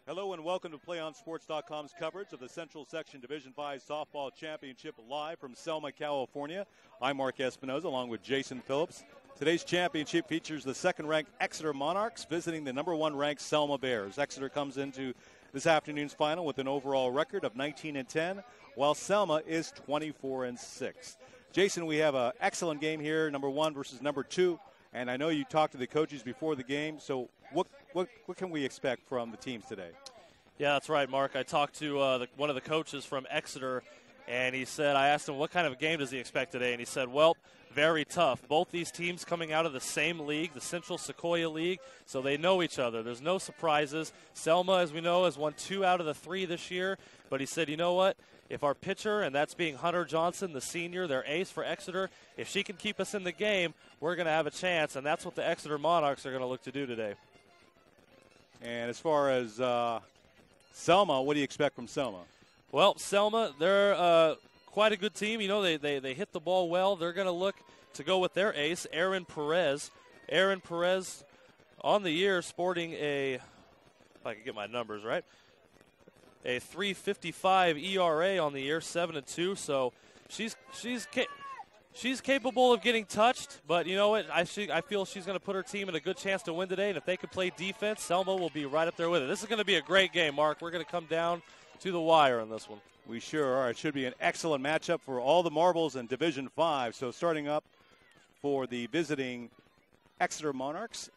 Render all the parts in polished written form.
Hello and welcome to PlayOnSports.com's coverage of the Central Section Division 5 Softball Championship live from Selma, California. I'm Mark Espinoza along with Jason Phillips. Today's championship features the second-ranked Exeter Monarchs visiting the number 1 ranked Selma Bears. Exeter comes into this afternoon's final with an overall record of 19-10, while Selma is 24-6. Jason, we have an excellent game here, number 1 versus number 2. And I know you talked to the coaches before the game, so what can we expect from the teams today? Yeah, that's right, Mark. I talked to one of the coaches from Exeter, and he said, I asked him what kind of game does he expect today, and he said, well, very tough. Both these teams coming out of the same league, the Central Sequoia League, so they know each other. There's no surprises. Selma, as we know, has won 2 out of the 3 this year, but he said, you know what? If our pitcher, and that's being Hunter Johnson, the senior, their ace for Exeter, if she can keep us in the game, we're going to have a chance, and that's what the Exeter Monarchs are going to look to do today. And as far as Selma, what do you expect from Selma? Well, Selma, they're quite a good team. You know, they hit the ball well. They're going to look to go with their ace, Aaron Perez. Aaron Perez on the year sporting a, if I can get my numbers right, a 3.55 ERA on the year, 7-2. So she's capable of getting touched, but you know what? I feel she's going to put her team in a good chance to win today, and if they can play defense, Selma will be right up there with it. This is going to be a great game, Mark. We're going to come down to the wire on this one. We sure are. It should be an excellent matchup for all the marbles in Division 5. So starting up for the visiting Exeter Monarchs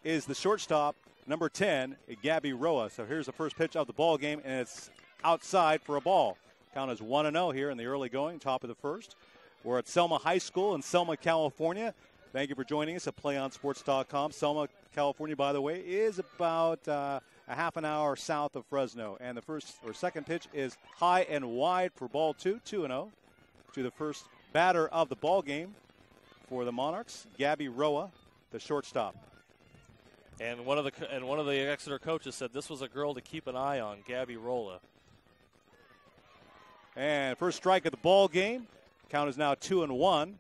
is the shortstop, number 10, Gabby Roa. So here's the first pitch of the ball game, and it's outside for a ball. Count is 1-0 here in the early going, top of the first. We're at Selma High School in Selma, California. Thank you for joining us at PlayOnSports.com. Selma, California, by the way, is about a half an hour south of Fresno. And the first or second pitch is high and wide for ball 2, 2-0, to the first batter of the ball game for the Monarchs, Gabby Roa, the shortstop. And one of the Exeter coaches said this was a girl to keep an eye on, Gabby Roa. And first strike of the ball game. Count is now 2-1.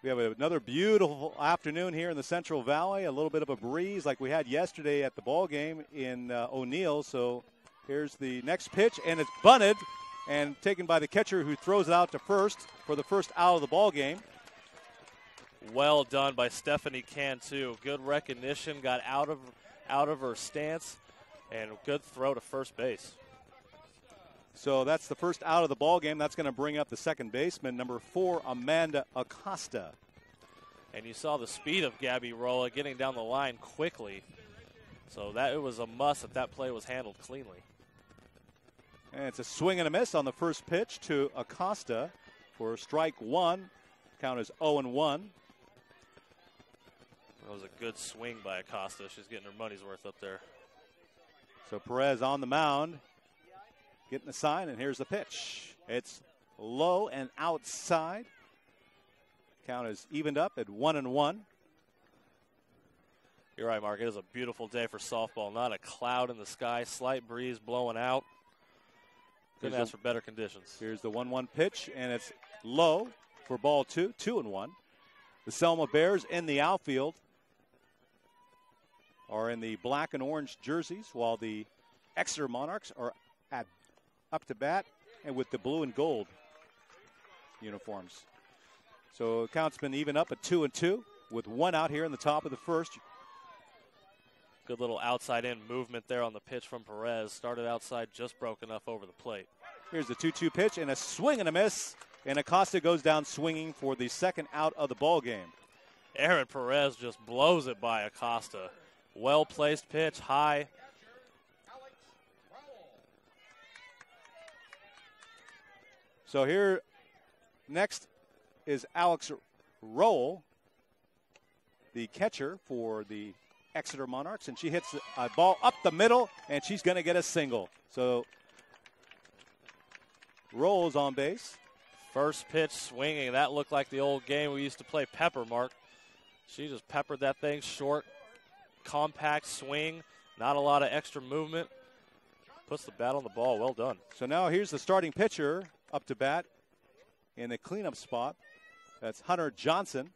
We have another beautiful afternoon here in the Central Valley. A little bit of a breeze like we had yesterday at the ball game in O'Neill. So here's the next pitch, and it's bunted and taken by the catcher, who throws it out to first for the first out of the ball game. Well done by Stephanie Cantu. Good recognition, got out of her stance, and good throw to first base. So that's the first out of the ball game. That's going to bring up the second baseman, number 4, Amanda Acosta. And you saw the speed of Gabby Roa getting down the line quickly. So it was a must that play was handled cleanly. And it's a swing and a miss on the first pitch to Acosta for strike 1. Count is 0-1. That was a good swing by Acosta. She's getting her money's worth up there. So Perez on the mound, getting the sign, and here's the pitch. It's low and outside. Count is evened up at 1-1. You're right, Mark. It is a beautiful day for softball. Not a cloud in the sky, slight breeze blowing out. Couldn't ask for better conditions. Here's the 1-1 pitch, and it's low for ball 2, 2-1. The Selma Bears in the outfield are in the black and orange jerseys, while the Exeter Monarchs are up to bat and with the blue and gold uniforms. So the count's been even up at 2-2 with 1 out here in the top of the first. Good little outside-in movement there on the pitch from Perez. Started outside, just broke enough over the plate. Here's the 2-2 pitch, and a swing and a miss. And Acosta goes down swinging for the second out of the ball game. Aaron Perez just blows it by Acosta. Well-placed pitch, high. So here next is Alex Rowell, the catcher for the Exeter Monarchs, and she hits a ball up the middle, and she's going to get a single. So Rowell's on base. First pitch swinging. That looked like the old game we used to play pepper, Mark. She just peppered that thing short, compact swing, not a lot of extra movement. Puts the bat on the ball. Well done. So now here's the starting pitcher up to bat in the cleanup spot. That's Hunter Johnson.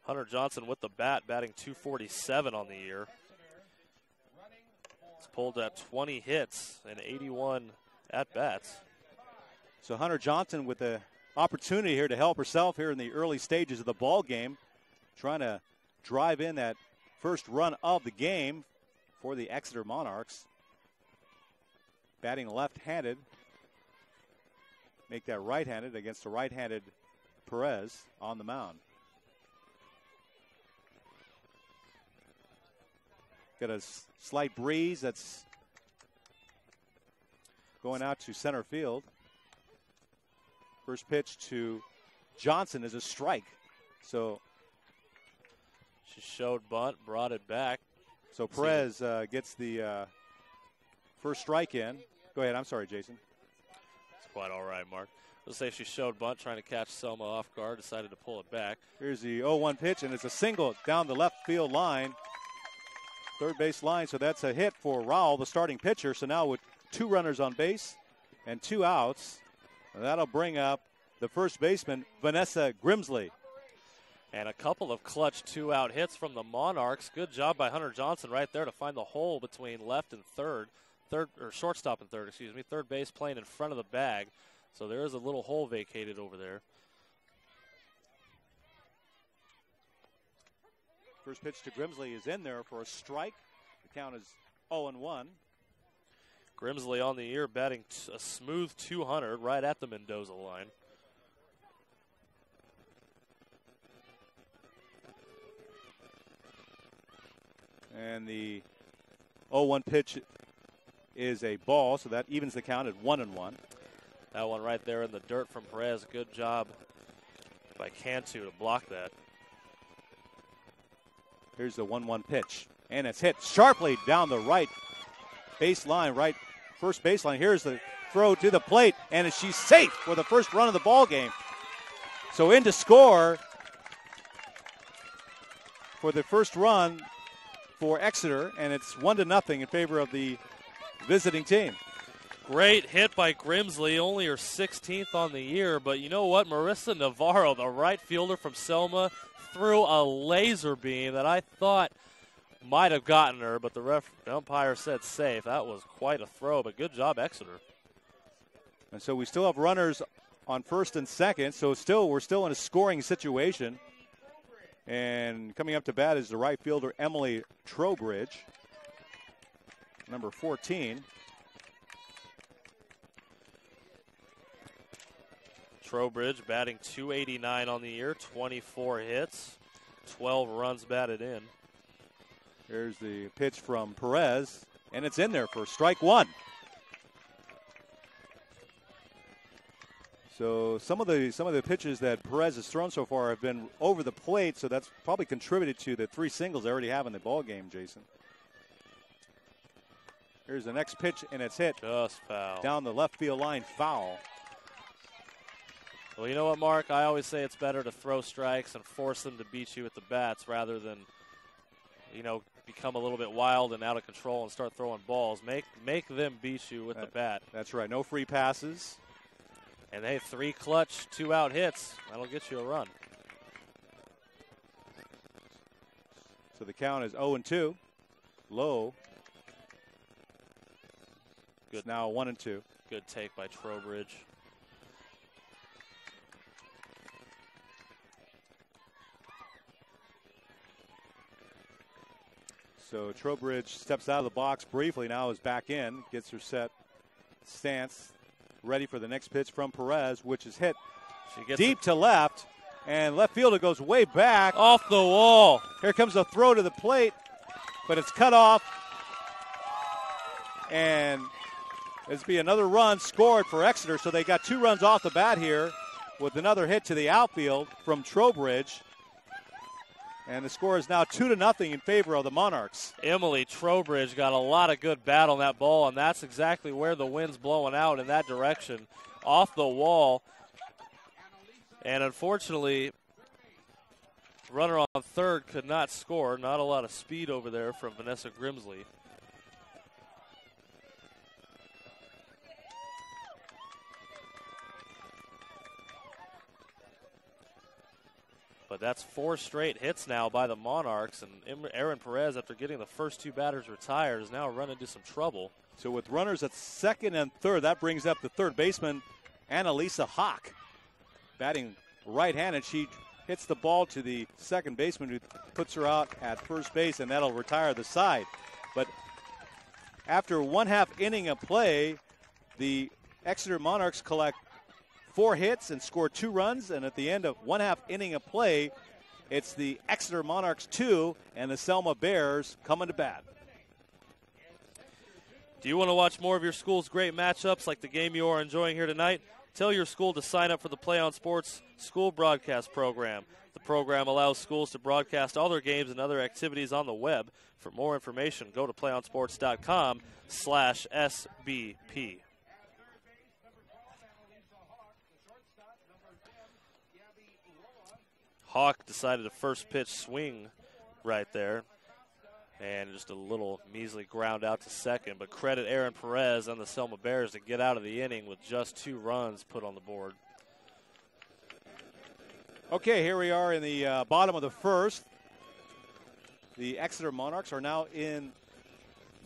Hunter Johnson with the bat, batting .247 on the year. He's pulled at 20 hits and 81 at-bats. So Hunter Johnson with the opportunity here to help herself here in the early stages of the ball game, trying to drive in that first run of the game for the Exeter Monarchs. Batting left-handed. Make that right-handed against a right-handed Perez on the mound. Got a slight breeze that's going out to center field. First pitch to Johnson is a strike. So she showed bunt, brought it back. So Perez gets the first strike in. Go ahead. I'm sorry, Jason. It's quite all right, Mark. Let's say she showed bunt, trying to catch Selma off guard, decided to pull it back. Here's the 0-1 pitch, and it's a single down the left field line, third base line. So that's a hit for Rowell, the starting pitcher. So now with 2 runners on base and 2 outs, that'll bring up the first baseman, Vanessa Grimsley. And a couple of clutch 2-out hits from the Monarchs. Good job by Hunter Johnson right there to find the hole between left and third or shortstop and third, excuse me. Third base playing in front of the bag. So there is a little hole vacated over there. First pitch to Grimsley is in there for a strike. The count is 0-1. Grimsley on the year batting a smooth 200 right at the Mendoza line. And the 0-1 pitch is a ball, so that evens the count at 1-1. That one right there in the dirt from Perez. Good job by Cantu to block that. Here's the 1-1 pitch, and it's hit sharply down the right baseline, right first baseline. Here's the throw to the plate, and she's safe for the first run of the ball game. So in to score for the first run for Exeter, and it's 1-0 in favor of the visiting team. Great hit by Grimsley, only her 16th on the year, but you know what? Marissa Navarro, the right fielder from Selma, threw a laser beam that I thought might have gotten her, but the umpire said safe. That was quite a throw, but good job, Exeter. And so we still have runners on first and second, so we're still in a scoring situation. And coming up to bat is the right fielder, Emily Trowbridge, number 14. Trowbridge batting .289 on the year, 24 hits, 12 runs batted in. Here's the pitch from Perez, and it's in there for strike 1. So some of the pitches that Perez has thrown so far have been over the plate, so that's probably contributed to the 3 singles they already have in the ball game, Jason. Here's the next pitch, and it's hit. Just foul. Down the left field line, foul. Well, you know what, Mark? I always say it's better to throw strikes and force them to beat you with the bats rather than, become a little bit wild and out of control and start throwing balls. Make them beat you with the bat. That's right. No free passes. And they have 3 clutch 2-out hits. That'll get you a run. So the count is 0-2. Low. Good. It's now 1-2. Good take by Trowbridge. So Trowbridge steps out of the box briefly, now is back in, gets her set stance, ready for the next pitch from Perez, which is hit deep to left, and left fielder goes way back. Off the wall. Here comes a throw to the plate, but it's cut off, and there's be another run scored for Exeter, so they got 2 runs off the bat here with another hit to the outfield from Trowbridge. And the score is now 2-0 in favor of the Monarchs. Emily Trowbridge got a lot of good bat on that ball, and that's exactly where the wind's blowing out in that direction, off the wall. And unfortunately, runner on third could not score. Not a lot of speed over there from Vanessa Grimsley. But But that's 4 straight hits now by the Monarchs, and Aaron Perez, after getting the first 2 batters retired, is now run into some trouble. So with runners at second and third, that brings up the third baseman, Annalisa Hawk, batting right-handed. She hits the ball to the second baseman, who puts her out at first base, and that'll retire the side. But after 1/2 inning of play, the Exeter Monarchs collect 4 hits and score 2 runs, and at the end of 1/2 inning of play, it's the Exeter Monarchs 2 and the Selma Bears coming to bat. Do you want to watch more of your school's great matchups like the game you are enjoying here tonight? Tell your school to sign up for the Play on Sports school broadcast program. The program allows schools to broadcast all their games and other activities on the web. For more information, go to playonsports.com/SBP. Hawk decided to first pitch swing right there. And just a little measly ground out to second. But credit Aaron Perez and the Selma Bears to get out of the inning with just 2 runs put on the board. Okay, here we are in the bottom of the first. The Exeter Monarchs are now in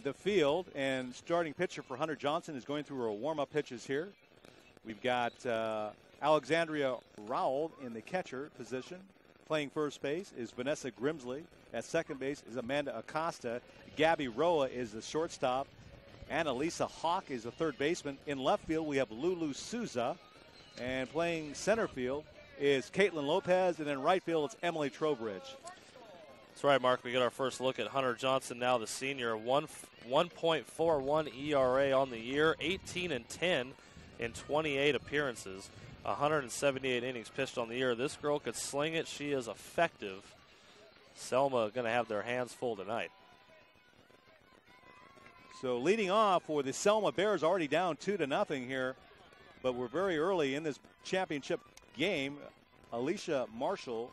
the field, and starting pitcher for Hunter Johnson is going through her warm-up pitches here. We've got Alexandria Rowell in the catcher position. Playing first base is Vanessa Grimsley. At second base is Amanda Acosta. Gabby Roa is the shortstop. Annalisa Hawk is the third baseman. In left field, we have Lulu Souza. And playing center field is Caitlin Lopez. And in right field, it's Emily Trowbridge. That's right, Mark. We get our first look at Hunter Johnson now, the senior. 1.41 ERA on the year, 18-10 in 28 appearances. 178 innings pitched on the year. This girl could sling it. She is effective. Selma going to have their hands full tonight. So leading off for the Selma Bears, already down 2-0 here, but we're very early in this championship game. Alicia Marshall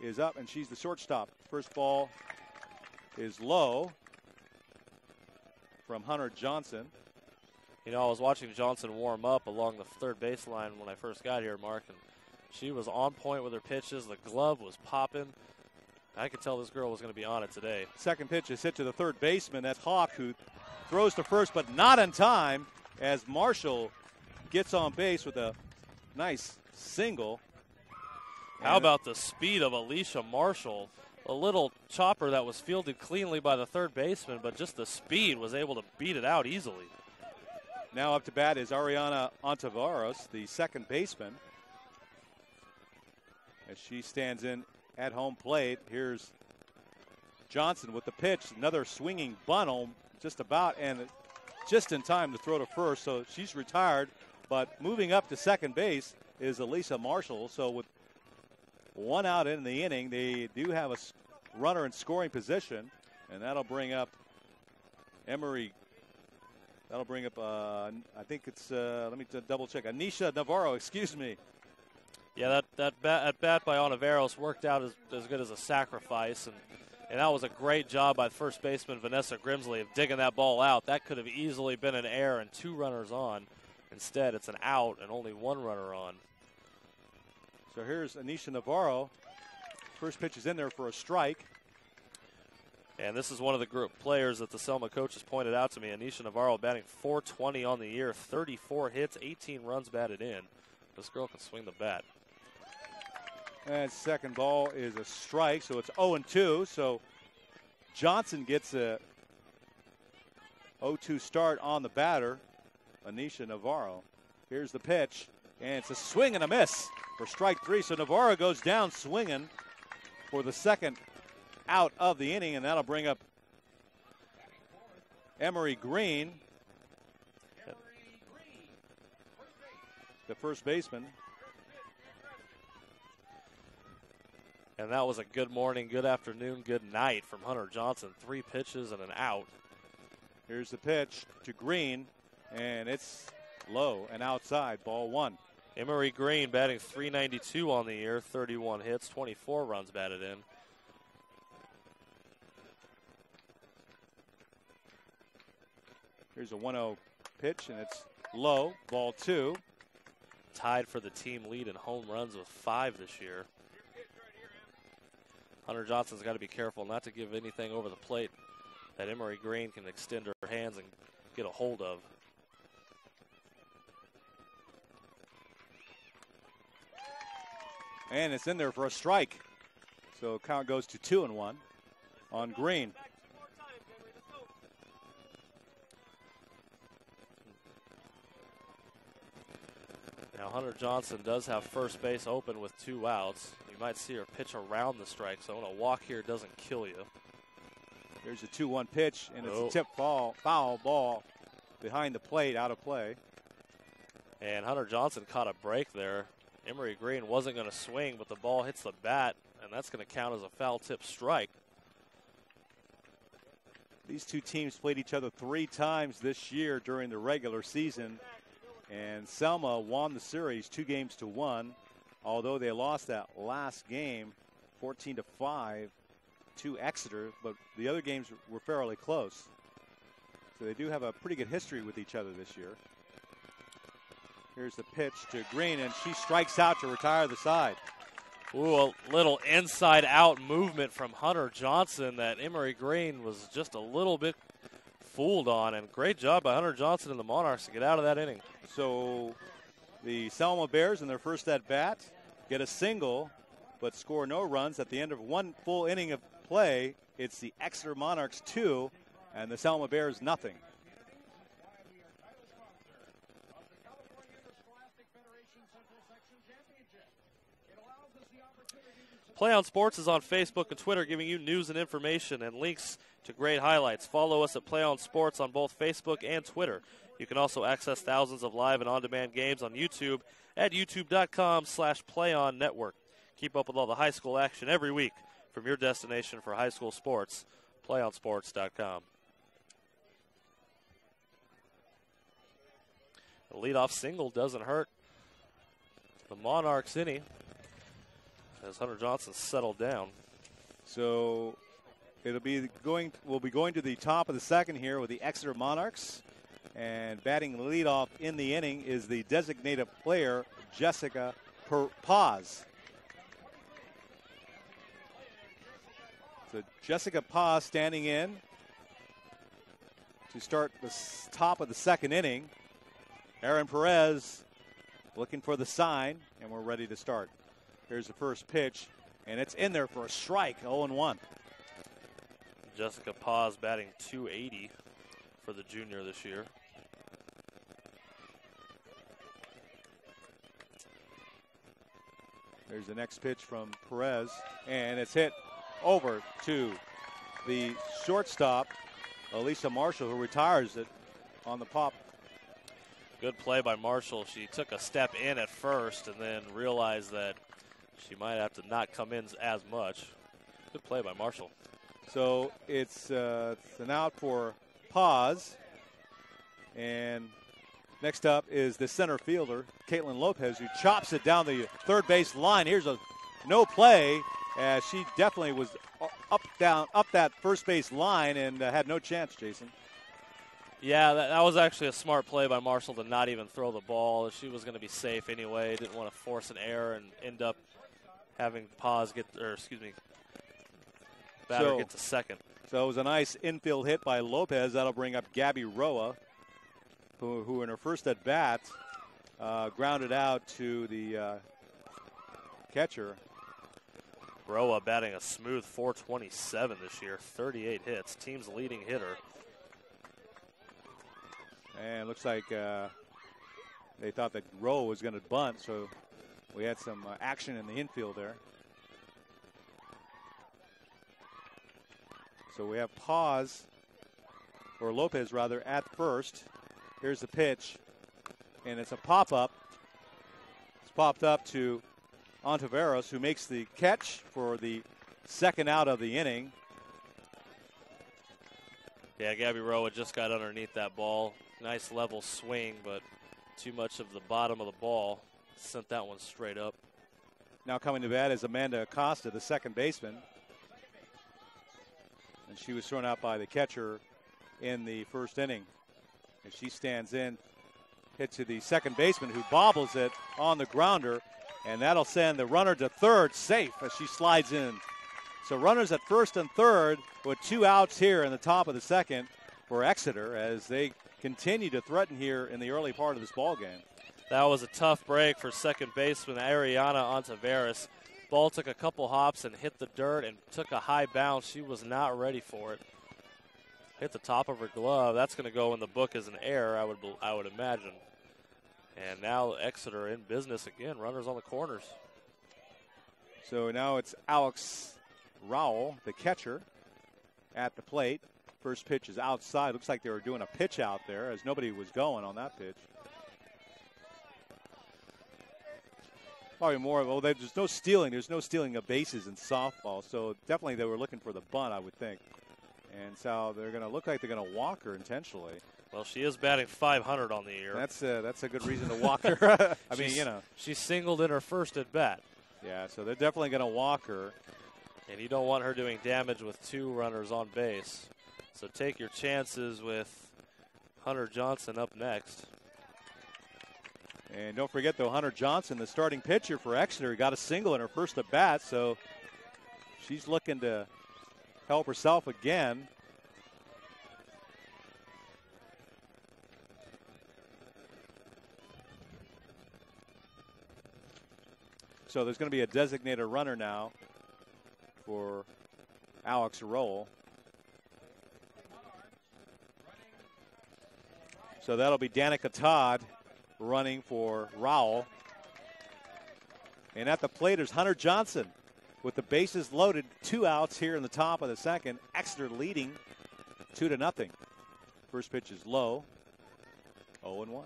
is up, and she's the shortstop. First ball is low from Hunter Johnson. You know, I was watching Johnson warm up along the third baseline when I first got here, Mark, and she was on point with her pitches. The glove was popping. I could tell this girl was going to be on it today. Second pitch is hit to the third baseman. That's Hawk, who throws to first, but not in time, as Marshall gets on base with a nice single. How about the speed of Alicia Marshall? A little chopper that was fielded cleanly by the third baseman, but just the speed was able to beat it out easily. Now up to bat is Ariana Ontiveros, the second baseman, as she stands in at home plate. Here's Johnson with the pitch. Another swinging bunt home just about, and just in time to throw to first. So she's retired, but moving up to second base is Elisa Marshall. So with 1 out in the inning, they do have a runner in scoring position, and that'll bring up Emery. That'll bring up, I think it's, let me double check, Anisha Navarro, excuse me. Yeah, that at bat by Ontiveros worked out as good as a sacrifice, and that was a great job by first baseman Vanessa Grimsley of digging that ball out. That could have easily been an error and 2 runners on. Instead, it's an out and only 1 runner on. So here's Anisha Navarro. First pitch is in there for a strike. And this is one of the group players that the Selma coaches pointed out to me. Anisha Navarro batting .420 on the year, 34 hits, 18 runs batted in. This girl can swing the bat. And second ball is a strike, so it's 0-2. So Johnson gets a 0-2 start on the batter, Anisha Navarro. Here's the pitch, and it's a swing and a miss for strike 3. So Navarro goes down swinging for the second out of the inning, and that'll bring up Emery Green, the first baseman. And that was a good morning, good afternoon, good night from Hunter Johnson. 3 pitches and an out. Here's the pitch to Green, and it's low and outside, ball 1. Emery Green batting .392 on the year, 31 hits, 24 runs batted in. Here's a 1-0 pitch, and it's low, ball 2. Tied for the team lead in home runs with 5 this year. Hunter Johnson's got to be careful not to give anything over the plate that Emery Green can extend her hands and get a hold of. And it's in there for a strike. So count goes to 2-1 on Green. Now Hunter Johnson does have first base open with 2 outs. You might see her pitch around the strike, so a walk here doesn't kill you. Here's a 2-1 pitch, and it's a tip foul ball behind the plate, out of play. And Hunter Johnson caught a break there. Emery Green wasn't going to swing, but the ball hits the bat, and that's going to count as a foul tip strike. These two teams played each other 3 times this year during the regular season, and Selma won the series 2-1, although they lost that last game 14-5 to Exeter, but the other games were fairly close. So they do have a pretty good history with each other this year. Here's the pitch to Green, and she strikes out to retire the side. Ooh, a little inside-out movement from Hunter Johnson that Emery Green was just a little bit fooled on, and great job by Hunter Johnson and the Monarchs to get out of that inning. So the Selma Bears in their first at-bat get a single, but score no runs. At the end of 1 full inning of play, it's the Exeter Monarchs 2 and the Selma Bears nothing. Play on Sports is on Facebook and Twitter, giving you news and information and links to great highlights. Follow us at Play on Sports on both Facebook and Twitter. You can also access thousands of live and on-demand games on YouTube at youtube.com/playonnetwork. Keep up with all the high school action every week from your destination for high school sports, playonsports.com. The leadoff single doesn't hurt the Monarchs any, as Hunter Johnson settled down. So we'll be going to the top of the second here with the Exeter Monarchs, and batting leadoff in the inning is the designated player Jessica Paz. So Jessica Paz standing in to start the top of the second inning. Aaron Perez looking for the sign, and we're ready to start. Here's the first pitch, and it's in there for a strike, 0-1. Jessica Paz batting .280 for the junior this year. There's the next pitch from Perez, and it's hit over to the shortstop, Alicia Marshall, who retires it on the pop. Good play by Marshall. She took a step in at first and then realized that she might have to not come in as much. Good play by Marshall. So it's an out for Paz. And next up is the center fielder, Caitlin Lopez, who chops it down the third base line. Here's a no play, as she definitely was up that first base line and had no chance, Jason. Yeah, that was actually a smart play by Marshall to not even throw the ball. She was going to be safe anyway. Didn't want to force an error and end up having Paz batter get to second. So it was a nice infield hit by Lopez. That'll bring up Gabby Roa, who in her first at bat grounded out to the catcher. Roa batting a smooth .427 this year, 38 hits, team's leading hitter. And it looks like they thought that Roa was going to bunt, so we had some action in the infield there. So we have Lopez rather, at first. Here's the pitch, and it's a pop-up. It's popped up to Ontiveros, who makes the catch for the second out of the inning. Yeah, Gabby Roa just got underneath that ball. Nice level swing, but too much of the bottom of the ball. Sent that one straight up. Now coming to bat is Amanda Acosta, the second baseman. And she was thrown out by the catcher in the first inning. And she stands in, hit to the second baseman, who bobbles it on the grounder. And that'll send the runner to third safe as she slides in So runners at first and third with 2 outs here in the top of the second for Exeter as they continue to threaten here in the early part of this ball game. That was a tough break for second baseman Ariana Ontiveros. Ball took a couple hops and hit the dirt and took a high bounce. She was not ready for it. Hit the top of her glove. That's going to go in the book as an error, I would imagine. And now Exeter in business again. Runners on the corners. So now it's Alex Rowell, the catcher, at the plate. First pitch is outside. Looks like they were doing a pitch out there as nobody was going on that pitch. Probably more. Well, there's no stealing. There's no stealing of bases in softball. So definitely they were looking for the bunt, I would think. And so they're going to look like they're going to walk her intentionally. Well, she is batting .500 on the year. That's a good reason to walk her. I mean, you know. She singled in her first at bat. Yeah, so they're definitely going to walk her. And you don't want her doing damage with 2 runners on base. So take your chances with Hunter Johnson up next. And don't forget, though, Hunter Johnson, the starting pitcher for Exeter, got a single in her first at bat, so she's looking to help herself again. So there's going to be a designated runner now for Alex Rowell. So that'll be Danica Todd running for Rowell. And at the plate is Hunter Johnson with the bases loaded. 2 outs here in the top of the second. Exeter leading 2-0. First pitch is low. 0-1.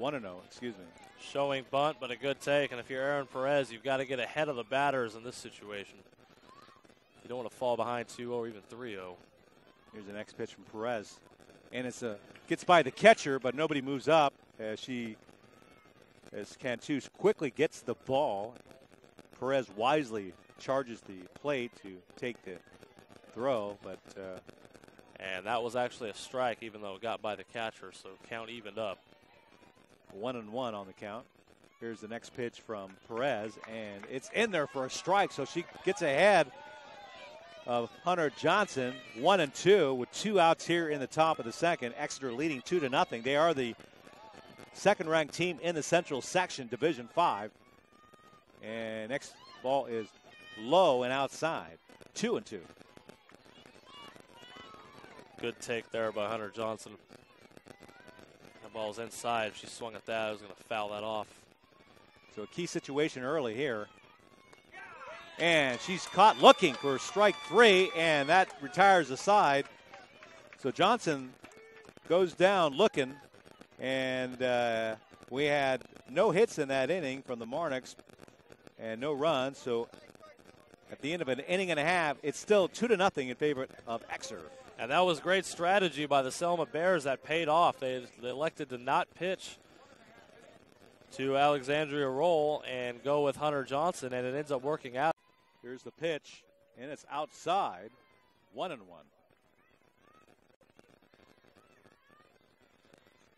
1-0, excuse me. Showing bunt, but a good take. And if you're Aaron Perez, you've got to get ahead of the batters in this situation. You don't want to fall behind 2-0 or even 3-0. Here's the next pitch from Perez. And it's gets by the catcher, but nobody moves up as Cantu quickly gets the ball. Perez wisely charges the plate to take the throw, but and that was actually a strike, even though it got by the catcher, so count evened up. 1-1 on the count. Here's the next pitch from Perez, and it's in there for a strike, so she gets ahead of Hunter Johnson. 1-2 with 2 outs here in the top of the second. Exeter leading 2-0. They are the second-ranked team in the Central Section, Division 5. And next ball is low and outside. 2-2. Good take there by Hunter Johnson. That ball's inside. If she swung at that, I was going to foul that off. So a key situation early here. And she's caught looking for strike 3, and that retires the side. So Johnson goes down looking, and we had no hits in that inning from the Marnix and no runs. So at the end of an inning and a half, it's still 2-0 in favor of Exeter. And that was great strategy by the Selma Bears that paid off. They elected to not pitch to Alexandria Roll and go with Hunter Johnson, and it ends up working out. Here's the pitch, and it's outside. 1-1.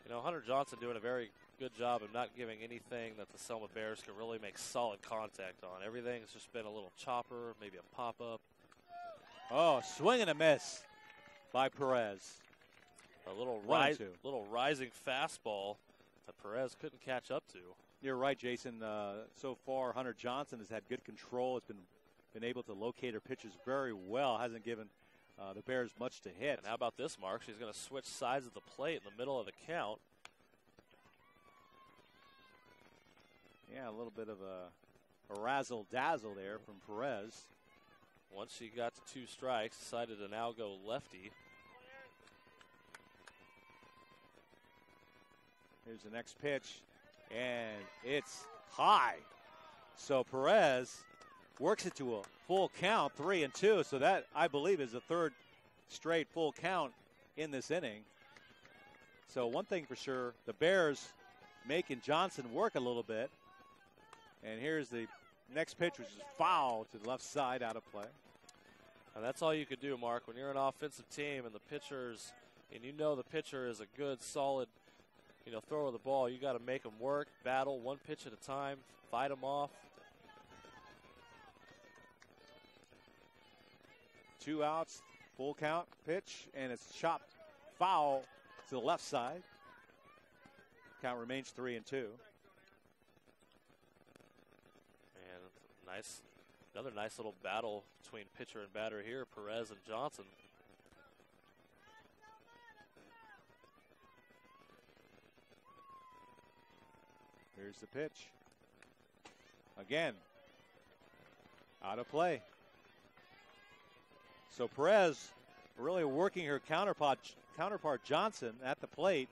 You know, Hunter Johnson doing a very good job of not giving anything that the Selma Bears could really make solid contact on. Everything's just been a little chopper, maybe a pop-up. Oh, swing and a miss by Perez. A little rising fastball that Perez couldn't catch up to. You're right, Jason. So far, Hunter Johnson has had good control. Has been able to locate her pitches very well. Hasn't given the Bears much to hit. And how about this, Mark? She's going to switch sides of the plate in the middle of the count. Yeah, a little bit of a razzle-dazzle there from Perez. Once she got to 2 strikes, decided to now go lefty. Here's the next pitch, and it's high. So Perez works it to a full count, 3-2. So that, I believe, is the 3rd straight full count in this inning. So one thing for sure, the Bears making Johnson work a little bit. And here's the next pitch, which is foul to the left side, out of play. And that's all you could do, Mark. When you're an offensive team and the pitchers, and you know the pitcher is a good, solid, thrower of the ball, you got to make them work, battle one pitch at a time, fight them off. 2 outs, full count pitch, and it's chopped foul to the left side. Count remains 3-2. And another nice little battle between pitcher and batter here, Perez and Johnson. Here's the pitch. Again, out of play. So Perez really working her counterpart Johnson at the plate.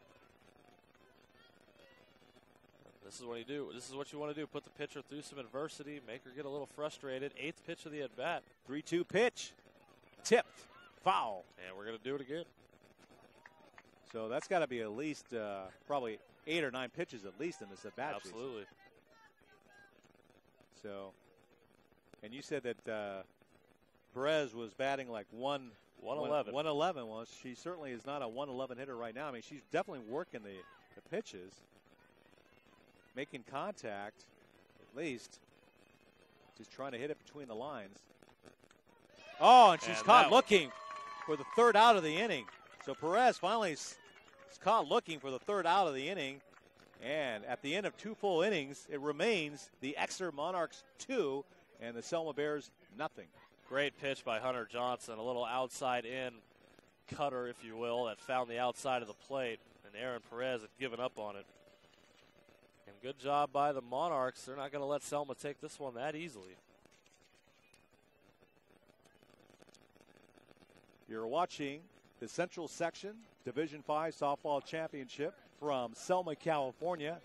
This is what you do. This is what you want to do. Put the pitcher through some adversity, make her get a little frustrated. 8th pitch of the at-bat. 3-2 pitch. Tipped. Foul. And we're going to do it again. So that's got to be at least probably 8 or 9 pitches at least in this at-bat. Absolutely. So, and you said that Perez was batting like 111. 111 was. She certainly is not a 111 hitter right now. I mean, she's definitely working the pitches, making contact at least. Just trying to hit it between the lines. Oh, and she's caught looking for the 3rd out of the inning. So Perez finally is caught looking for the 3rd out of the inning. And at the end of 2 full innings, it remains the Exeter Monarchs 2 and the Selma Bears nothing. Great pitch by Hunter Johnson, a little outside-in cutter, if you will, that found the outside of the plate, and Aaron Perez had given up on it. And good job by the Monarchs. They're not going to let Selma take this one that easily. You're watching the Central Section Division 5 Softball Championship from Selma, California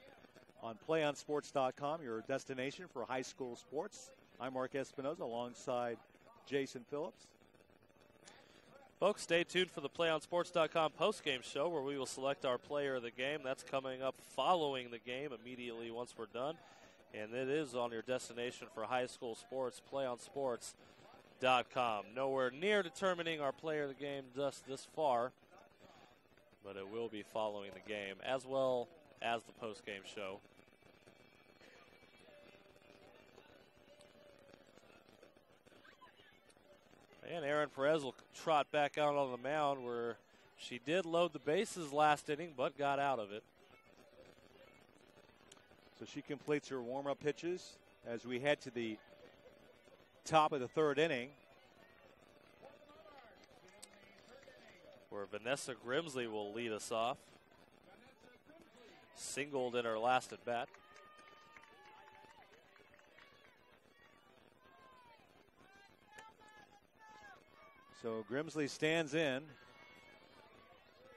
on PlayOnSports.com, your destination for high school sports. I'm Mark Espinoza alongside Jason Phillips. Folks, stay tuned for the PlayOnSports.com postgame show where we will select our player of the game. That's coming up following the game immediately once we're done. And it is on your destination for high school sports, PlayOnSports.com. Nowhere near determining our player of the game just this far, but it will be following the game as well as the postgame show. And Aaron Perez will trot back out on the mound where she did load the bases last inning but got out of it. So she completes her warm-up pitches as we head to the top of the 3rd inning, where Vanessa Grimsley will lead us off. Singled in her last at bat. So Grimsley stands in.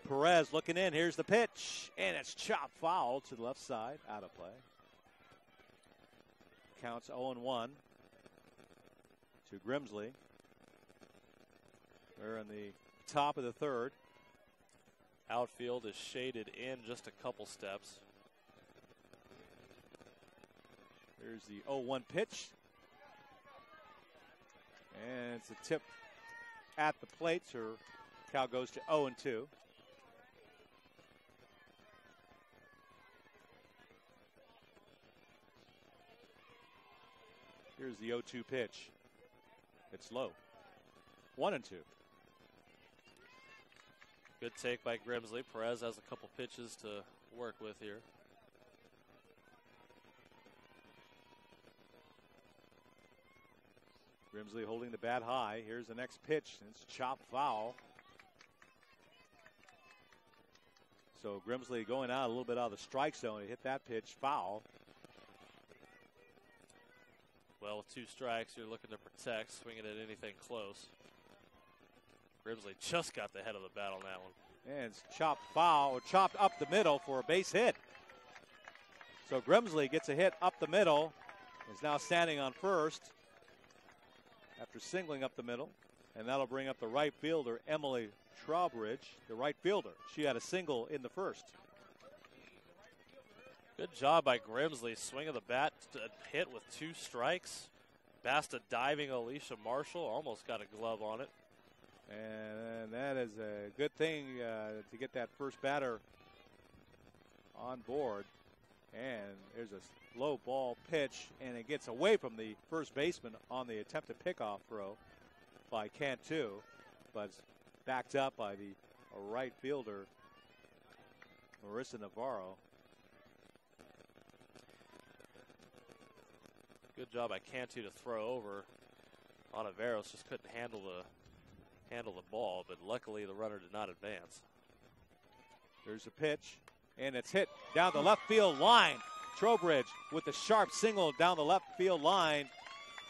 Perez looking in. Here's the pitch. And it's chopped foul to the left side. Out of play. Counts 0-1 to Grimsley. We're in the top of the 3rd. Outfield is shaded in just a couple steps. Here's the 0-1 pitch. And it's a tip at the plate. Her count goes to 0-2. Here's the 0-2 pitch. It's low. 1-2. Good take by Grimsley. Perez has a couple pitches to work with here. Grimsley holding the bat high. Here's the next pitch. It's chopped foul. So Grimsley going out a little bit out of the strike zone. He hit that pitch foul. Well, with 2 strikes, you're looking to protect, swinging at anything close. Grimsley just got the head of the bat on that one. And it's chopped foul, or chopped up the middle for a base hit. So Grimsley gets a hit up the middle. Is now standing on first after singling up the middle. And that'll bring up the right fielder, Emily Trowbridge, the right fielder. She had a single in the first. Good job by Grimsley. Swing of the bat, hit with 2 strikes. Past a diving Alicia Marshall, almost got a glove on it. And that is a good thing to get that first batter on board. And there's a low ball pitch, and it gets away from the first baseman on the attempted pickoff throw. by Cantu, but it's backed up by the right fielder, Marissa Navarro. Good job by Cantu to throw over. Ontiveros just couldn't handle the ball, but luckily the runner did not advance. There's a pitch, and it's hit down the left field line. Trowbridge with a sharp single down the left field line.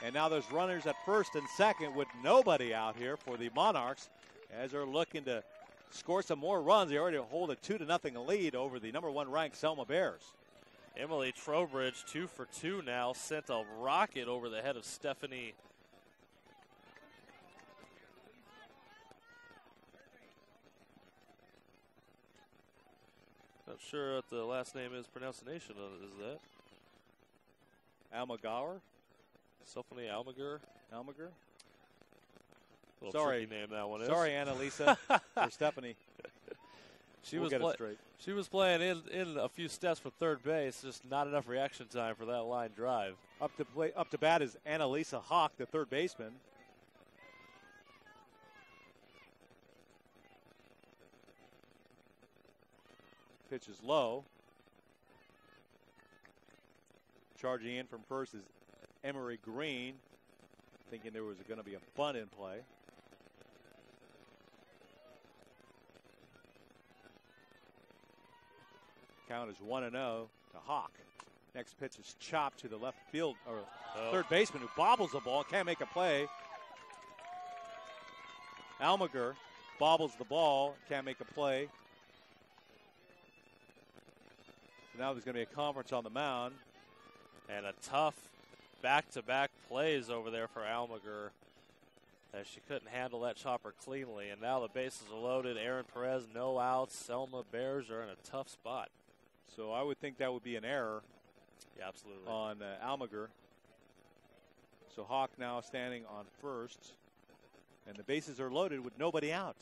And now there's runners at first and second with nobody out here for the Monarchs as they're looking to score some more runs. They already hold a 2-0 lead over the #1 ranked Selma Bears. Emily Trowbridge, 2 for 2 now, sent a rocket over the head of Stephanie. Not sure what the last name is, pronunciation of it, is that? Almagar? Stephanie Almagar? Almagar? Sorry, name that one is. Sorry, Annalisa, or Stephanie. She was playing in a few steps for third base, just not enough reaction time for that line drive. Up to bat is Annalisa Hawk, the third baseman. Pitch is low. Charging in from first is Emery Green, thinking there was going to be a bunt in play. Count is 1-0 to Hawk. Next pitch is chopped to the left field, or third baseman who bobbles the ball, can't make a play. Almagar bobbles the ball, can't make a play. So now there's going to be a conference on the mound. And a tough back-to-back plays over there for Almagar, as she couldn't handle that chopper cleanly. And now the bases are loaded. Aaron Perez, no outs. Selma Bears are in a tough spot. So I would think that would be an error. Yeah, absolutely. On Almagar. So Hawk now standing on first. And the bases are loaded with nobody out.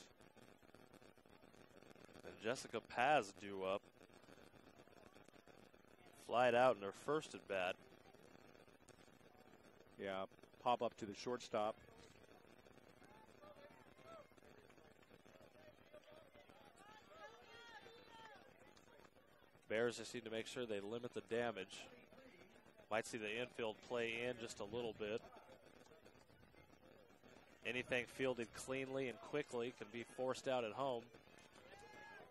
And Jessica Paz due up. Flied out in her first at bat. Yeah, pop up to the shortstop. Bears just need to make sure they limit the damage. Might see the infield play in just a little bit. Anything fielded cleanly and quickly can be forced out at home.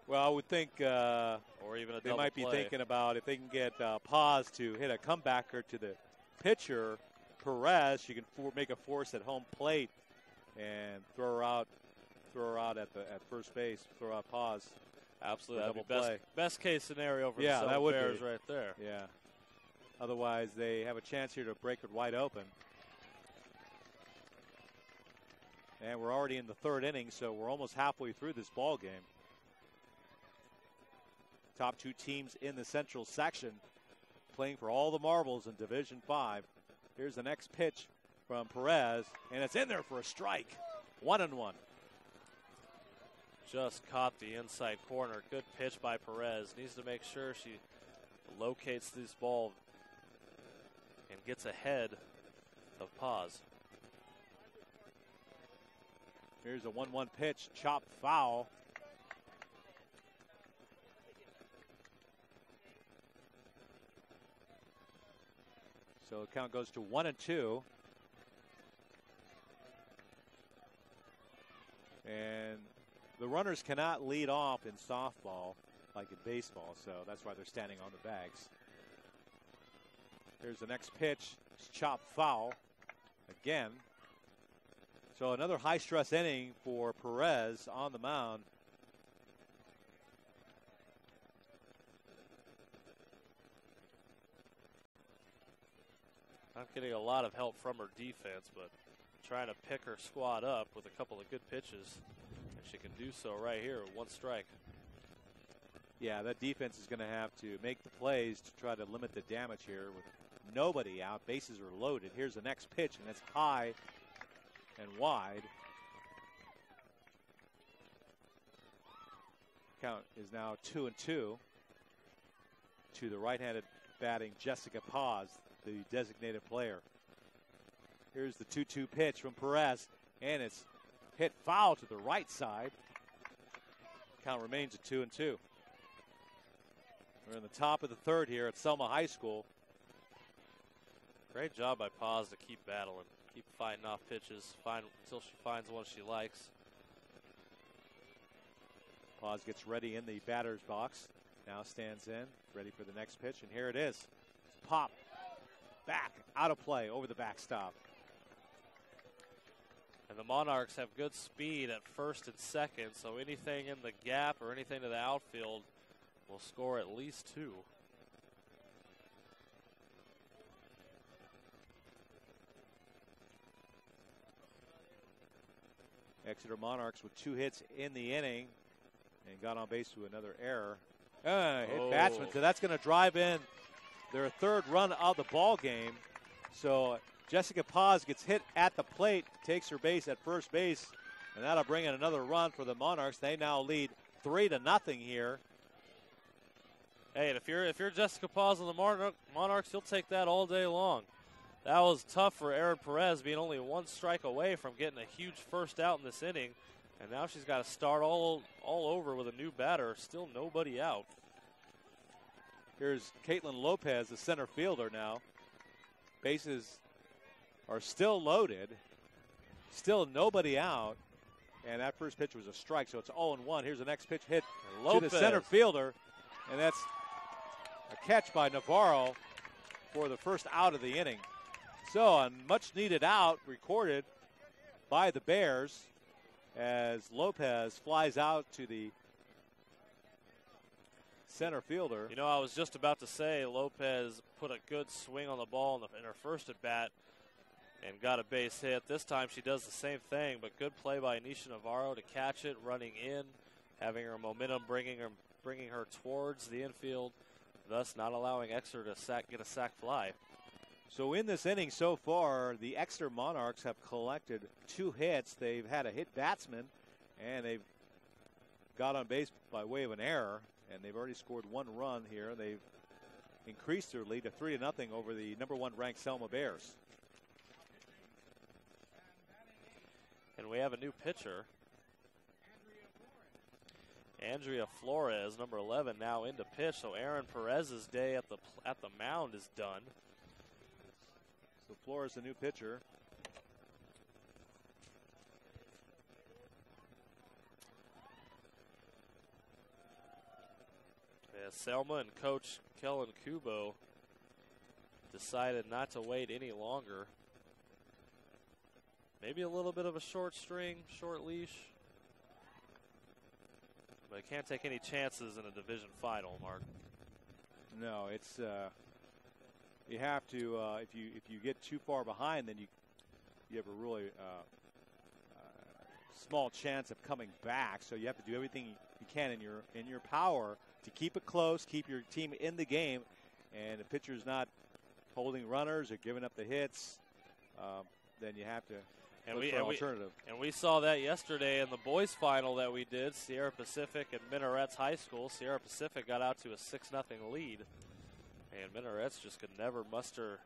Well, I would think or even a they might be thinking about if they can get Paz to hit a comebacker to the pitcher, Perez. She can make a force at home plate and throw her out at first base. Throw out Paz. Absolutely, that'd be best case scenario for the that would Bears be. right there. Yeah. Otherwise, they have a chance here to break it wide open. And we're already in the third inning, so we're almost halfway through this ball game. Top two teams in the Central section playing for all the marbles in Division 5. Here's the next pitch from Perez, and it's in there for a strike. 1-1. Just caught the inside corner. Good pitch by Perez. Needs to make sure she locates this ball and gets ahead of Paz. Here's a 1-1 pitch, chopped foul. So the count goes to 1-2. And the runners cannot lead off in softball like in baseball, so that's why they're standing on the bags. Here's the next pitch. It's chopped foul again. So another high-stress inning for Perez on the mound. Not getting a lot of help from her defense, but trying to pick her squad up with a couple of good pitches. And she can do so right here with one strike. Yeah, that defense is going to have to make the plays to try to limit the damage here with nobody out. Bases are loaded. Here's the next pitch, and it's high and wide. Count is now 2-2 to the right-handed batting Jessica Paz, the designated player. Here's the 2-2 pitch from Perez. And it's hit foul to the right side. Count remains at 2-2. We're in the top of the third here at Selma High School. Great job by Paz to keep battling, keep fighting off pitches, until she finds one she likes. Paz gets ready in the batter's box. Now stands in, ready for the next pitch, and here it is. Pop, back, out of play, over the backstop. And the Monarchs have good speed at first and second, so anything in the gap or anything to the outfield will score at least 2. Exeter Monarchs with 2 hits in the inning and got on base to another error. Hit batsman, so that's going to drive in their 3rd run of the ball game. So Jessica Paz gets hit at the plate, takes her base at first base, and that'll bring in another run for the Monarchs. They now lead 3-0 here. Hey, and if you're Jessica Paz on the Monarchs, you'll take that all day long. That was tough for Erin Perez, being only 1 strike away from getting a huge first out in this inning. And now she's got to start all over with a new batter. Still nobody out. Here's Caitlin Lopez, the center fielder now. Bases are still loaded. Still nobody out. And that first pitch was a strike, so it's 0-1. Here's the next pitch hit to the center fielder. And that's a catch by Navarro for the first out of the inning. So a much needed out recorded by the Bears as Lopez flies out to the center fielder. You know, I was just about to say Lopez put a good swing on the ball in her first at bat and got a base hit. This time she does the same thing, but good play by Anisha Navarro to catch it, running in, having her momentum, bringing her towards the infield, thus not allowing Exeter to get a sac fly. So in this inning so far, the Exeter Monarchs have collected 2 hits. They've had a hit batsman, and they've got on base by way of an error, and they've already scored 1 run here. They've increased their lead to 3-0 over the number 1 ranked Selma Bears. And we have a new pitcher. Andrea Flores, number 11, now into pitch. So Erin Perez's day at the mound is done. So Flores, the new pitcher. Yeah, Selma and Coach Kellen Kubo decided not to wait any longer. Maybe a little bit of a short string, short leash. But I can't take any chances in a division final, Mark. No, it's you have to if you get too far behind, then you have a really small chance of coming back. So you have to do everything you can in your power to keep it close, keep your team in the game, and the pitcher's not holding runners or giving up the hits, then you have to look for an alternative. And we saw that yesterday in the boys' final that we did, Sierra Pacific and Minarets High School. Sierra Pacific got out to a 6-0 lead, and Minarets just could never muster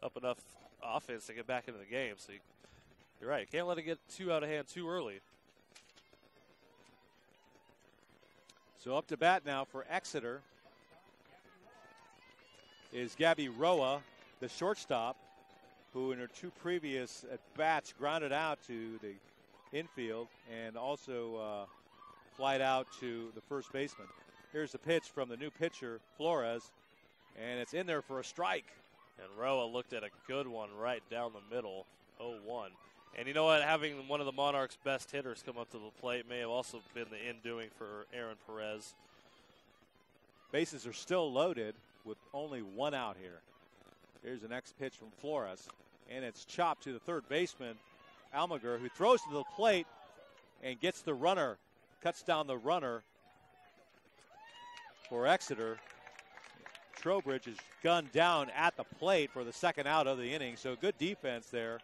up enough offense to get back into the game. So you're right, can't let it get too out of hand too early. So up to bat now for Exeter is Gabby Roa, the shortstop, who in her 2 previous at-bats grounded out to the infield and also flied out to the first baseman. Here's the pitch from the new pitcher, Flores, and it's in there for a strike. And Roa looked at a good one right down the middle, 0-1. And you know what? Having one of the Monarchs' best hitters come up to the plate may have also been the in-doing for Erin Perez. Bases are still loaded with only 1 out here. Here's the next pitch from Flores, and it's chopped to the third baseman, Almager, who throws to the plate and gets the runner, cuts down the runner for Exeter. Trowbridge is gunned down at the plate for the second out of the inning, so good defense there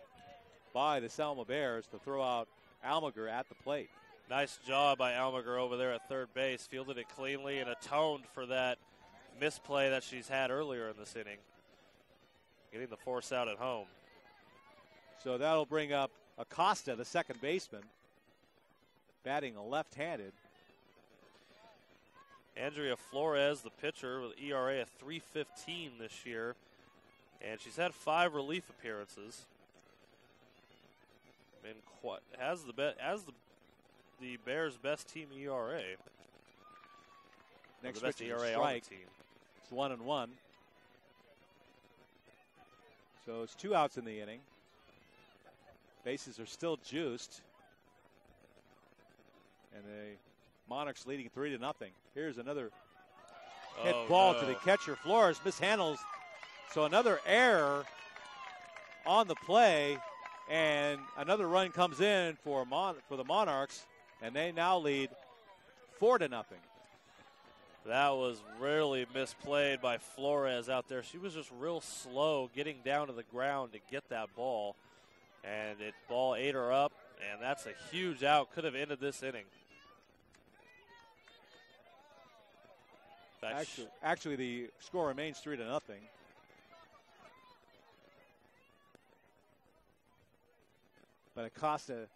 by the Selma Bears to throw out Almager at the plate. Nice job by Almager over there at third base. Fielded it cleanly and atoned for that misplay that she's had earlier in this inning. Getting the force out at home. So that'll bring up Acosta, the second baseman, batting left-handed. Andrea Flores, the pitcher, with ERA of 3.15 this year, and she's had 5 relief appearances. Been has the Bears' best team ERA. Next the best pitch ERA strike. on the team. It's 1-1. So it's 2 outs in the inning. Bases are still juiced. And the Monarchs leading 3-0. Here's another hit ball to the catcher. Flores mishandles. So another error on the play. And another run comes in for the Monarchs. And they now lead 4-0. That was really misplayed by Flores out there. She was just real slow getting down to the ground to get that ball. And ball ate her up, and that's a huge out. Could have ended this inning. Actually, the score remains 3-0. But Acosta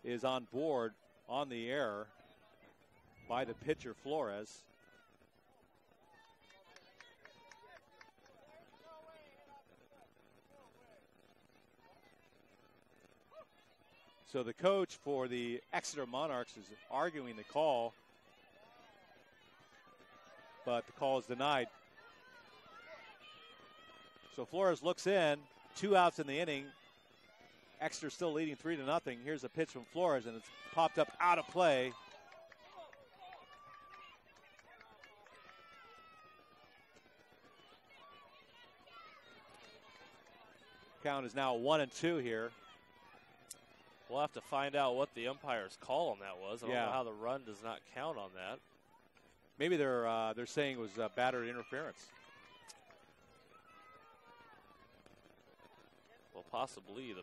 is on board on the error by the pitcher, Flores. So the coach for the Exeter Monarchs is arguing the call, but the call is denied. So Flores looks in, 2 outs in the inning. Exeter still leading 3-0. Here's a pitch from Flores, and it's popped up out of play. Count is now 1-2 here. We'll have to find out what the umpire's call on that was. I don't know how the run does not count on that. Maybe they're saying it was battered interference. Well, possibly.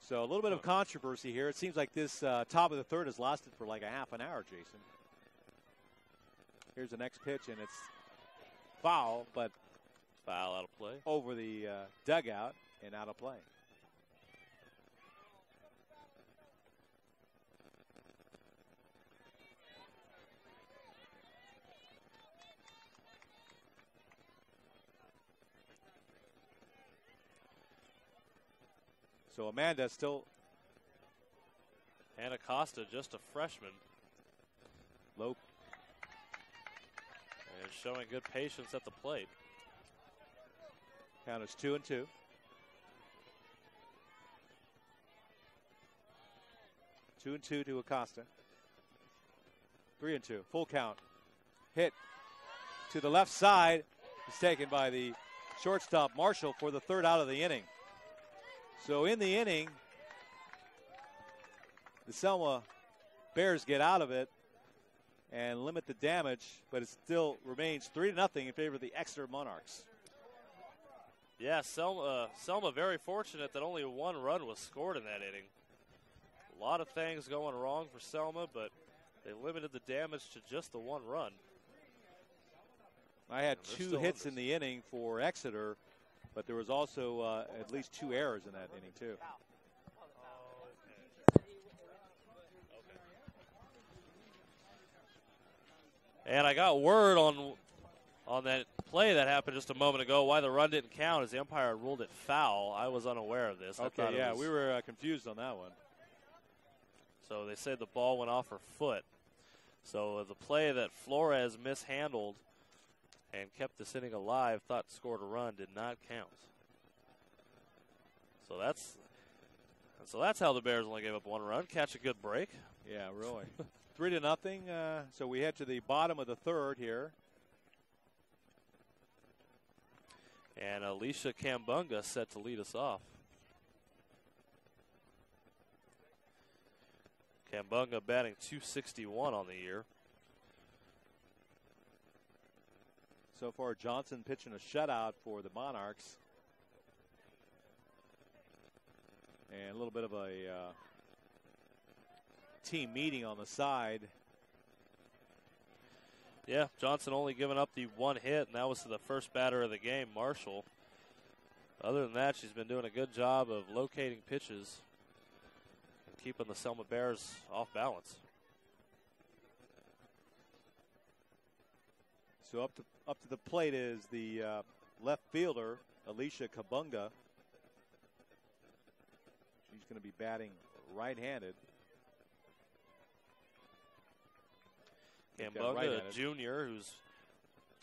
So a little bit of controversy here. It seems like this top of the third has lasted for like a half an hour, Jason. Here's the next pitch, and it's foul, but foul out of play. Over the dugout and out of play. So Amanda still. And Acosta, just a freshman. Low. And showing good patience at the plate. Count is 2-2. 2-2 to Acosta. 3-2. Full count. Hit to the left side. Is taken by the shortstop Marshall for the third out of the inning. So in the inning, the Selma Bears get out of it and limit the damage, but it still remains 3-0 in favor of the Exeter Monarchs. Yeah, Selma very fortunate that only 1 run was scored in that inning. A lot of things going wrong for Selma, but they limited the damage to just the 1 run. I had 2 hits in the inning for Exeter, but there was also at least 2 errors in that inning, too. And I got word on that play that happened just a moment ago why the run didn't count, as the umpire ruled it foul. I was unaware of this. Okay, yeah, we were confused on that one. So they said the ball went off her foot. So the play that Flores mishandled and kept this inning alive, thought scored a run, did not count. So that's how the Bears only gave up 1 run. Catch a good break. Yeah, really. 3-0. So we head to the bottom of the third here. And Alicia Kambunga set to lead us off. Kambunga batting .261 on the year. So far, Johnson pitching a shutout for the Monarchs. And a little bit of a team meeting on the side. Yeah, Johnson only giving up the 1 hit, and that was to the first batter of the game, Marshall. Other than that, she's been doing a good job of locating pitches and keeping the Selma Bears off balance. So up to the plate is the left fielder, Alicia Kabunga. She's going to be batting right-handed. Kabunga, a junior, who's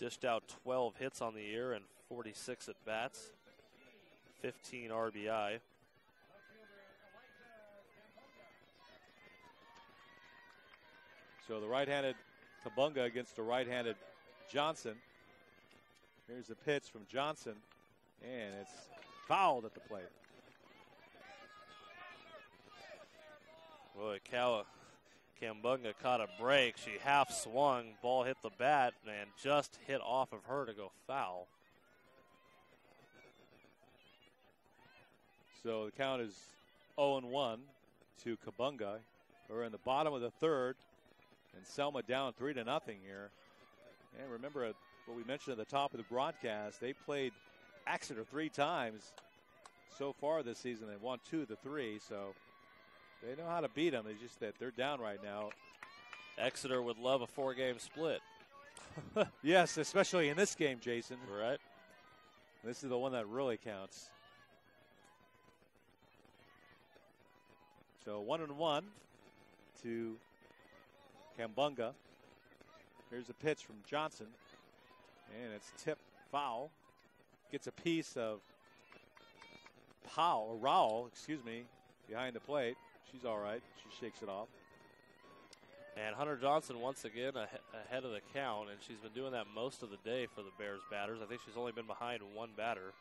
dished out 12 hits on the year and 46 at bats, 15 RBI. So the right-handed Kabunga against the right-handed Johnson. Here's the pitch from Johnson, and it's fouled at the plate. Boy, Kabunga caught a break. She half swung, ball hit the bat, and just hit off of her to go foul. So the count is 0-1 to Kabunga. We're in the bottom of the third, and Selma down 3-0 here. And remember what we mentioned at the top of the broadcast, they played Exeter 3 times so far this season. They won 2 of the 3, so they know how to beat them. It's just that they're down right now. Exeter would love a 4-game split. Yes, especially in this game, Jason. Right. This is the one that really counts. So 1-1 to Kabunga. Here's a pitch from Johnson, and it's tipped foul. Gets a piece of Rowell, behind the plate. She's all right. She shakes it off. And Hunter Johnson once again ahead of the count, and she's been doing that most of the day for the Bears batters. I think she's only been behind one batter.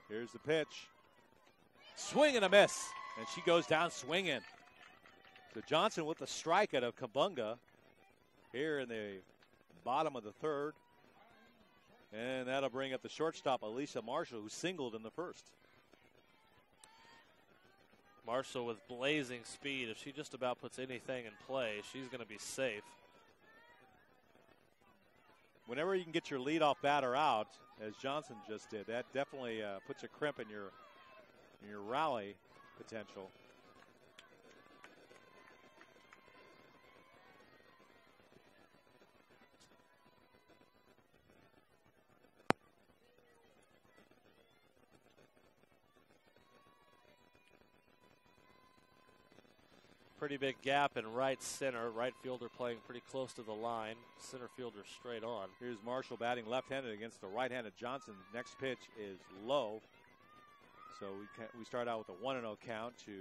Here's the pitch. Swing and a miss, and she goes down swinging. So Johnson with the strikeout of Kabunga here in the bottom of the third. And that'll bring up the shortstop, Alicia Marshall, who singled in the first. Marshall with blazing speed. If she just about puts anything in play, she's going to be safe. Whenever you can get your leadoff batter out, as Johnson just did, that definitely puts a crimp in your rally potential. Pretty big gap in right center. Right fielder playing pretty close to the line. Center fielder straight on. Here's Marshall batting left-handed against the right-handed Johnson. Next pitch is low. So we start out with a 1-0 count to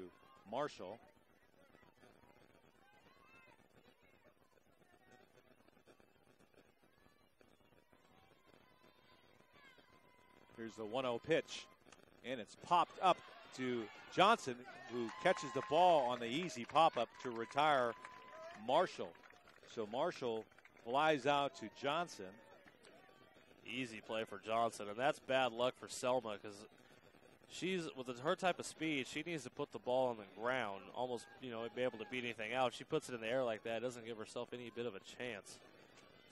Marshall. Here's the 1-0 pitch, and it's popped up to Johnson, who catches the ball on the easy pop-up to retire Marshall. So Marshall flies out to Johnson. Easy play for Johnson, and that's bad luck for Selma because she's, with her type of speed, she needs to put the ball on the ground, almost, be able to beat anything out. She puts it in the air like that, doesn't give herself any bit of a chance.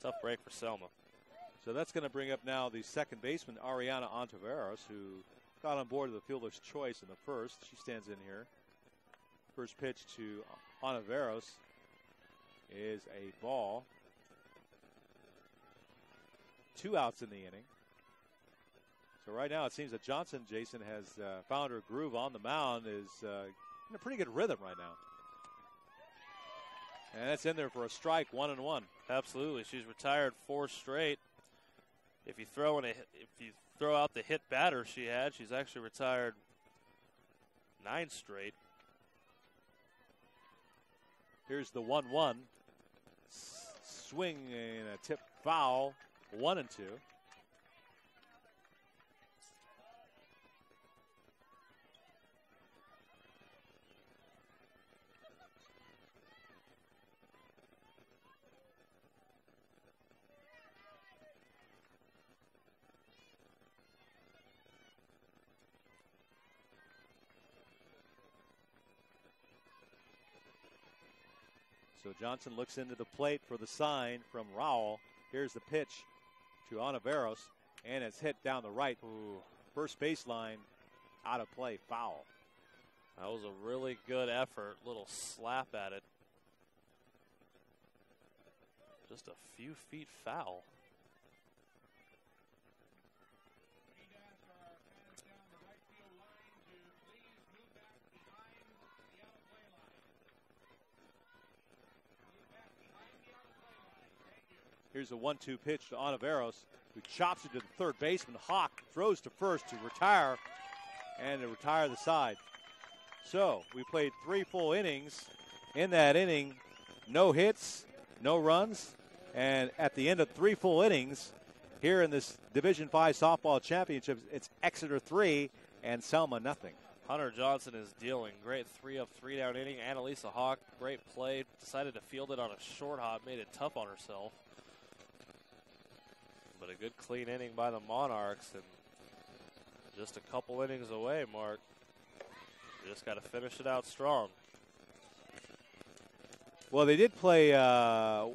Tough break for Selma. So that's going to bring up now the second baseman, Ariana Ontiveros, who got on board the fielder's choice in the first. She stands in here. First pitch to Ontiveros is a ball. 2 outs in the inning. So right now it seems that Johnson, Jason, has found her groove on the mound, is in a pretty good rhythm right now. And that's in there for a strike, 1-1. Absolutely. She's retired 4 straight. If you throw out the hit batter she had, she's actually retired 9 straight. Here's the 1-1. Swing and a tip foul, 1-2. So Johnson looks into the plate for the sign from Rowell. Here's the pitch to Ontiveros, and it's hit down the right. Ooh. first baseline, out of play, foul. That was a really good effort. Little slap at it. Just a few feet foul. Here's a 1-2 pitch to Ontiveros, who chops it to the third baseman. Hawk throws to first to retire, and to retire the side. So we played 3 full innings. In that inning, no hits, no runs, and at the end of 3 full innings, here in this Division V softball championship, it's Exeter 3 and Selma nothing. Hunter Johnson is dealing. Great 3-up, 3-down inning. Annalisa Hawk, great play. Decided to field it on a short hop, made it tough on herself. But a good clean inning by the Monarchs, and just a couple innings away, Mark. You just got to finish it out strong. Well, they did play, the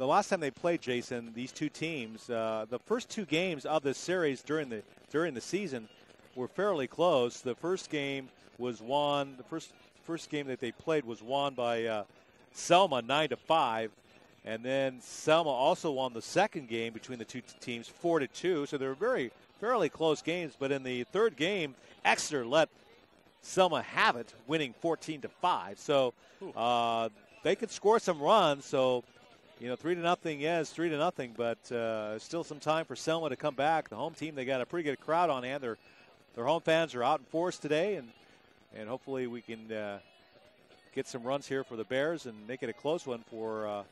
last time they played, Jason, these two teams, the first 2 games of this series during the season were fairly close. The first game was won, the first game that they played was won by Selma 9-5. And then Selma also won the second game between the two teams 4-2. So they were fairly close games. But in the third game, Exeter let Selma have it, winning 14-5. So they could score some runs. So, 3-0, yes, 3-0. But still some time for Selma to come back. The home team, they got a pretty good crowd on hand. Their home fans are out in force today, and hopefully we can get some runs here for the Bears and make it a close one for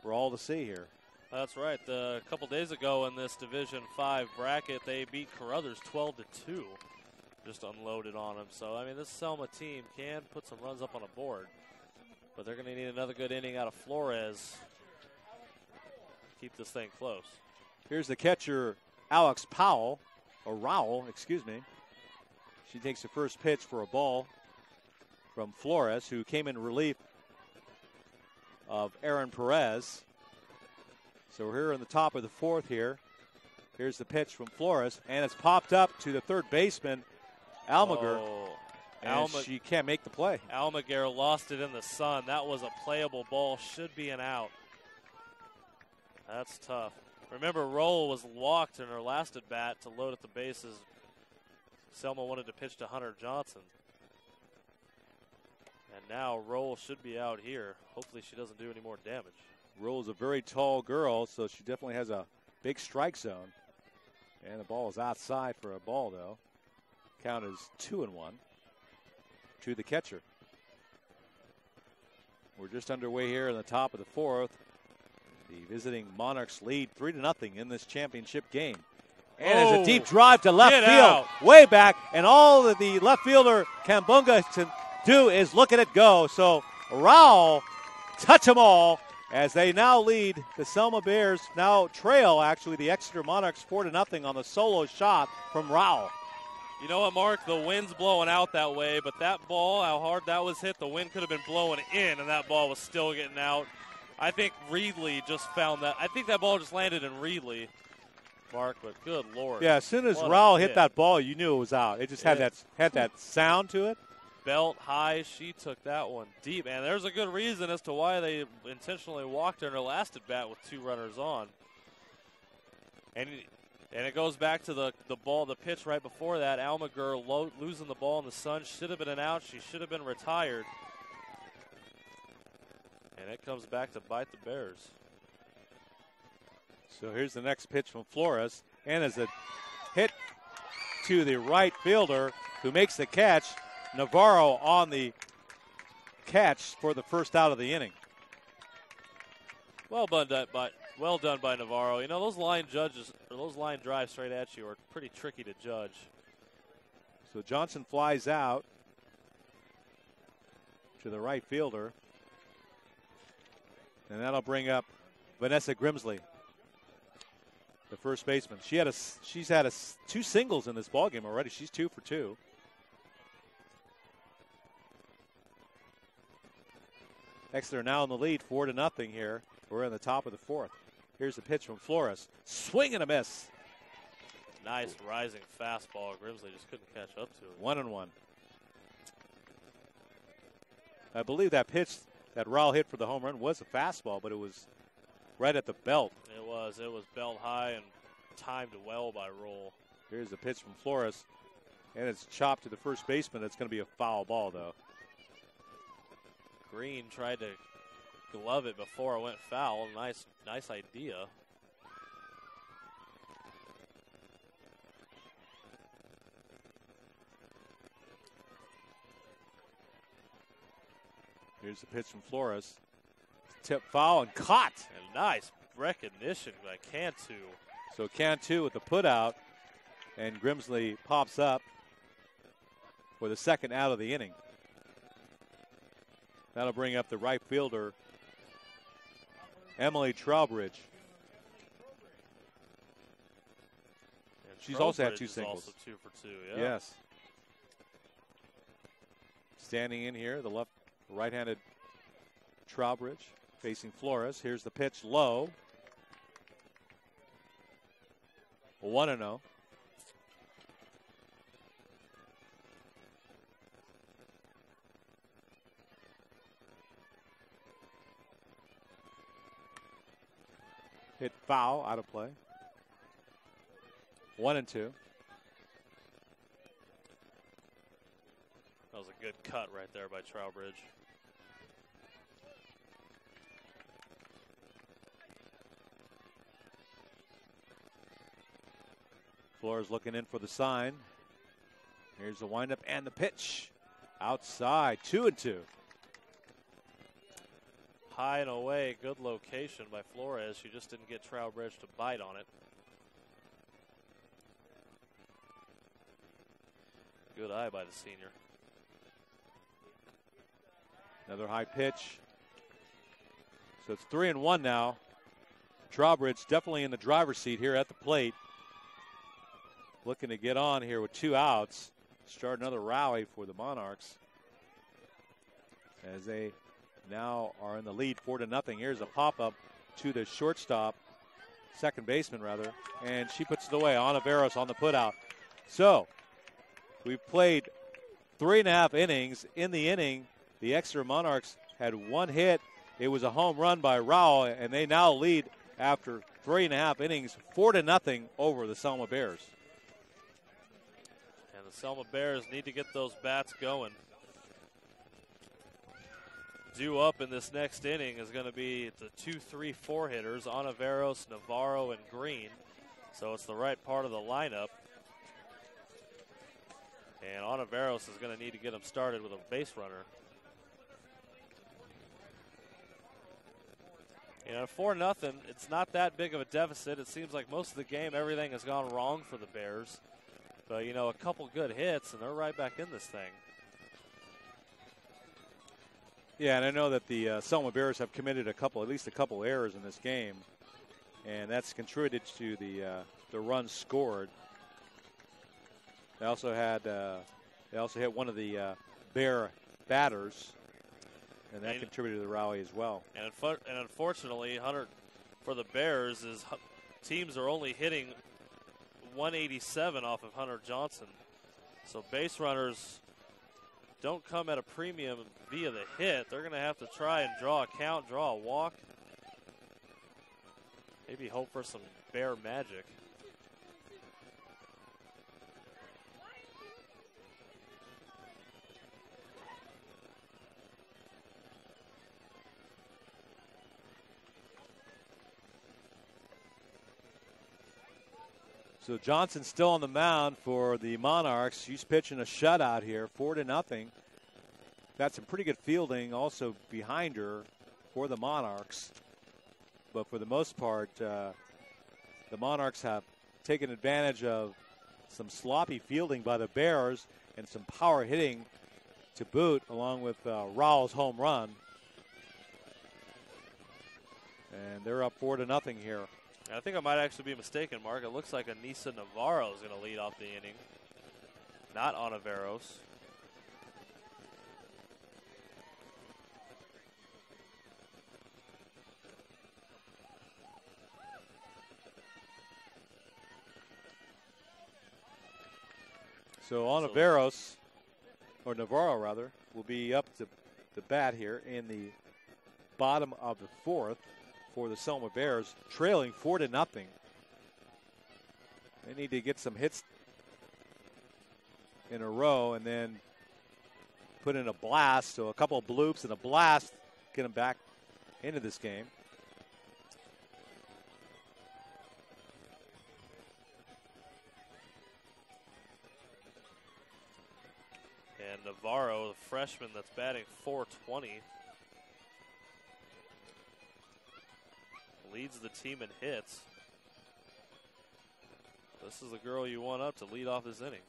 all to see here. That's right. A couple days ago in this Division V bracket, they beat Carruthers 12-2. Just unloaded on them. So, this Selma team can put some runs up on a board. But they're going to need another good inning out of Flores to keep this thing close. Here's the catcher, Alex Rowell. She takes the first pitch for a ball from Flores, who came in relief of Aaron Perez. So we're here in the top of the 4th here. Here's the pitch from Flores, and it's popped up to the third baseman, Almaguer. And she can't make the play. Almaguer lost it in the sun. That was a playable ball. Should be an out. That's tough. Remember, Roll was walked in her last at bat to load at the bases. Selma wanted to pitch to Hunter Johnson. And now Roll should be out here. Hopefully she doesn't do any more damage. Roll is a very tall girl, so she definitely has a big strike zone. And the ball is outside for a ball, though. Count is 2-1 to the catcher. We're just underway here in the top of the 4th. The visiting Monarchs lead 3-0 in this championship game. And there's a deep drive to left field, way back, and all that the left fielder Kambunga can do is look at it go. So Rowell, touch them all, as they now lead the Selma Bears, now trail actually the Exeter Monarchs 4-0 on the solo shot from Rowell. You know what, Mark? The wind's blowing out that way, but that ball, how hard that was hit, the wind could have been blowing in, and that ball was still getting out. I think Reedley just found that. I think that ball just landed in Reedley, Mark, but good Lord. Yeah, as soon as Rowell hit that ball, you knew it was out. It just had that sound to it. Belt high, she took that one deep, and there's a good reason as to why they intentionally walked her in her last at bat with 2 runners on. And it goes back to the pitch right before that. Almaguer losing the ball in the sun. Should have been an out. She should have been retired. And it comes back to bite the Bears. So here's the next pitch from Flores. And as a hit to the right fielder, who makes the catch. Navarro on the catch for the first out of the inning. Well done by Navarro. You know, those line drives straight at you are pretty tricky to judge. So Johnson flies out to the right fielder. And that'll bring up Vanessa Grimsley, the first baseman. She's had 2 singles in this ballgame already. She's 2 for 2. Exeter now in the lead, 4-0 here. We're in the top of the 4th. Here's the pitch from Flores. Swing and a miss. Nice rising fastball. Grimsley just couldn't catch up to it. 1-1. I believe that pitch that Raul hit for the home run was a fastball, but it was right at the belt. It was belt high and timed well by Roll. Here's the pitch from Flores, and it's chopped to the first baseman. It's going to be a foul ball, though. Green tried to glove it before it went foul. Nice idea. Here's the pitch from Flores. Tip foul and caught. And nice recognition by Cantu. So Cantu with the put out, and Grimsley pops up for the second out of the inning. That'll bring up the right fielder, Emily Trowbridge. And She's also had Trowbridge two is singles. Also 2 for 2, yeah. Yes. Standing in here, the right-handed Trowbridge facing Flores. Here's the pitch low. 1-0. Hit foul, out of play. 1-2. That was a good cut right there by Trowbridge. Flores looking in for the sign. Here's the windup and the pitch. Outside, 2-2. High and away, good location by Flores. She just didn't get Trowbridge to bite on it. Good eye by the senior. Another high pitch. So it's 3-1 now. Trowbridge definitely in the driver's seat here at the plate. Looking to get on here with 2 outs. Start another rally for the Monarchs, as they now are in the lead 4-0. Here's a pop-up to the shortstop, second baseman rather, and she puts it away. Ontiveros on the put-out. So we've played 3.5 innings. In the inning, the Exeter Monarchs had 1 hit. It was a home run by Raul, and they now lead after 3.5 innings, 4-0 over the Selma Bears. And the Selma Bears need to get those bats going. Due up in this next inning is going to be the 2-3-4 hitters, Ontiveros, Navarro, and Green. So it's the right part of the lineup. And Ontiveros is going to need to get him started with a base runner. You know, 4-0, it's not that big of a deficit. It seems like most of the game, everything has gone wrong for the Bears. But, you know, a couple good hits, and they're right back in this thing. Yeah, and I know that the Selma Bears have committed at least a couple errors in this game, and that's contributed to the runs scored. They also hit one of the Bear batters, and that contributed to the rally as well. And unfortunately, Hunter, for the Bears, is teams are only hitting 187 off of Hunter Johnson. So base runners don't come at a premium via the hit. They're going to have to try and draw a count, draw a walk. Maybe hope for some Bear magic. So Johnson's still on the mound for the Monarchs. She's pitching a shutout here, 4-0. Got some pretty good fielding also behind her for the Monarchs. But for the most part, the Monarchs have taken advantage of some sloppy fielding by the Bears and some power hitting to boot, along with Raul's home run. And they're up 4-0 here. I think I might actually be mistaken, Mark. It looks like Anissa Navarro is going to lead off the inning, not Ontiveros. So Oliveros, or Navarro rather, will be up to the bat here in the bottom of the fourth for the Selma Bears, trailing 4-0. They need to get some hits in a row and then put in a blast. So a couple of bloops and a blast get them back into this game. And Navarro, the freshman that's batting .420, leads the team in hits. This is the girl you want up to lead off this inning.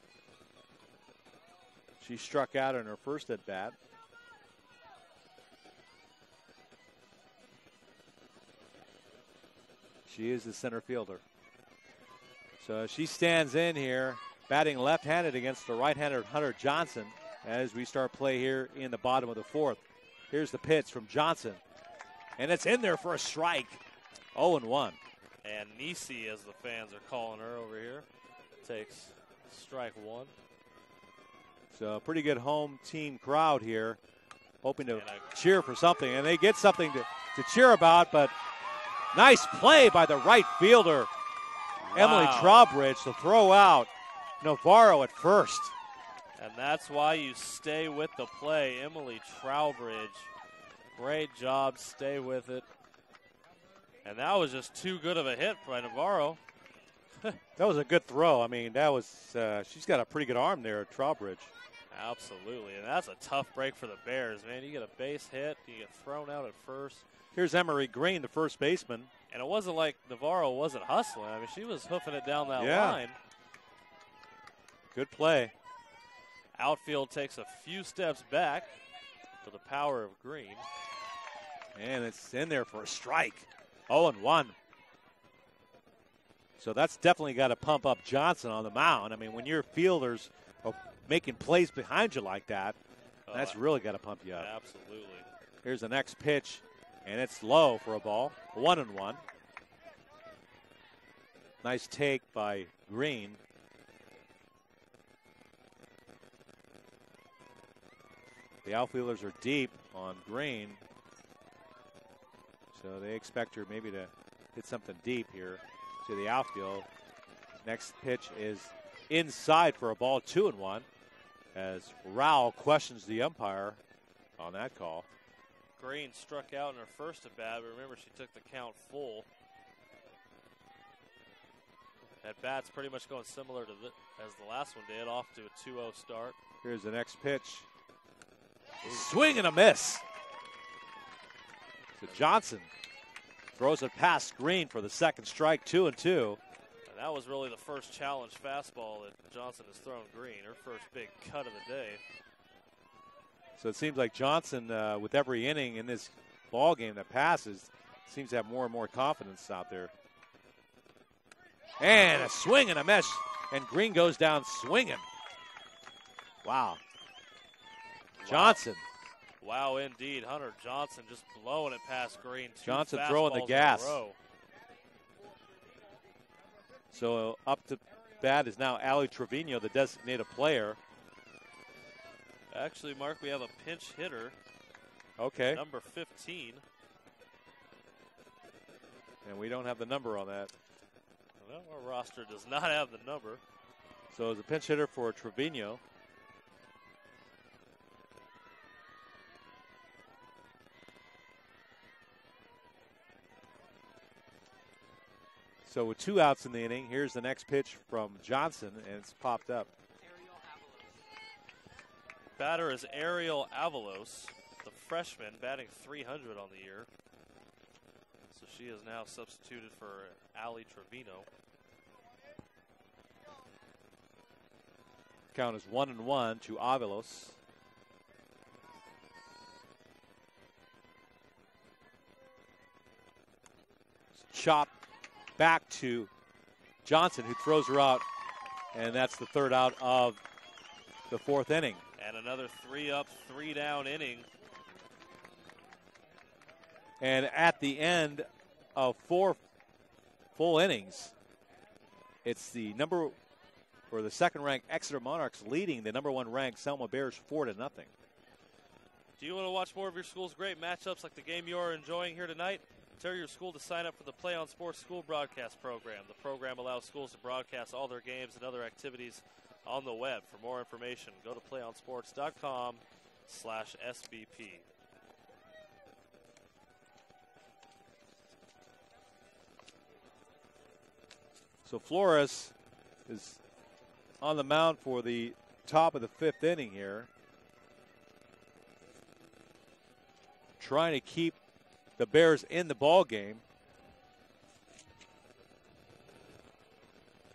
She struck out in her first at bat. She is the center fielder. So she stands in here, batting left-handed against the right-hander Hunter Johnson as we start play here in the bottom of the fourth. Here's the pitch from Johnson, and it's in there for a strike. 0-1. And Nisi, as the fans are calling her over here, takes strike one. So a pretty good home team crowd here, hoping to cheer for something. And they get something to cheer about, but nice play by the right fielder, Emily Trowbridge, to throw out Navarro at first. And that's why you stay with the play. Emily Trowbridge, great job, stay with it. And that was just too good of a hit by Navarro. That was a good throw. I mean, that was she's got a pretty good arm there, Trowbridge. Absolutely, and that's a tough break for the Bears, man. You get a base hit, you get thrown out at first. Here's Emery Green, the first baseman. And it wasn't like Navarro wasn't hustling. I mean, she was hoofing it down that line. Good play. Outfield takes a few steps back for the power of Green. And it's in there for a strike. 0-1. So that's definitely got to pump up Johnson on the mound. I mean, when your fielders are making plays behind you like that, that's really got to pump you up. Absolutely. Here's the next pitch, and it's low for a ball. 1-1. Nice take by Green. The outfielders are deep on Green, so they expect her maybe to hit something deep here to the outfield. Next pitch is inside for a ball. 2-1 as Rowell questions the umpire on that call. Green struck out in her first at bat, but remember she took the count full. That bat's pretty much going similar to as the last one did, off to a 2-0 start. Here's the next pitch. Swing and a miss. So Johnson throws it past Green for the second strike. 2-2. And that was really the first challenge fastball that Johnson has thrown Green, her first big cut of the day. So it seems like Johnson, with every inning in this ball game that passes, seems to have more and more confidence out there. And a swing and a miss, and Green goes down swinging. Wow. Johnson. Wow, indeed. Hunter Johnson just blowing it past Green. Johnson throwing the gas. In a row. So up to bat is now Allie Trevino, the designated player. Actually, Mark, we have a pinch hitter. Okay. Number 15. And we don't have the number on that. Well, our roster does not have the number. So it's a pinch hitter for Trevino. So with 2 outs in the inning, here's the next pitch from Johnson, and it's popped up. Batter is Ariel Avalos, the freshman, batting .300 on the year. So she is now substituted for Allie Trevino. Count is 1-1 to Avalos. Chop back to Johnson, who throws her out, and that's the third out of the fourth inning. And another 3-up, 3-down inning. And at the end of 4 full innings, it's the number for the second-ranked Exeter Monarchs leading the number 1 ranked Selma Bears 4-0. Do you want to watch more of your school's great matchups like the game you are enjoying here tonight? Tell your school to sign up for the Play on Sports School Broadcast Program. The program allows schools to broadcast all their games and other activities on the web. For more information, go to playonsports.com/SBP. So Flores is on the mound for the top of the 5th inning here, trying to keep the Bears in the ball game.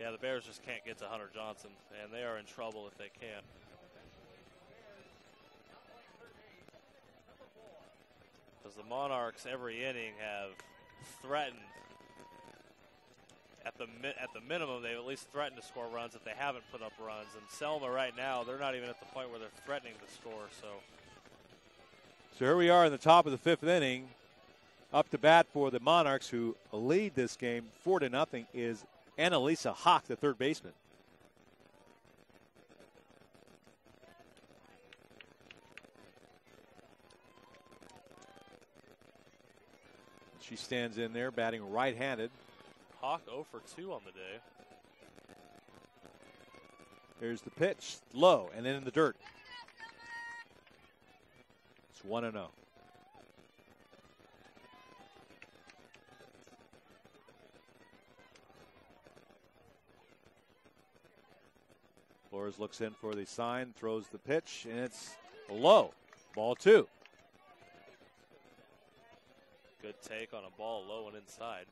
Yeah, the Bears just can't get to Hunter Johnson, and they are in trouble if they can't. Because the Monarchs every inning have threatened. At the minimum, they've at least threatened to score runs if they haven't put up runs. And Selma right now, they're not even at the point where they're threatening to score. So here we are in the top of the 5th inning. Up to bat for the Monarchs, who lead this game 4-0, is Annalisa Hawk, the third baseman. She stands in there batting right-handed. Hawk 0 for 2 on the day. Here's the pitch, low, and then in the dirt. It's 1-0. Flores looks in for the sign, throws the pitch, and it's low. Ball 2. Good take on a ball low and inside.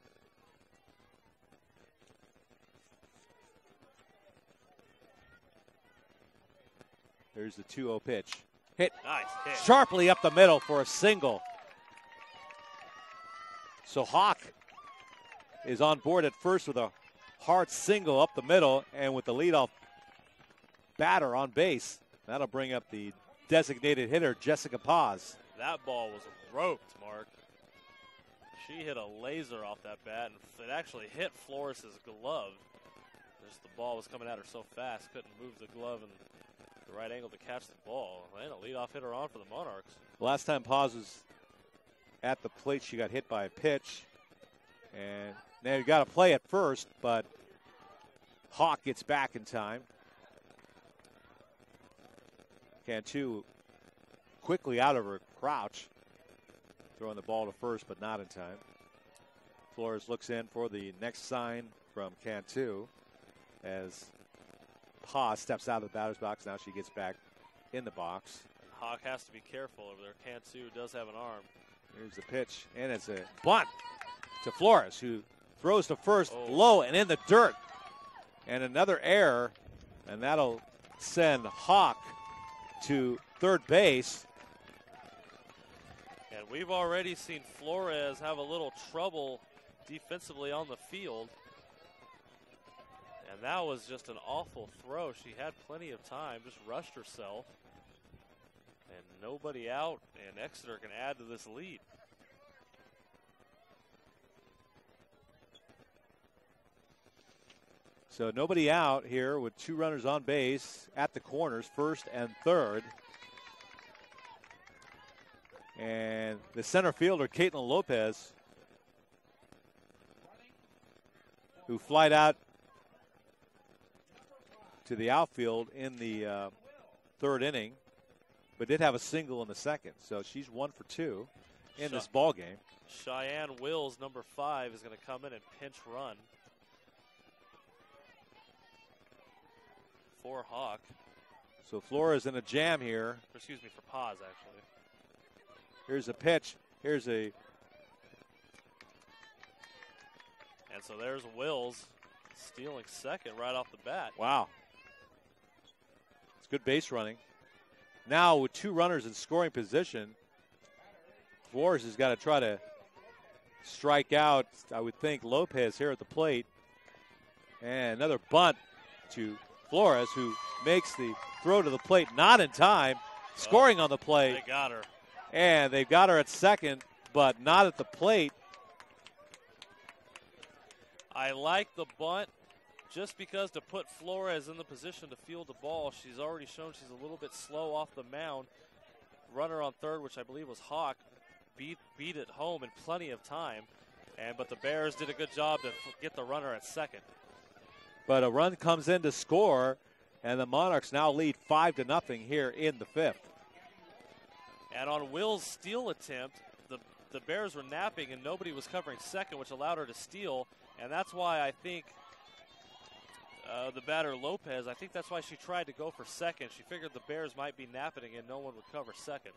Here's the 2-0 pitch. Hit nice hit. Sharply up the middle for a single. So Hawk is on board at first with a hard single up the middle, and with the leadoff batter on base, that'll bring up the designated hitter, Jessica Paz. That ball was roped, Mark. She hit a laser off that bat, and it actually hit Flores' glove. Just the ball was coming at her so fast, couldn't move the glove in the right angle to catch the ball. And a leadoff hitter on for the Monarchs. Last time Paz was at the plate, she got hit by a pitch. And now you got to play at first, but Hawk gets back in time. Cantu quickly out of her crouch, throwing the ball to first, but not in time. Flores looks in for the next sign from Cantu as Paz steps out of the batter's box. Now she gets back in the box. Hawk has to be careful over there. Cantu does have an arm. Here's the pitch, and it's a bunt to Flores, who throws to first low and in the dirt. And another error, and that'll send Hawk to third base. And we've already seen Flores have a little trouble defensively on the field. And that was just an awful throw. She had plenty of time, just rushed herself. And nobody out, and Exeter can add to this lead. So nobody out here with 2 runners on base at the corners, first and third. And the center fielder, Caitlin Lopez, who flied out to the outfield in the third inning, but did have a single in the second. So she's 1 for 2 in this ball game. Cheyenne Wills, number 5, is going to come in and pinch run for Hawk. So Flores in a jam here. Excuse me, for Paz, actually. Here's a pitch. Here's a. And so there's Wills stealing second right off the bat. Wow. It's good base running. Now with 2 runners in scoring position, Flores has got to try to strike out, I would think, Lopez here at the plate. And another bunt to Flores, who makes the throw to the plate not in time, scoring on the plate. They got her. And they've got her at second, but not at the plate. I like the bunt. just because to put Flores in the position to field the ball, she's already shown she's a little bit slow off the mound. Runner on third, which I believe was Hawk, beat it home in plenty of time. But the Bears did a good job to get the runner at second. But a run comes in to score, and the Monarchs now lead 5-0 here in the fifth. And on Will's steal attempt, the Bears were napping and nobody was covering second, which allowed her to steal. And that's why I think the batter Lopez, I think that's why she tried to go for second. She figured the Bears might be napping and no one would cover second.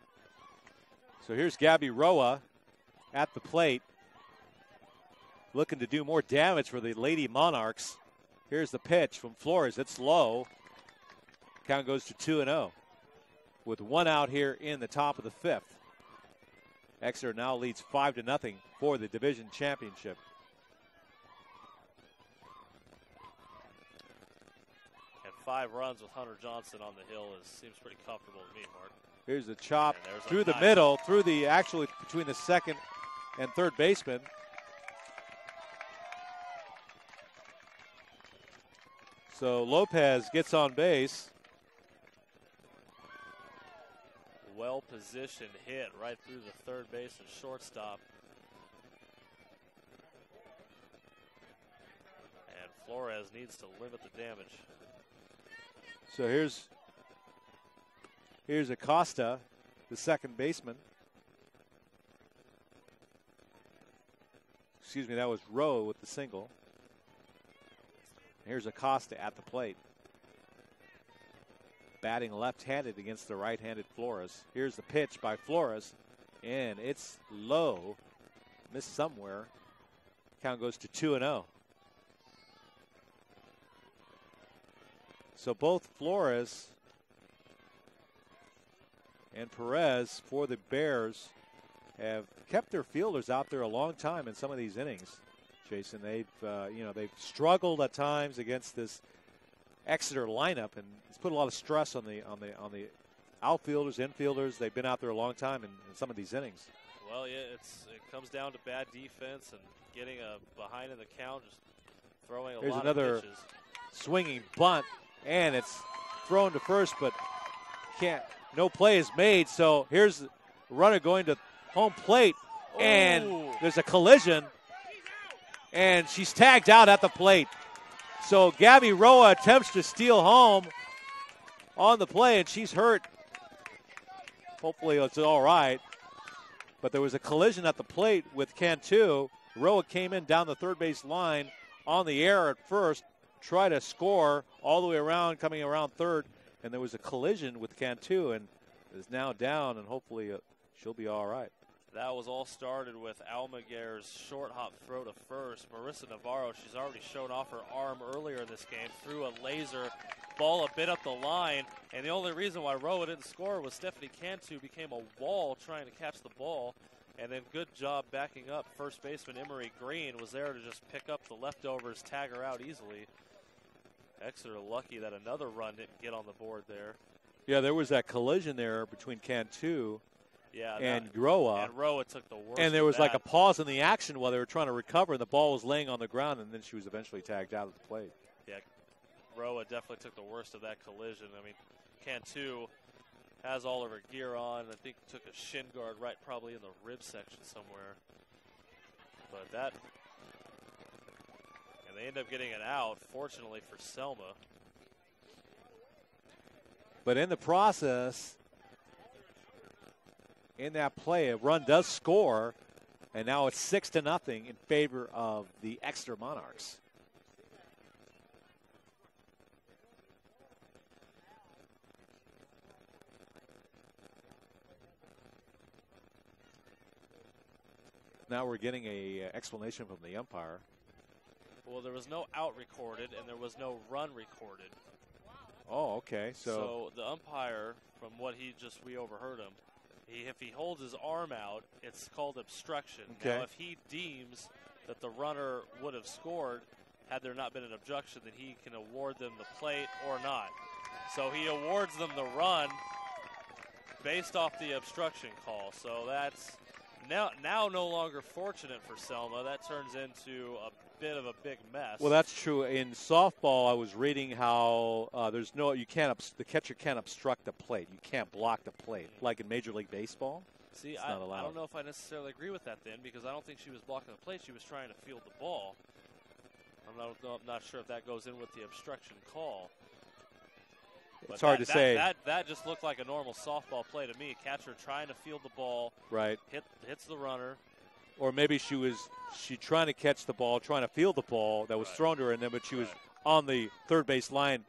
So here's Gabby Roa at the plate, looking to do more damage for the Lady Monarchs. Here's the pitch from Flores. It's low. Count goes to 2-0 with one out here in the top of the fifth. Exeter now leads 5-0 for the division championship. And 5 runs with Hunter Johnson on the hill seems pretty comfortable to me, Mark. Here's the chop through the middle, actually between the second and third baseman. So Lopez gets on base. Well-positioned hit right through the third base and shortstop. And Flores needs to limit the damage. So here's Acosta, the second baseman. Excuse me, that was Rowe with the single. Here's Acosta at the plate. Batting left-handed against the right-handed Flores. Here's the pitch by Flores, and it's low. Missed somewhere. Count goes to 2-0. So both Flores and Perez for the Bears have kept their fielders out there a long time in some of these innings. Jason, they've struggled at times against this Exeter lineup, and it's put a lot of stress on the outfielders, infielders. They've been out there a long time in some of these innings. Well, yeah, it comes down to bad defense and getting behind in the count, just throwing a Here's lot another of pitches. Swinging bunt, and it's thrown to first, but no play is made. So here's the runner going to home plate, and there's a collision, and she's tagged out at the plate. So Gabby Roa attempts to steal home on the play, and she's hurt. Hopefully it's all right. But there was a collision at the plate with Cantu. Roa came in down the third base line on the air at first, tried to score all the way around, coming around third, and there was a collision with Cantu and is now down, and hopefully she'll be all right. That was all started with Almaguer's short hop throw to first. Marissa Navarro, she's already shown off her arm earlier in this game, threw a laser ball a bit up the line, and the only reason why Roa didn't score was Stephanie Cantu became a wall trying to catch the ball, and then good job backing up. First baseman Emery Green was there to just pick up the leftovers, tag her out easily. Exeter lucky that another run didn't get on the board there. Yeah, there was that collision there between Cantu and Roa. And Roa took the worst. And there was like a pause in the action while they were trying to recover, and the ball was laying on the ground, and then she was eventually tagged out at the plate. Yeah, Roa definitely took the worst of that collision. I mean, Cantu has all of her gear on. I think took a shin guard right probably in the rib section somewhere. But that, and they end up getting it out, fortunately for Selma. But in the process, in that play, a run does score, and now it's 6-0 in favor of the Exeter Monarchs. Now we're getting a explanation from the umpire. Well, there was no out recorded, and there was no run recorded. Oh, okay. So the umpire, from what we overheard him, if he holds his arm out, it's called obstruction. Okay. Now, if he deems that the runner would have scored had there not been an obstruction, then he can award them the plate or not. So he awards them the run based off the obstruction call. So that's now no longer fortunate for Selma. That turns into a bit of a big mess. Well, that's true. In softball, I was reading how the catcher can't obstruct the plate. You can't block the plate, like in Major League Baseball. See, I don't know if I necessarily agree with that then, because I don't think she was blocking the plate. She was trying to field the ball. I'm not sure if that goes in with the obstruction call. It's hard to say. That just looked like a normal softball play to me. Catcher trying to field the ball. Right. Hits the runner. Or maybe she trying to catch the ball, trying to field the ball that was thrown to her, but she was on the third base line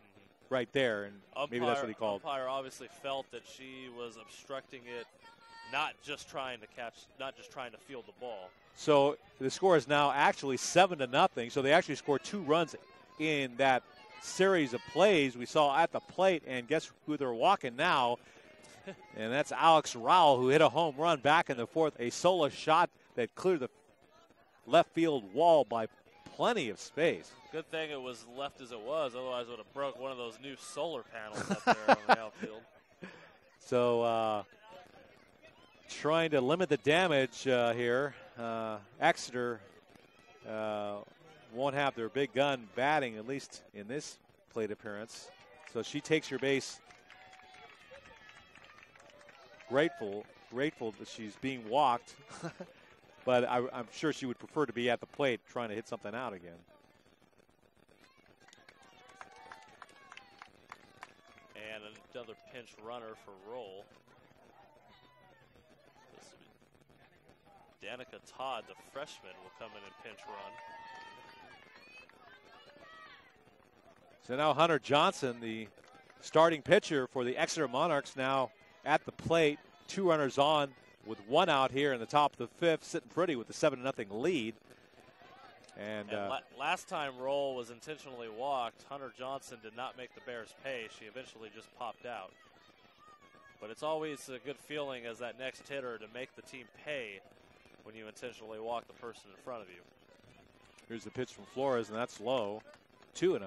right there, and maybe that's what he called. Umpire obviously felt that she was obstructing it, not just trying to field the ball. So the score is now actually 7-0. So they actually scored 2 runs in that series of plays we saw at the plate, and guess who they're walking now? And that's Alex Rowell, who hit a home run back in the 4th, a solo shot that cleared the left field wall by plenty of space. Good thing it was left as it was, otherwise it would have broke one of those new solar panels up there on the outfield. So trying to limit the damage here. Exeter won't have their big gun batting, at least in this plate appearance. So she takes her base. Grateful that she's being walked. But I'm sure she would prefer to be at the plate trying to hit something out again. And another pinch runner for Roll. Danica Todd, the freshman, will come in and pinch run. So now Hunter Johnson, the starting pitcher for the Exeter Monarchs, now at the plate. 2 runners on with 1 out here in the top of the 5th, sitting pretty with the 7-0 lead. And last time Roll was intentionally walked, Hunter Johnson did not make the Bears pay. She eventually just popped out. But it's always a good feeling as that next hitter to make the team pay when you intentionally walk the person in front of you. Here's the pitch from Flores, and that's low. 2-0.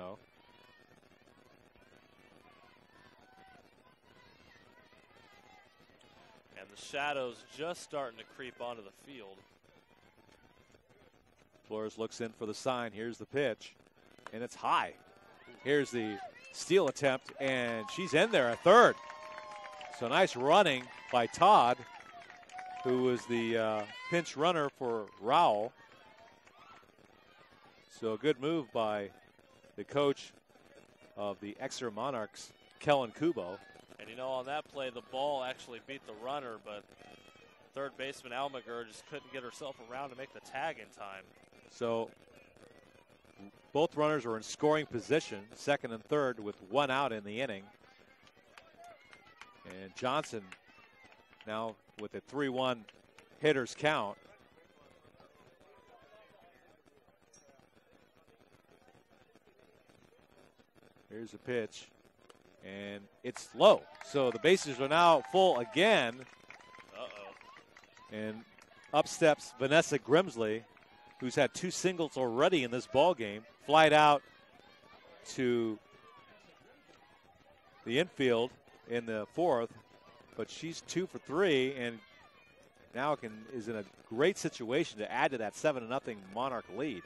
And the shadows just starting to creep onto the field. Flores looks in for the sign. Here's the pitch, and it's high. Here's the steal attempt, and she's in there at third. So nice running by Todd, who was the pinch runner for Rowell. So a good move by the coach of the Exeter Monarchs, Kellen Kubo. And, you know, on that play, the ball actually beat the runner, but third baseman Almager just couldn't get herself around to make the tag in time. So both runners are in scoring position, second and third, with 1 out in the inning. And Johnson now with a 3-1 hitters count. Here's the pitch, and it's low. So the bases are now full again. And up steps Vanessa Grimsley, who's had 2 singles already in this ball game. Flied out to the infield in the 4th, but she's 2 for 3, and now is in a great situation to add to that 7-0 Monarch lead.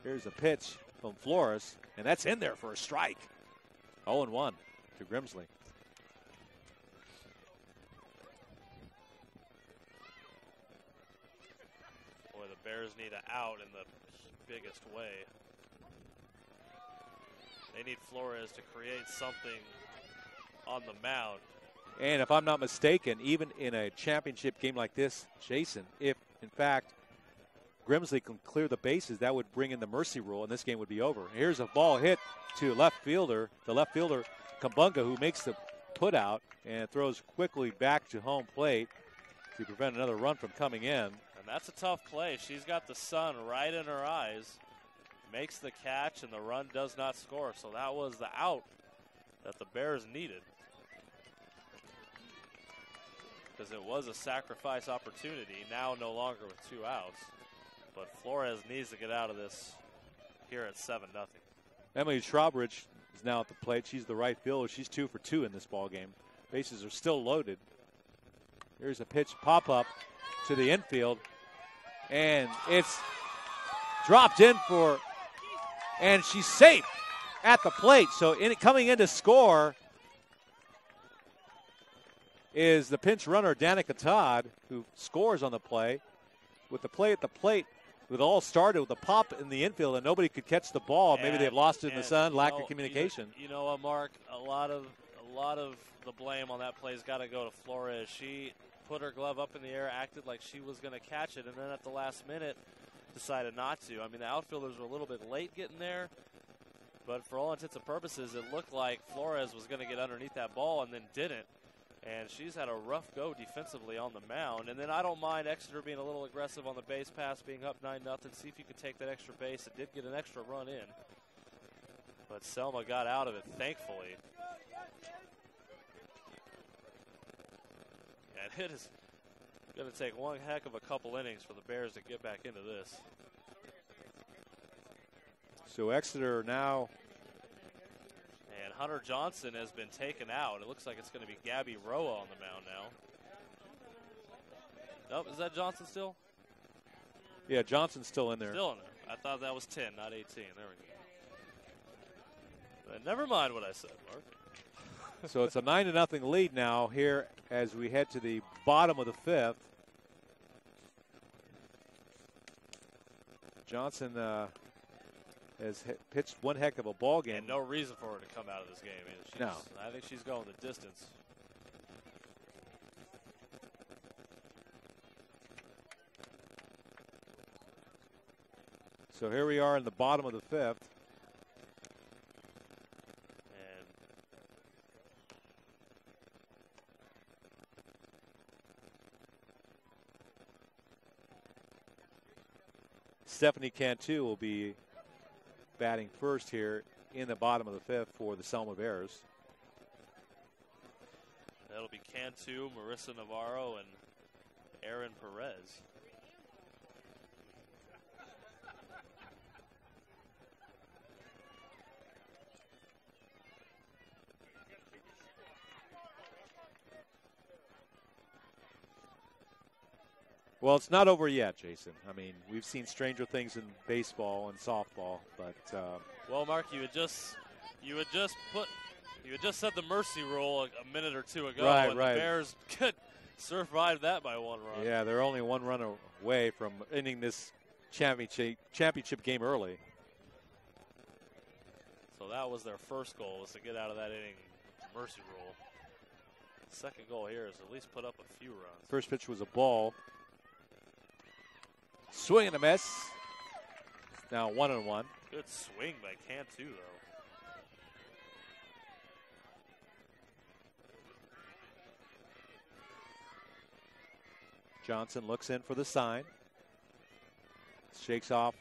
Here's a pitch from Flores, and that's in there for a strike. 0-1 to Grimsley. Boy, the Bears need an out in the biggest way. They need Flores to create something on the mound. And if I'm not mistaken, even in a championship game like this, Jason, if in fact Grimsley can clear the bases, that would bring in the mercy rule, and this game would be over. Here's a ball hit to left fielder, the left fielder Kambunga, who makes the put out and throws quickly back to home plate to prevent another run from coming in. And that's a tough play. She's got the sun right in her eyes, makes the catch, and the run does not score. So that was the out that the Bears needed, because it was a sacrifice opportunity, now no longer with 2 outs. But Flores needs to get out of this here at 7-0. Emily Trowbridge is now at the plate. She's the right fielder. She's 2 for 2 in this ball game. Bases are still loaded. Here's a pitch pop-up, to the infield. And it's dropped in and she's safe at the plate. So coming in to score is the pinch runner, Danica Todd, who scores on the play. With the play at the plate, it all started with a pop in the infield, and nobody could catch the ball. Maybe they've lost it in the sun, lack of communication. You know what, Mark? A lot of the blame on that play's got to go to Flores. She put her glove up in the air, acted like she was going to catch it, and then at the last minute decided not to. I mean, the outfielders were a little bit late getting there, but for all intents and purposes, it looked like Flores was going to get underneath that ball and then didn't. And she's had a rough go defensively on the mound. And then I don't mind Exeter being a little aggressive on the base pass, being up 9-0. See if you can take that extra base. It did get an extra run in. But Selma got out of it, thankfully. And it is going to take one heck of a couple innings for the Bears to get back into this. So Exeter now. And Hunter Johnson has been taken out. It looks like it's going to be Gabby Roa on the mound now. Oh, is that Johnson still? Yeah, Johnson's still in there. Still in there. I thought that was 10, not 18. There we go. But never mind what I said, Mark. So it's a 9-0 lead now here as we head to the bottom of the fifth. Johnson has pitched one heck of a ball game. And no reason for her to come out of this game. No. I think she's going the distance. So here we are in the bottom of the fifth. And Stephanie Cantu will be batting first here in the bottom of the fifth for the Selma Bears. that'll be Cantu, Marissa Navarro, and Aaron Perez. Well, it's not over yet, Jason. I mean, we've seen stranger things in baseball and softball, but well, Mark, you had just said the mercy rule a minute or two ago, right, and right. the Bears could survive that by one run. Yeah, they're only one run away from ending this championship game early. So that was their first goal, was to get out of that inning mercy rule. Second goal here is at least put up a few runs. First pitch was a ball. Swing and a miss. Now 1-1. Good swing by Cantu, though. Johnson looks in for the sign. Shakes off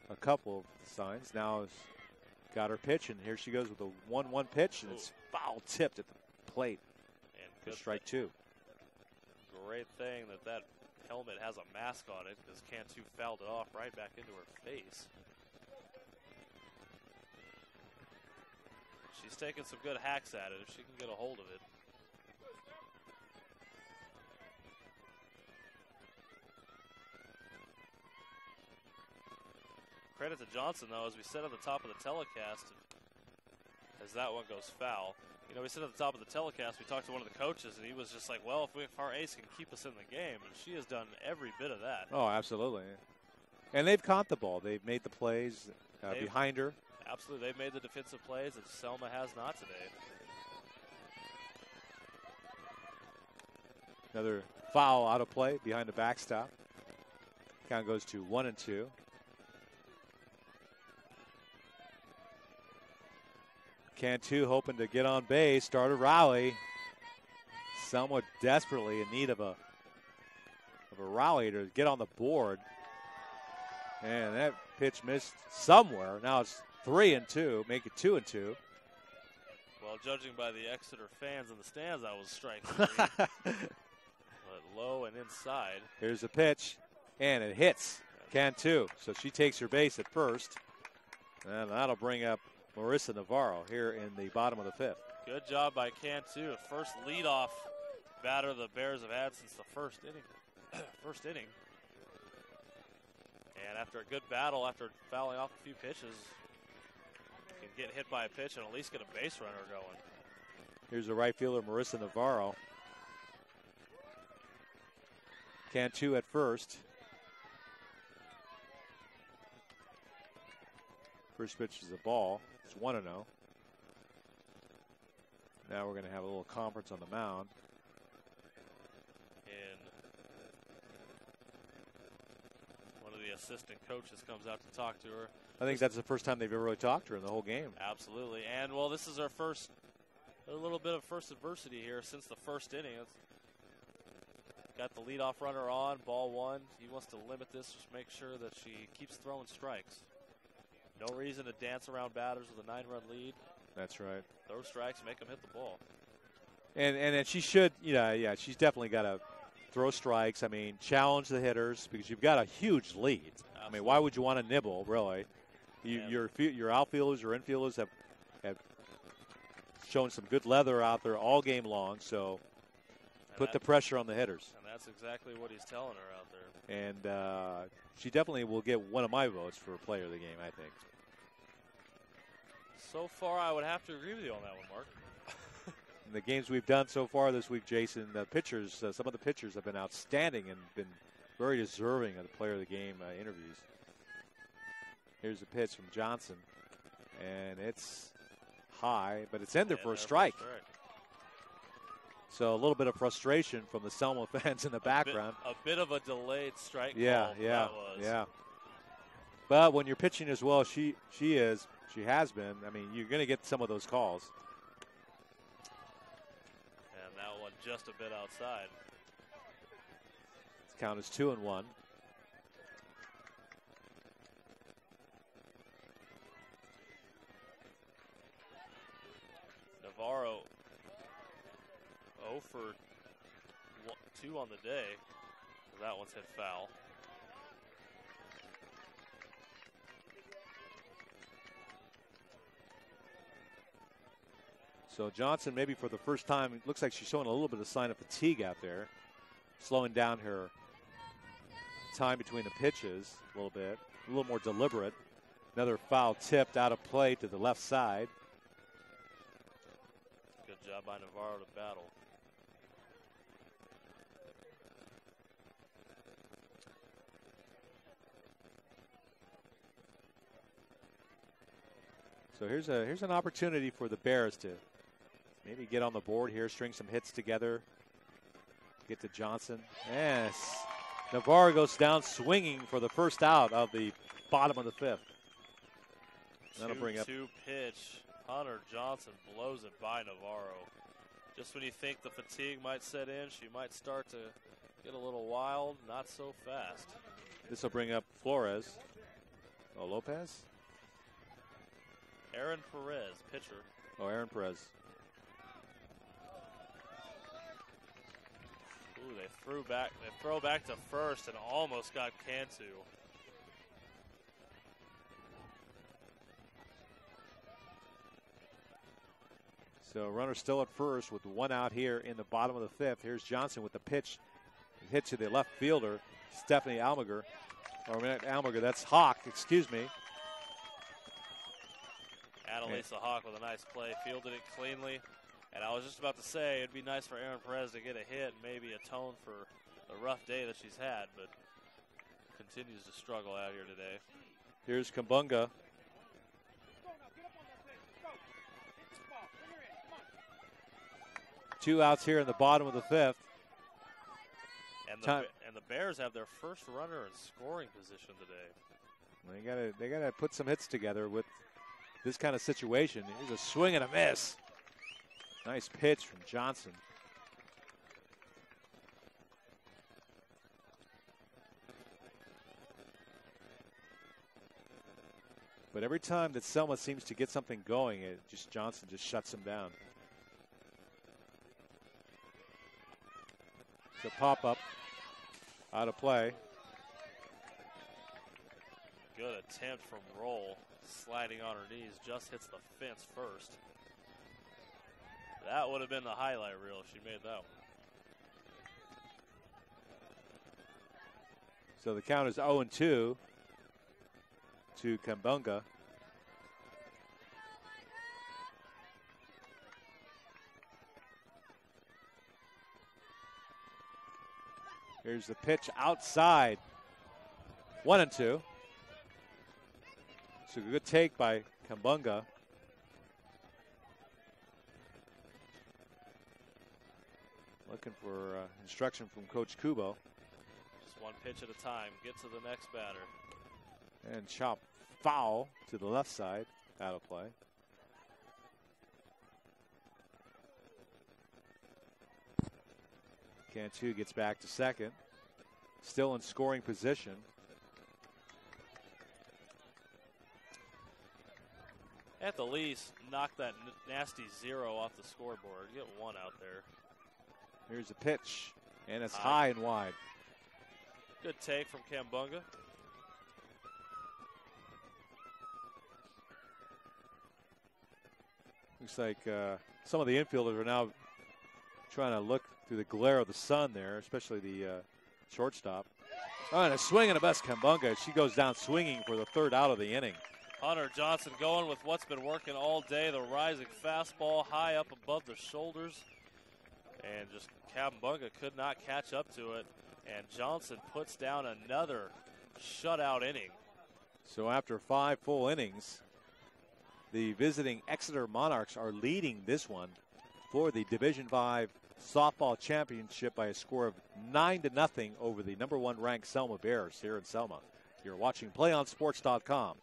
a couple of signs. Now has got her pitch, and here she goes with a 1-1 pitch, and it's foul tipped at the plate. And for strike two. Great thing that helmet has a mask on it, because Cantu fouled it off right back into her face. She's taking some good hacks at it if she can get a hold of it. Credit to Johnson, though, as we said at the top of the telecast, as that one goes foul. You know, we said at the top of the telecast, we talked to one of the coaches, and he was just like, well, if our ace can keep us in the game, and she has done every bit of that. Oh, absolutely. And they've caught the ball. They've made the plays behind her. Absolutely. They've made the defensive plays that Selma has not today. Another foul out of play behind the backstop. Count goes to 1-2. Cantu hoping to get on base, start a rally. Selma desperately in need of a rally to get on the board. And that pitch missed somewhere. Now it's 3-2, make it 2-2. Well, judging by the Exeter fans in the stands, that was strike three. But low and inside. Here's the pitch, and it hits Cantu. So she takes her base at first. And that'll bring up Marissa Navarro here in the bottom of the fifth. Good job by Cantu. First leadoff batter the Bears have had since the first inning. first inning. And after a good battle, after fouling off a few pitches, can get hit by a pitch and at least get a base runner going. Here's the right fielder, Marissa Navarro. Cantu at first. First pitch is a ball. It's 1-0. Now we're going to have a little conference on the mound. And one of the assistant coaches comes out to talk to her. I think that's the first time they've ever really talked to her in the whole game. Absolutely. And, well, this is our first, a little bit of first adversity here since the first inning. Got the leadoff runner on, ball one. He wants to limit this, just make sure that she keeps throwing strikes. No reason to dance around batters with a 9-run lead. That's right. Throw strikes, make them hit the ball. And she should, yeah, she's definitely got to throw strikes. I mean, challenge the hitters because you've got a huge lead. Absolutely. I mean, why would you want to nibble, really? Your outfielders or infielders have shown some good leather out there all game long, so put the pressure on the hitters. And that's exactly what he's telling her out there. And she definitely will get one of my votes for player of the game, I think. So far, I would have to agree with you on that one, Mark. In the games we've done so far this week, Jason, the pitchers, some of the pitchers have been outstanding and been very deserving of the player of the game interviews. Here's a pitch from Johnson, and it's high, but it's in there for a strike. So a little bit of frustration from the Selma fans in the background. A bit of a delayed strike. Yeah. But when you're pitching as well, she has been. I mean, you're going to get some of those calls. And that one just a bit outside. Its count is 2-1. Navarro 0 for 2 on the day. That one's hit foul. So Johnson, maybe for the first time, it looks like she's showing a little bit of sign of fatigue out there, slowing down her time between the pitches a little bit, a little more deliberate. Another foul tipped out of play to the left side. Good job by Navarro to battle. So here's an opportunity for the Bears to maybe get on the board here, string some hits together, get to Johnson. Yes, Navarro goes down swinging for the first out of the bottom of the fifth. That'll bring up 2-2 pitch. Hunter Johnson blows it by Navarro. Just when you think the fatigue might set in, she might start to get a little wild. Not so fast. This will bring up Flores. Oh, Lopez? Aaron Perez, pitcher. Oh, Aaron Perez. Ooh, they throw back to first and almost got Cantu. So runner still at first with one out here in the bottom of the fifth. Here's Johnson with the pitch. Hit to the left fielder, Stephanie Almager. Or not Almager, that's Hawk, excuse me. Annalisa Hawk with a nice play, fielded it cleanly. And I was just about to say it'd be nice for Aaron Perez to get a hit and maybe atone for the rough day that she's had, but continues to struggle out here today. Here's Kambunga. Two outs here in the bottom of the fifth. And the Bears have their first runner in scoring position today. They gotta put some hits together with this kind of situation. Here's a swing and a miss. Nice pitch from Johnson. But every time that Selma seems to get something going, Johnson just shuts him down. It's a pop-up out of play. Good attempt from Roll. Sliding on her knees, just hits the fence first. That would have been the highlight reel if she made that one. So the count is 0-2 to Kambunga. Here's the pitch outside. 1-2. So a good take by Kambunga. Looking for instruction from Coach Kubo. Just one pitch at a time. Get to the next batter. And chop foul to the left side. Out of play. Cantu gets back to second. Still in scoring position. At the least, knock that nasty 0 off the scoreboard. Get one out there. Here's a pitch, and it's high and wide. Good take from Kambunga. Looks like some of the infielders are now trying to look through the glare of the sun there, especially the shortstop. Oh, and a swing and a miss, Kambunga. She goes down swinging for the third out of the inning. Hunter Johnson going with what's been working all day, the rising fastball high up above the shoulders. And just Kambunga could not catch up to it. And Johnson puts down another shutout inning. So after 5 full innings, the visiting Exeter Monarchs are leading this one for the Division V softball championship by a score of 9-0 over the #1 ranked Selma Bears here in Selma. You're watching PlayOnSports.com.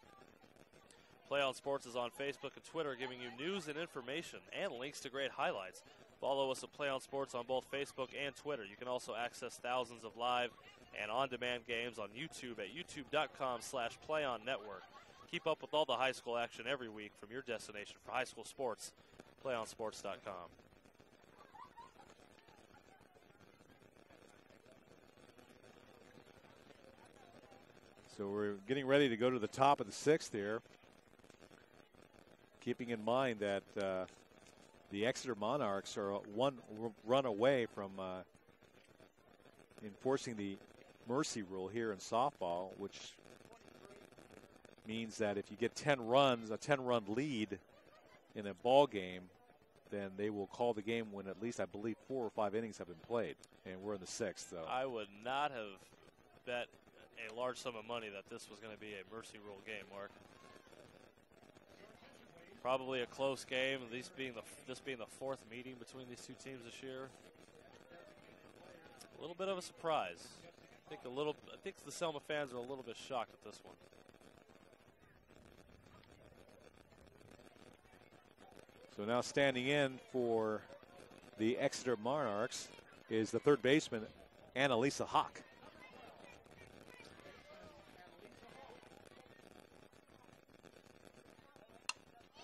Play On Sports is on Facebook and Twitter, giving you news and information and links to great highlights. Follow us at Play On Sports on both Facebook and Twitter. You can also access thousands of live and on-demand games on YouTube at youtube.com/PlayOnNetwork. Keep up with all the high school action every week from your destination for high school sports, PlayOnSports.com. So we're getting ready to go to the top of the 6th here. Keeping in mind that the Exeter Monarchs are one run away from enforcing the mercy rule here in softball, which means that if you get 10 runs, a 10-run lead in a ball game, then they will call the game when at least, I believe, 4 or 5 innings have been played. And we're in the 6th. So I would not have bet a large sum of money that this was going to be a mercy rule game, Mark. Probably a close game, this being the 4th meeting between these two teams this year. A little bit of a surprise. I think the Selma fans are a little bit shocked at this one. So now standing in for the Exeter Monarchs is the third baseman, Annalisa Hawk.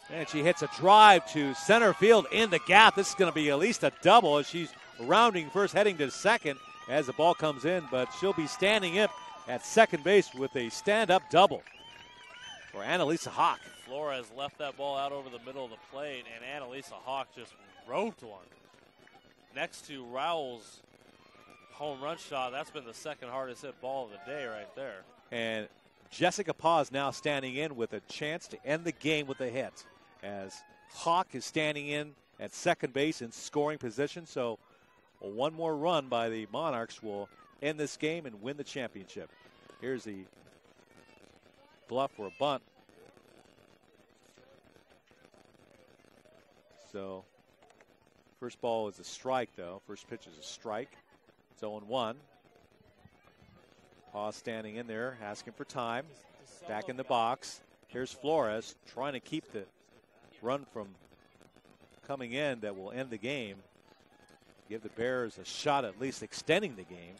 And she hits a drive to center field in the gap. This is going to be at least a double as she's rounding first, heading to second as the ball comes in. But she'll be standing up at second base with a stand-up double for Annalisa Hawk. Flores left that ball out over the middle of the plate, and Annalisa Hawk just roped one. Next to Rowell's home run shot, that's been the second hardest hit ball of the day right there. And Jessica Paz now standing in with a chance to end the game with a hit, as Hawk is standing in at second base in scoring position. So one more run by the Monarchs will end this game and win the championship. Here's the bluff for a bunt. So first ball is a strike, though. First pitch is a strike. It's 0-1. Paw standing in there, asking for time. Back in the box. Here's Flores trying to keep the run from coming in that will end the game. Give the Bears a shot at least extending the game.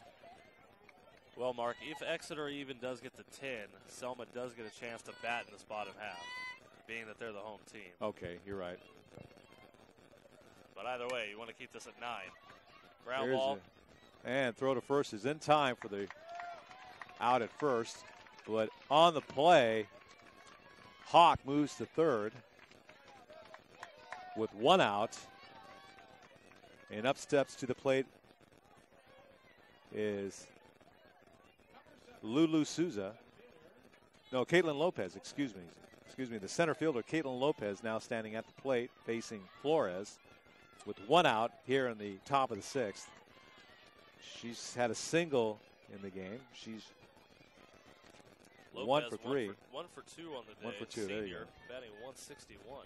Well, Mark, if Exeter even does get to 10, Selma does get a chance to bat in this bottom half, being that they're the home team. Okay, you're right. But either way, you want to keep this at 9. Ground ball. And throw to first is in time for the out at first. But on the play, Hawk moves to third with one out. And up steps to the plate is Lulu Souza. No, Caitlin Lopez, excuse me. Excuse me, the center fielder, Caitlin Lopez, now standing at the plate facing Flores with one out here in the top of the sixth. She's had a single in the game. She's Lopez, 1 for 3. 1 for 2 on the day. 1 for 2, there you go. Batting 161.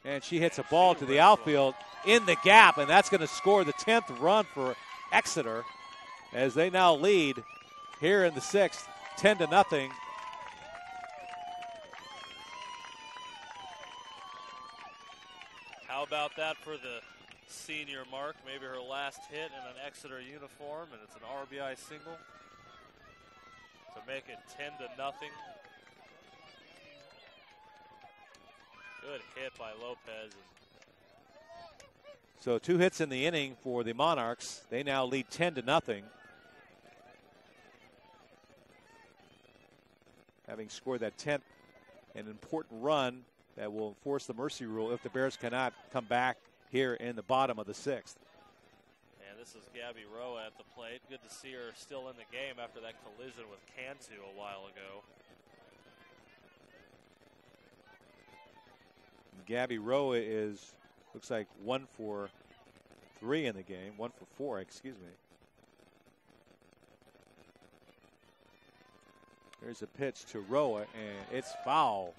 And she hits a ball to the outfield in the gap, and that's going to score the 10th run for Exeter as they now lead here in the sixth, 10-0. How about that for the senior Mark? Maybe her last hit in an Exeter uniform, and it's an RBI single to make it 10-0. Good hit by Lopez. So 2 hits in the inning for the Monarchs. They now lead 10-0. Having scored that 10th, an important run that will enforce the mercy rule if the Bears cannot come back here in the bottom of the sixth. And this is Gabby Rowe at the plate. Good to see her still in the game after that collision with Cantu a while ago. Gabby Rowe looks like 1 for 3 in the game, 1 for 4, excuse me. There's a pitch to Rowe, and it's foul.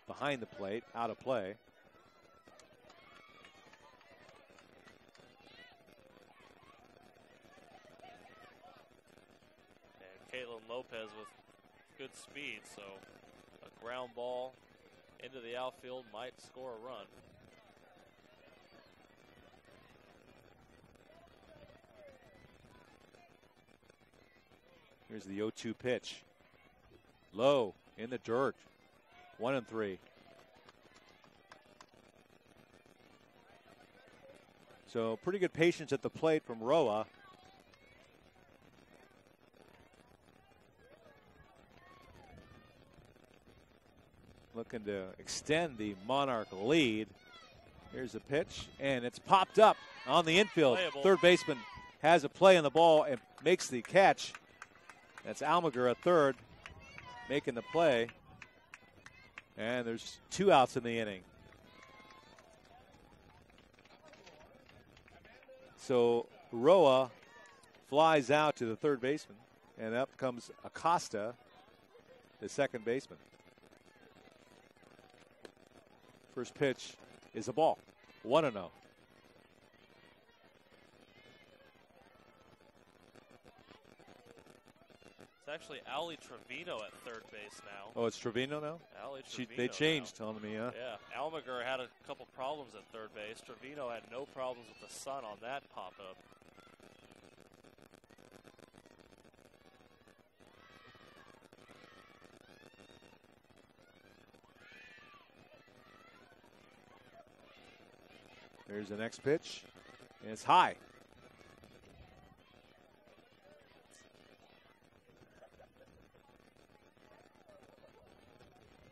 Behind the plate, out of play. And Caitlin Lopez with good speed, so a ground ball into the outfield might score a run. Here's the 0-2 pitch. Low in the dirt. 1-3. So pretty good patience at the plate from Roa. Looking to extend the Monarch lead. Here's a pitch, and it's popped up on the infield. Playable. Third baseman has a play on the ball and makes the catch. That's Almager at third, making the play. And there's 2 outs in the inning. So Roa flies out to the third baseman, and up comes Acosta, the second baseman. First pitch is a ball. 1-0. It's actually Allie Trevino at third base now. Oh, it's Trevino now? Allie Trevino They changed now. on me, huh? Yeah, Almager had a couple problems at third base. Trevino had no problems with the sun on that pop-up. There's the next pitch, and it's high.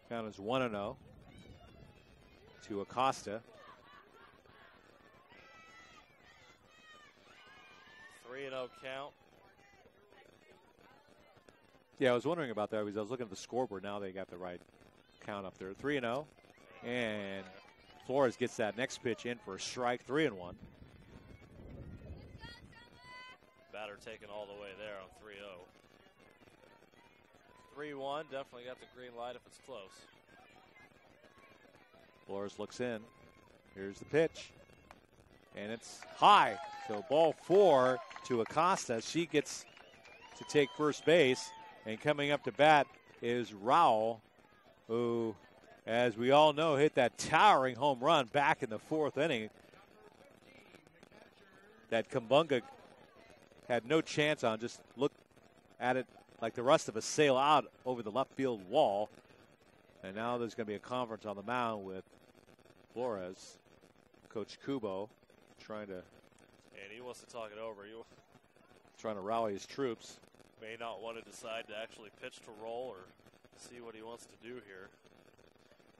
Count is 1-0 to Acosta. 3-0 count. Yeah, I was wondering about that because I was looking at the scoreboard. Now they got the right count up there. 3-0, and Flores gets that next pitch in for a strike. 3-1. Batter taken all the way there on 3-0. 3-1, definitely got the green light if it's close. Flores looks in. Here's the pitch. And it's high. So ball 4 to Acosta. She gets to take first base. And coming up to bat is Rowell, who, as we all know, hit that towering home run back in the 4th inning. That Kumbunga had no chance on. Just look at it like the rest of us sail out over the left field wall. And now there's going to be a conference on the mound with Flores, Coach Kubo, trying to. And he wants to talk it over. You trying to rally his troops. May not want to decide to actually pitch to roll or see what he wants to do here.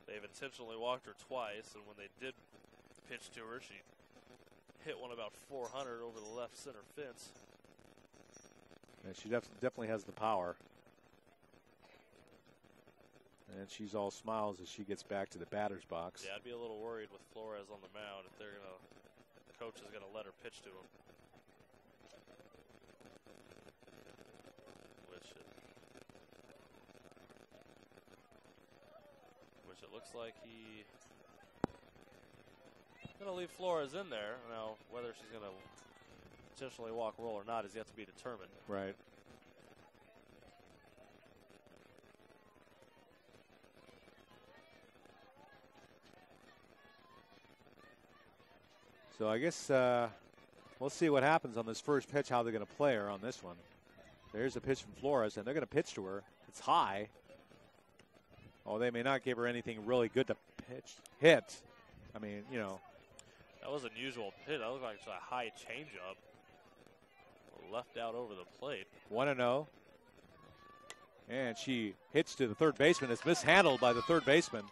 They've intentionally walked her twice, and when they did pitch to her, she hit one about 400 over the left center fence. And she definitely has the power. And she's all smiles as she gets back to the batter's box. Yeah, I'd be a little worried with Flores on the mound if the coach is going to let her pitch to him. Which it looks like he going to leave Flores in there. Now, whether she's going to intentionally walk roll or not is yet to be determined. Right. So I guess we'll see what happens on this first pitch, how they're going to play her on this one. There's a pitch from Flores, and they're going to pitch to her. It's high. Oh, they may not give her anything really good to hit. I mean, you know. That was an unusual pitch. That looked like a high changeup. Left out over the plate. 1-0. And she hits to the third baseman. It's mishandled by the third baseman.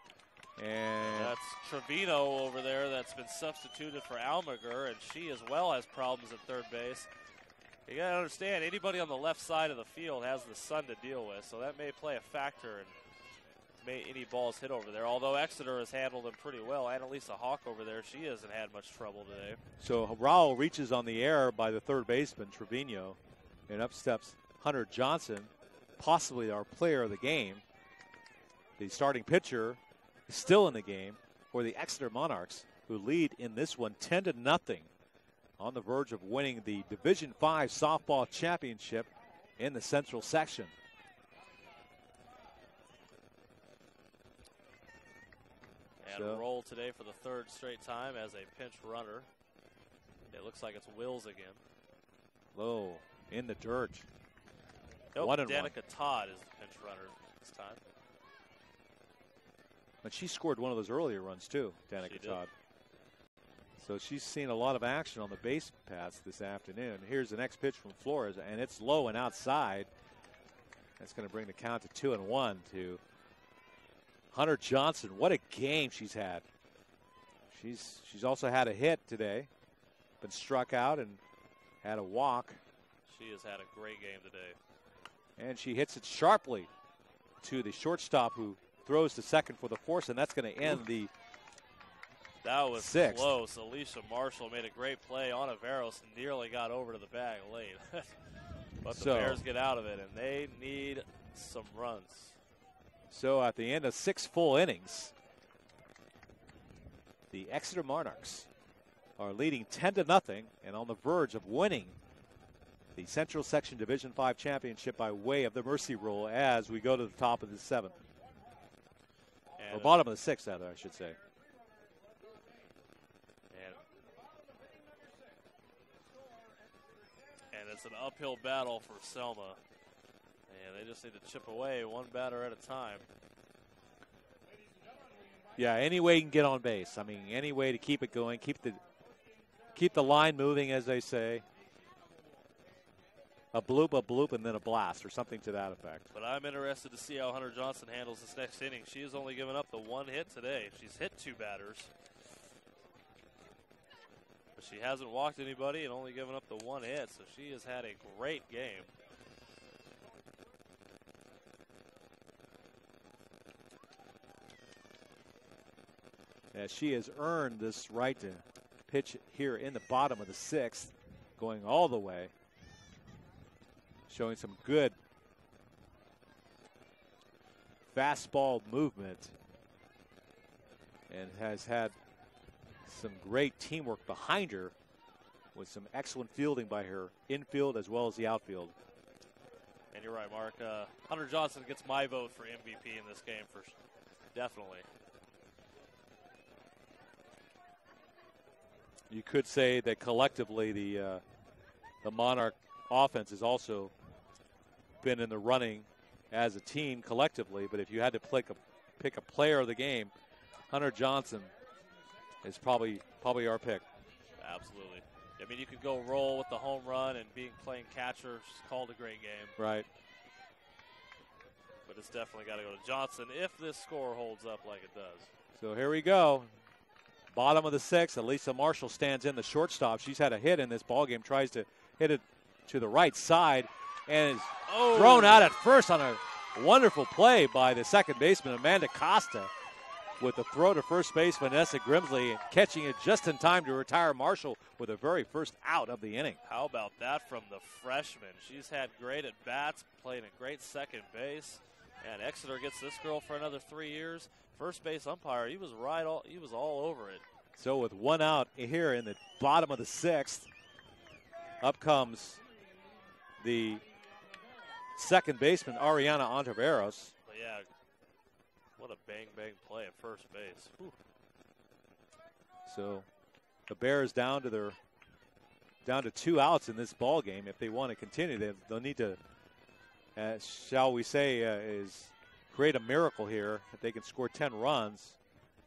And that's Trevino over there that's been substituted for Almager, and she as well has problems at third base. You got to understand, anybody on the left side of the field has the sun to deal with, so that may play a factor in any balls hit over there. Although Exeter has handled them pretty well. Annalisa Hawk over there, she hasn't had much trouble today. So Raul reaches on the air by the third baseman, Trevino, and up steps Hunter Johnson, possibly our player of the game. The starting pitcher is still in the game for the Exeter Monarchs, who lead in this one 10-0, on the verge of winning the Division V softball championship in the Central section. And roll today for the third straight time as a pinch runner. It looks like it's Wills again. Low in the dirt. Nope, Danica Todd is the pinch runner this time. But she scored one of those earlier runs too, Danica Todd. So she's seen a lot of action on the base paths this afternoon. Here's the next pitch from Flores, and it's low and outside. That's going to bring the count to 2-1 to Hunter Johnson. What a game she's had. She's also had a hit today, been struck out and had a walk. She has had a great game today. And she hits it sharply to the shortstop, who throws to second for the force, and that's going to end the that was sixth. Close. Alicia Marshall made a great play on Averos and nearly got over to the bag late. But the Bears get out of it, and they need some runs. So at the end of 6 full innings, the Exeter Monarchs are leading 10-0 and on the verge of winning the Central Section Division V championship by way of the Mercy Rule as we go to the top of the 7th. Or bottom of the 6th, rather, I should say. And it's an uphill battle for Selma. And they just need to chip away one batter at a time. Yeah, any way you can get on base. I mean, any way to keep it going, keep the line moving, as they say. A bloop, and then a blast, or something to that effect. But I'm interested to see how Hunter Johnson handles this next inning. She has only given up the one hit today. She's hit 2 batters. But she hasn't walked anybody and only given up the one hit, so she has had a great game. As she has earned this right to pitch here in the bottom of the 6th, going all the way. Showing some good fastball movement and has had some great teamwork behind her with some excellent fielding by her infield as well as the outfield. And you're right, Mark. Hunter Johnson gets my vote for MVP in this game, for definitely. You could say that collectively the Monarch offense has also been in the running as a team collectively, but if you had to pick a player of the game, Hunter Johnson is probably our pick. Absolutely. I mean, you could go roll with the home run and playing catcher. She's called a great game. Right. But it's definitely got to go to Johnson if this score holds up like it does. So here we go. Bottom of the 6th, Elisa Marshall stands in, the shortstop. She's had a hit in this ballgame, tries to hit it to the right side, and is thrown out at first on a wonderful play by the second baseman, Amanda Costa, with the throw to first base, Vanessa Grimsley, catching it just in time to retire Marshall with the very first out of the inning. How about that from the freshman? She's had great at-bats, playing a great second base, and Exeter gets this girl for another 3 years. First base umpire, he was all over it. So with one out here in the bottom of the 6th, up comes the second baseman, Ariana Ontiveros. But yeah, what a bang-bang play at first base. Whew. So the Bears down to 2 outs in this ball game. If they want to continue, they'll need to, shall we say, is create a miracle here. If they can score 10 runs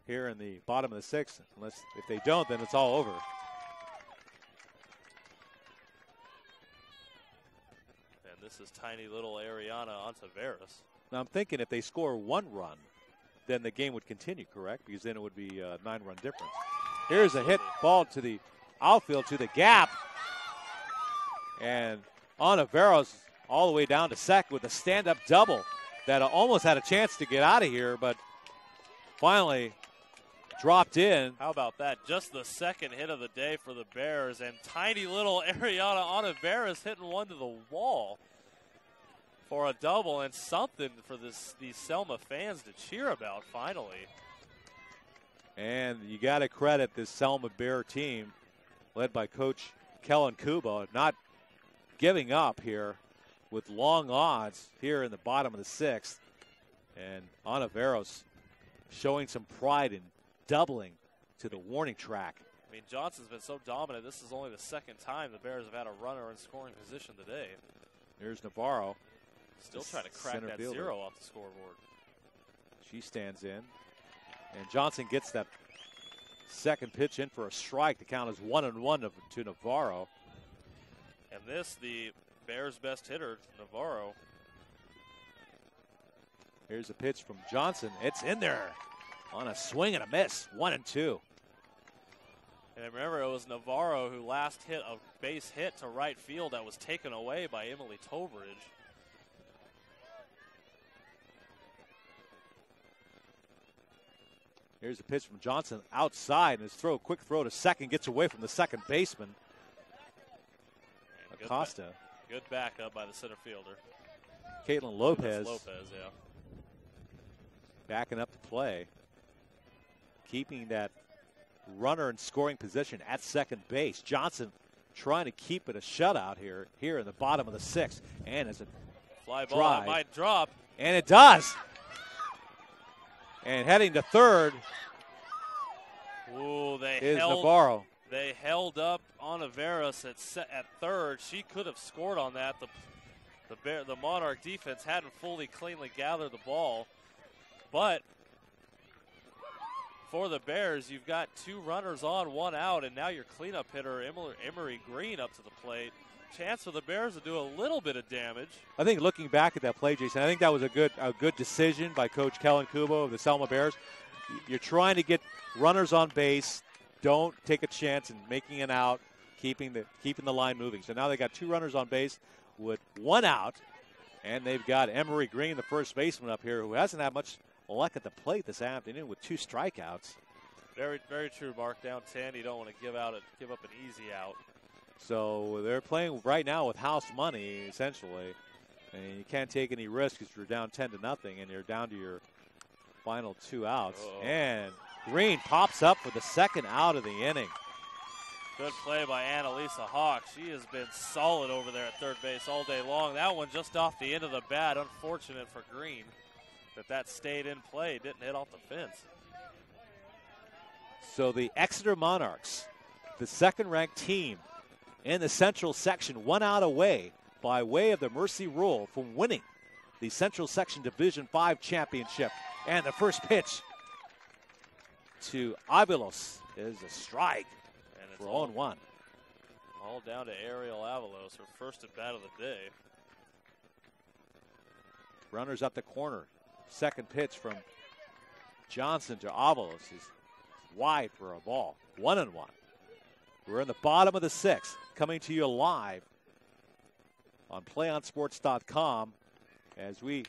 here in the bottom of the 6th, if they don't, then it's all over. And this is tiny little Ariana Ontiveros. Now I'm thinking if they score 1 run, then the game would continue, correct? Because then it would be a 9-run difference. Here's a hit ball to the outfield, to the gap. And Ontiveros all the way down to second with a stand-up double that almost had a chance to get out of here, but finally dropped in. How about that? Just the second hit of the day for the Bears, and tiny little Ariana Ontiveros hitting one to the wall for a double, and something for these Selma fans to cheer about finally. And you got to credit this Selma Bear team led by Coach Kellen Kubo not giving up here with long odds here in the bottom of the 6th. And Ontiveros showing some pride in doubling to the warning track. I mean, Johnson's been so dominant. This is only the second time the Bears have had a runner in scoring position today. Here's Navarro. Still trying to crack that fielder. 0 off the scoreboard. She stands in. And Johnson gets that second pitch in for a strike. The count is 1-1 to Navarro. And this, the Bears' best hitter, Navarro. Here's a pitch from Johnson. It's in there on a swing and a miss. 1-2. And remember, it was Navarro who last hit a base hit to right field that was taken away by Emily Toveridge. Here's a pitch from Johnson outside, and his quick throw to second, gets away from the second baseman. Acosta. Good backup by the center fielder. Caitlin Lopez. Yeah. Backing up to play. Keeping that runner in scoring position at second base. Johnson trying to keep it a shutout here in the bottom of the 6th. And as a fly ball that might drop. And it does. And heading to third is Navarro. They held up Ontiveros at third. She could have scored on that. The Monarch defense hadn't fully cleanly gathered the ball. But for the Bears, you've got 2 runners on, 1 out, and now your cleanup hitter, Emery Green, up to the plate. Chance for the Bears to do a little bit of damage. I think looking back at that play, Jason, I think that was a good decision by Coach Kellen Kubo of the Selma Bears. You're trying to get runners on base. Don't take a chance in making an out, keeping the line moving. So now they got 2 runners on base with 1 out, and they've got Emery Green, the first baseman up here, who hasn't had much luck at the plate this afternoon with 2 strikeouts. Very, very true, Mark. Down 10, you don't want to give up an easy out. So they're playing right now with house money, essentially. And you can't take any risks because you're down 10-0, and you're down to your final 2 outs. Uh-oh. And Green pops up for the second out of the inning. Good play by Annalisa Hawk. She has been solid over there at third base all day long. That one just off the end of the bat. Unfortunate for Green that stayed in play. Didn't hit off the fence. So the Exeter Monarchs, the second-ranked team in the Central Section, 1 out away by way of the Mercy Rule from winning the Central Section Division 5 championship. And the first pitch to Avalos is a strike for 0-1. All down to Ariel Avalos, her first at bat of the day. Runners up the corner. Second pitch from Johnson to Avalos is wide for a ball. 1-1. We're in the bottom of the 6th, coming to you live on playonsports.com as we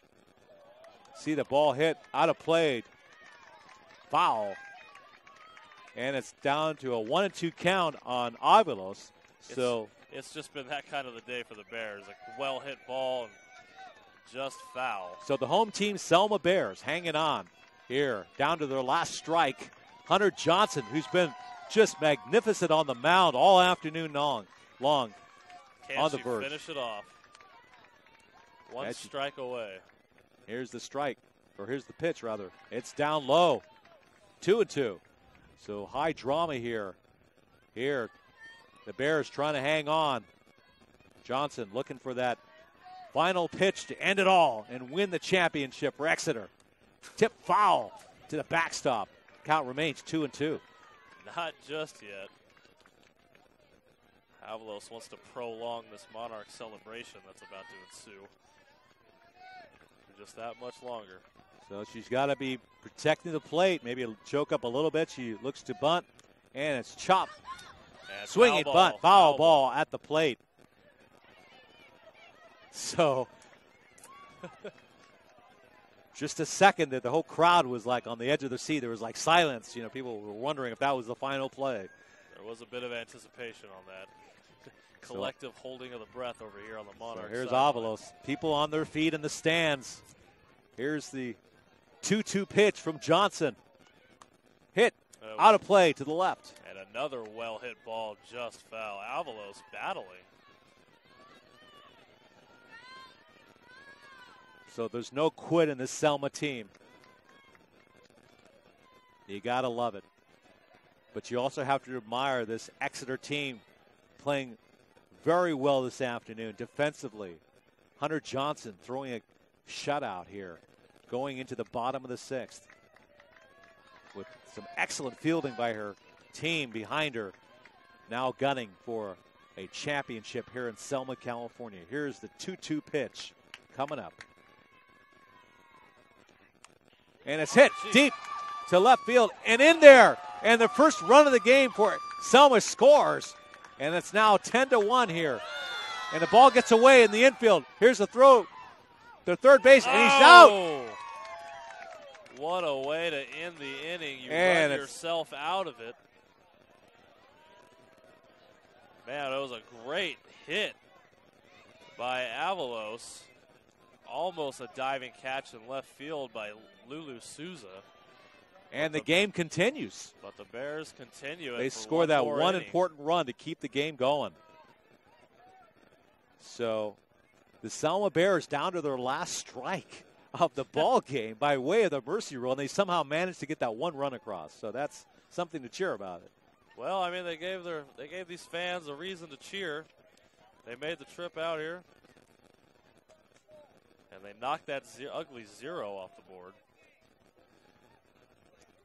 see the ball hit out of play. Foul. And it's down to a 1-2 count on Avalos. So it's just been that kind of the day for the Bears. A well-hit ball and just foul. So the home team, Selma Bears, hanging on here, down to their last strike. Hunter Johnson, who's been just magnificent on the mound all afternoon long on the verge. Finish it off. One strike away. Here's the strike, or here's the pitch, rather. It's down low. 2-2. So high drama here. Here, the Bears trying to hang on. Johnson looking for that final pitch to end it all and win the championship for Exeter. Tip foul to the backstop. Count remains 2-2. Not just yet. Avalos wants to prolong this Monarch celebration that's about to ensue for just that much longer. So she's got to be protecting the plate. Maybe choke up a little bit. She looks to bunt, and it's chopped. And swinging bunt, foul ball at the plate. So just a second that the whole crowd was like on the edge of their seat. There was like silence. You know, people were wondering if that was the final play. There was a bit of anticipation on that. Collective holding of the breath over here on the Monarchs. So here's Avalos. People on their feet in the stands. Here's the 2-2 pitch from Johnson. Hit out of play to the left. And another well-hit ball just foul. Avalos battling. So there's no quit in this Selma team. You got to love it. But you also have to admire this Exeter team playing very well this afternoon defensively. Hunter Johnson throwing a shutout here, going into the bottom of the 6th with some excellent fielding by her team behind her, now gunning for a championship here in Selma, California. Here's the 2-2 pitch coming up. And it's hit deep to left field and in there. And the first run of the game for Selma scores. And it's now 10-1 here. And the ball gets away in the infield. Here's the throw. The third base, and he's out. What a way to end the inning. You run yourself out of it. Man, that was a great hit by Avalos. Almost a diving catch in left field by Lulu Souza. And the game continues. But the Bears continue. They score that one inning. important run to keep the game going. So the Selma Bears down to their last strike of the ball game by way of the mercy rule, and they somehow managed to get that one run across. So that's something to cheer about it. Well, I mean, they gave these fans a reason to cheer. They made the trip out here, and they knocked that ugly 0 off the board.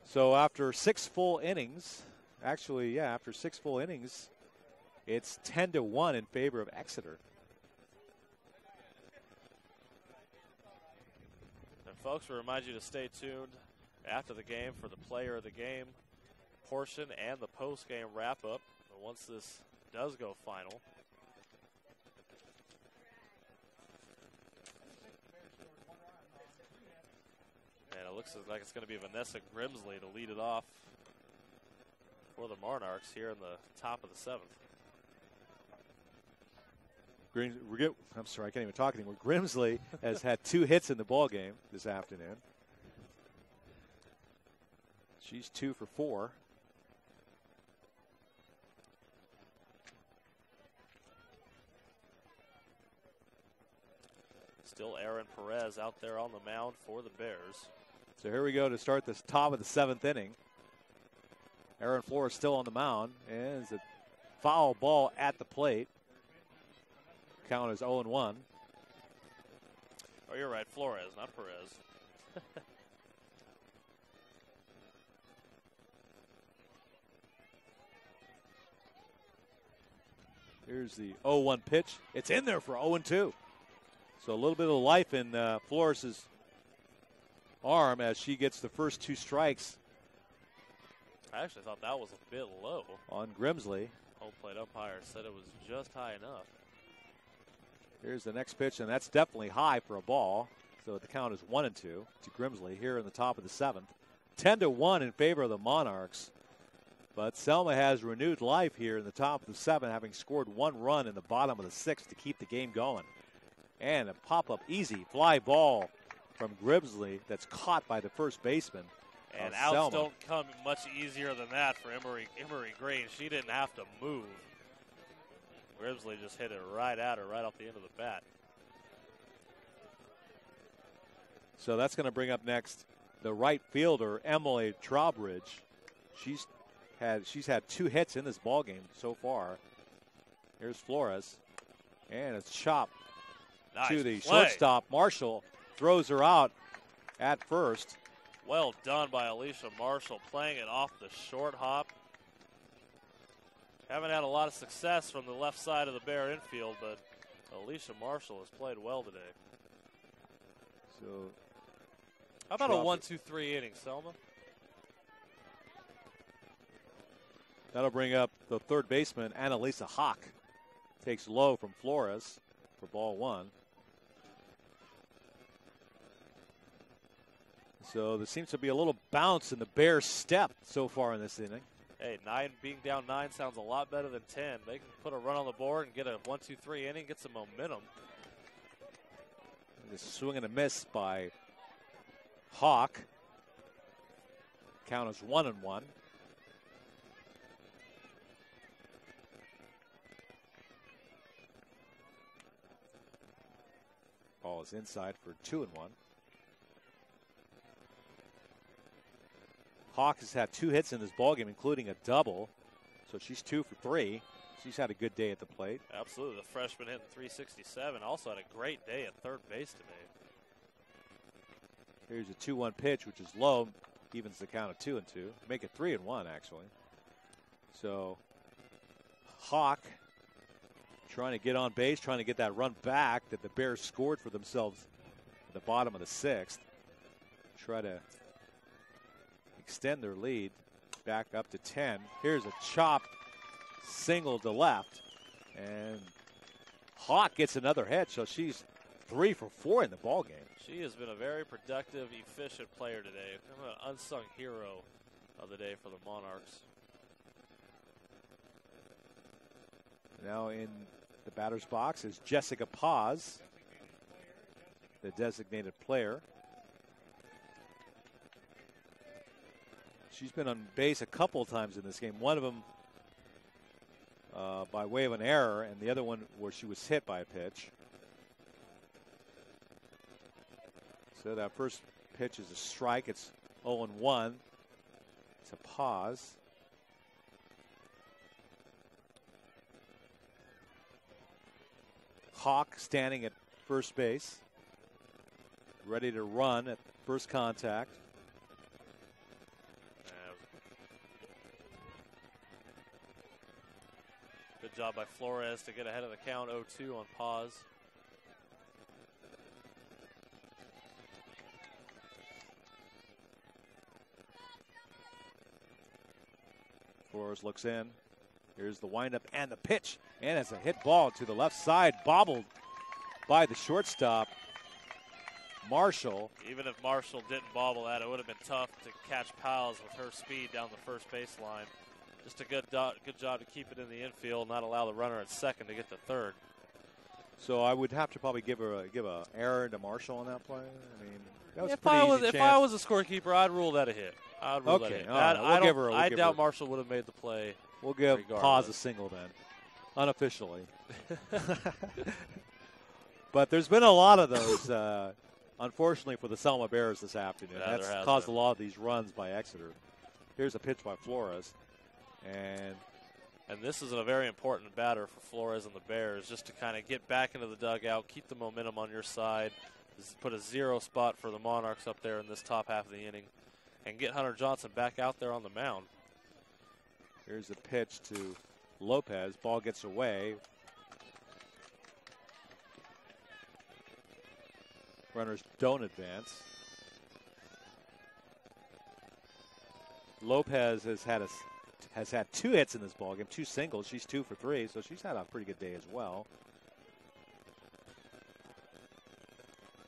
So after 6 full innings, after 6 full innings, it's 10-1 in favor of Exeter. And folks, we remind you to stay tuned after the game for the player of the game portion and the post-game wrap-up. Once this does go final. And it looks like it's going to be Vanessa Grimsley to lead it off for the Monarchs here in the top of the 7th. I'm sorry, I can't even talk anymore. Grimsley has had 2 hits in the ball game this afternoon. She's 2 for 4. Still Aaron Perez out there on the mound for the Bears. So here we go to start this top of the 7th inning. Aaron Flores still on the mound, and it's a foul ball at the plate. Count is 0-1. Oh, you're right, Flores, not Perez. Here's the 0-1 pitch. It's in there for 0-2. So a little bit of life in Flores' arm as she gets the first 2 strikes I actually thought that was a bit low. On Grimsley. Home plate umpire said it was just high enough. Here's the next pitch, and that's definitely high for a ball. So the count is 1-2 to Grimsley here in the top of the 7th. 10-1 in favor of the Monarchs. But Selma has renewed life here in the top of the 7th, having scored 1 run in the bottom of the 6th to keep the game going. And a pop-up easy fly ball from Grimsley that's caught by the first baseman. And outs Selma. don't come much easier than that for Emery Green. She didn't have to move. Grimsley just hit it right at her, right off the end of the bat. So that's going to bring up next the right fielder, Emily Trowbridge. She's had 2 hits in this ball game so far. Here's Flores, and it's chopped to the shortstop. Marshall throws her out at first. Well done by Alicia Marshall, playing it off the short hop. Haven't had a lot of success from the left side of the Bear infield, but Alicia Marshall has played well today. So, how about a 1-2-3 inning, Selma? That'll bring up the third baseman, Annalisa Hawk. Takes low from Flores for ball 1. So there seems to be a little bounce in the Bears' step so far in this inning. Hey, being down 9 sounds a lot better than 10. They can put a run on the board and get a 1-2-3 inning, get some momentum. This swing and a miss by Hawk. Count is 1-1. Ball is inside for 2-1. Hawk has had 2 hits in this ballgame, including a double. So she's 2 for 3. She's had a good day at the plate. Absolutely. The freshman hitting 367. Also had a great day at third base today. Here's a 2-1 pitch, which is low. Evens the count of 2-2. Make it 3-1, actually. So Hawk trying to get on base, trying to get that run back that the Bears scored for themselves at the bottom of the 6th. Try to extend their lead back up to 10. Here's a chopped single to left, and Hawk gets another hit, so she's 3 for 4 in the ball game. She has been a very productive, efficient player today. Kind of an unsung hero of the day for the Monarchs. Now in the batter's box is Jessica Paz, the designated player. She's been on base a couple times in this game. One of them by way of an error, and the other one where she was hit by a pitch. So that first pitch is a strike. It's 0-1. It's a pause. Hawk standing at first base, ready to run at first contact. Good job by Flores to get ahead of the count. 0-2 on pause. Flores looks in. Here's the windup and the pitch. And it's a hit ball to the left side, bobbled by the shortstop, Marshall. Even if Marshall didn't bobble that, it would have been tough to catch Powell's with her speed down the first baseline. Just a good job to keep it in the infield, not allow the runner at second to get to third. So I would have to probably give a error to Marshall on that play. I mean, that was if pretty easy if I was a scorekeeper, I'd rule that a hit. I'd rule that a hit. I doubt Marshall would have made the play. We'll give Paz a single then, unofficially. But there's been a lot of those, unfortunately, for the Selma Bears this afternoon. Yeah, that's caused a lot of these runs by Exeter. Here's a pitch by Flores. And this is a very important batter for Flores and the Bears, just to kind of get back into the dugout, keep the momentum on your side, put a 0 spot for the Monarchs up there in this top half of the inning, and get Hunter Johnson back out there on the mound. Here's a pitch to Lopez. Ball gets away. Runners don't advance. Lopez has had 2 hits in this ballgame, 2 singles. She's 2 for 3, so she's had a pretty good day as well.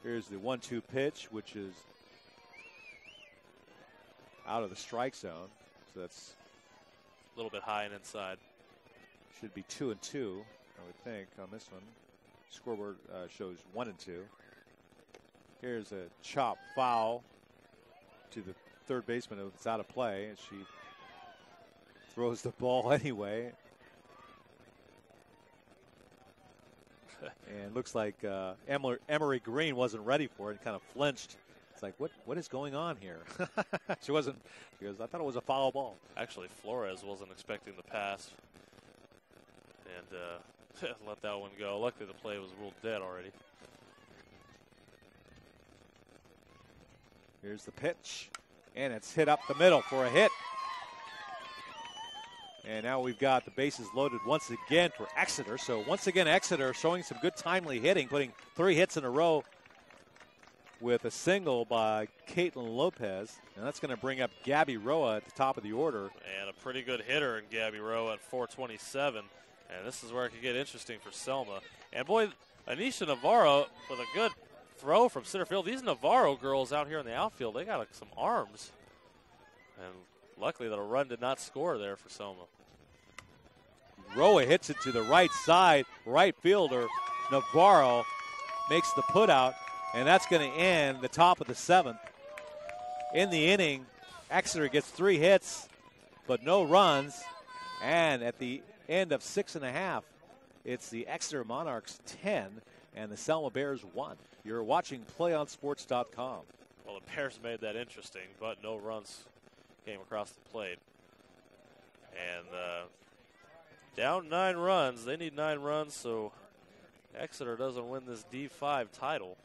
Here's the 1-2 pitch, which is out of the strike zone. So that's a little bit high and inside. Should be 2-2, I would think, on this one. Scoreboard shows 1-2. Here's a chop foul to the third baseman. It's out of play, and she throws the ball anyway. And looks like Emery Green wasn't ready for it and kind of flinched. It's like, what is going on here? She wasn't. She goes, I thought it was a foul ball. Actually, Flores wasn't expecting the pass and let that one go. Luckily, the play was ruled dead already. Here's the pitch, and it's hit up the middle for a hit. And now we've got the bases loaded once again for Exeter. So once again, Exeter showing some good timely hitting, putting 3 hits in a row with a single by Caitlin Lopez. And that's going to bring up Gabby Roa at the top of the order. And a pretty good hitter in Gabby Roa at 427. And this is where it could get interesting for Selma. And boy, Anisha Navarro with a good throw from center field. These Navarro girls out here in the outfield, they got some arms. And luckily that a run did not score there for Selma. Roa hits it to the right side. Right fielder Navarro makes the putout, and that's going to end the top of the 7th. In the inning, Exeter gets 3 hits, but no runs. And at the end of 6.5, it's the Exeter Monarchs 10 and the Selma Bears 1. You're watching PlayOnSports.com. Well, the Bears made that interesting, but no runs came across the plate. And down 9 runs. They need 9 runs, so Exeter doesn't win this D5 title.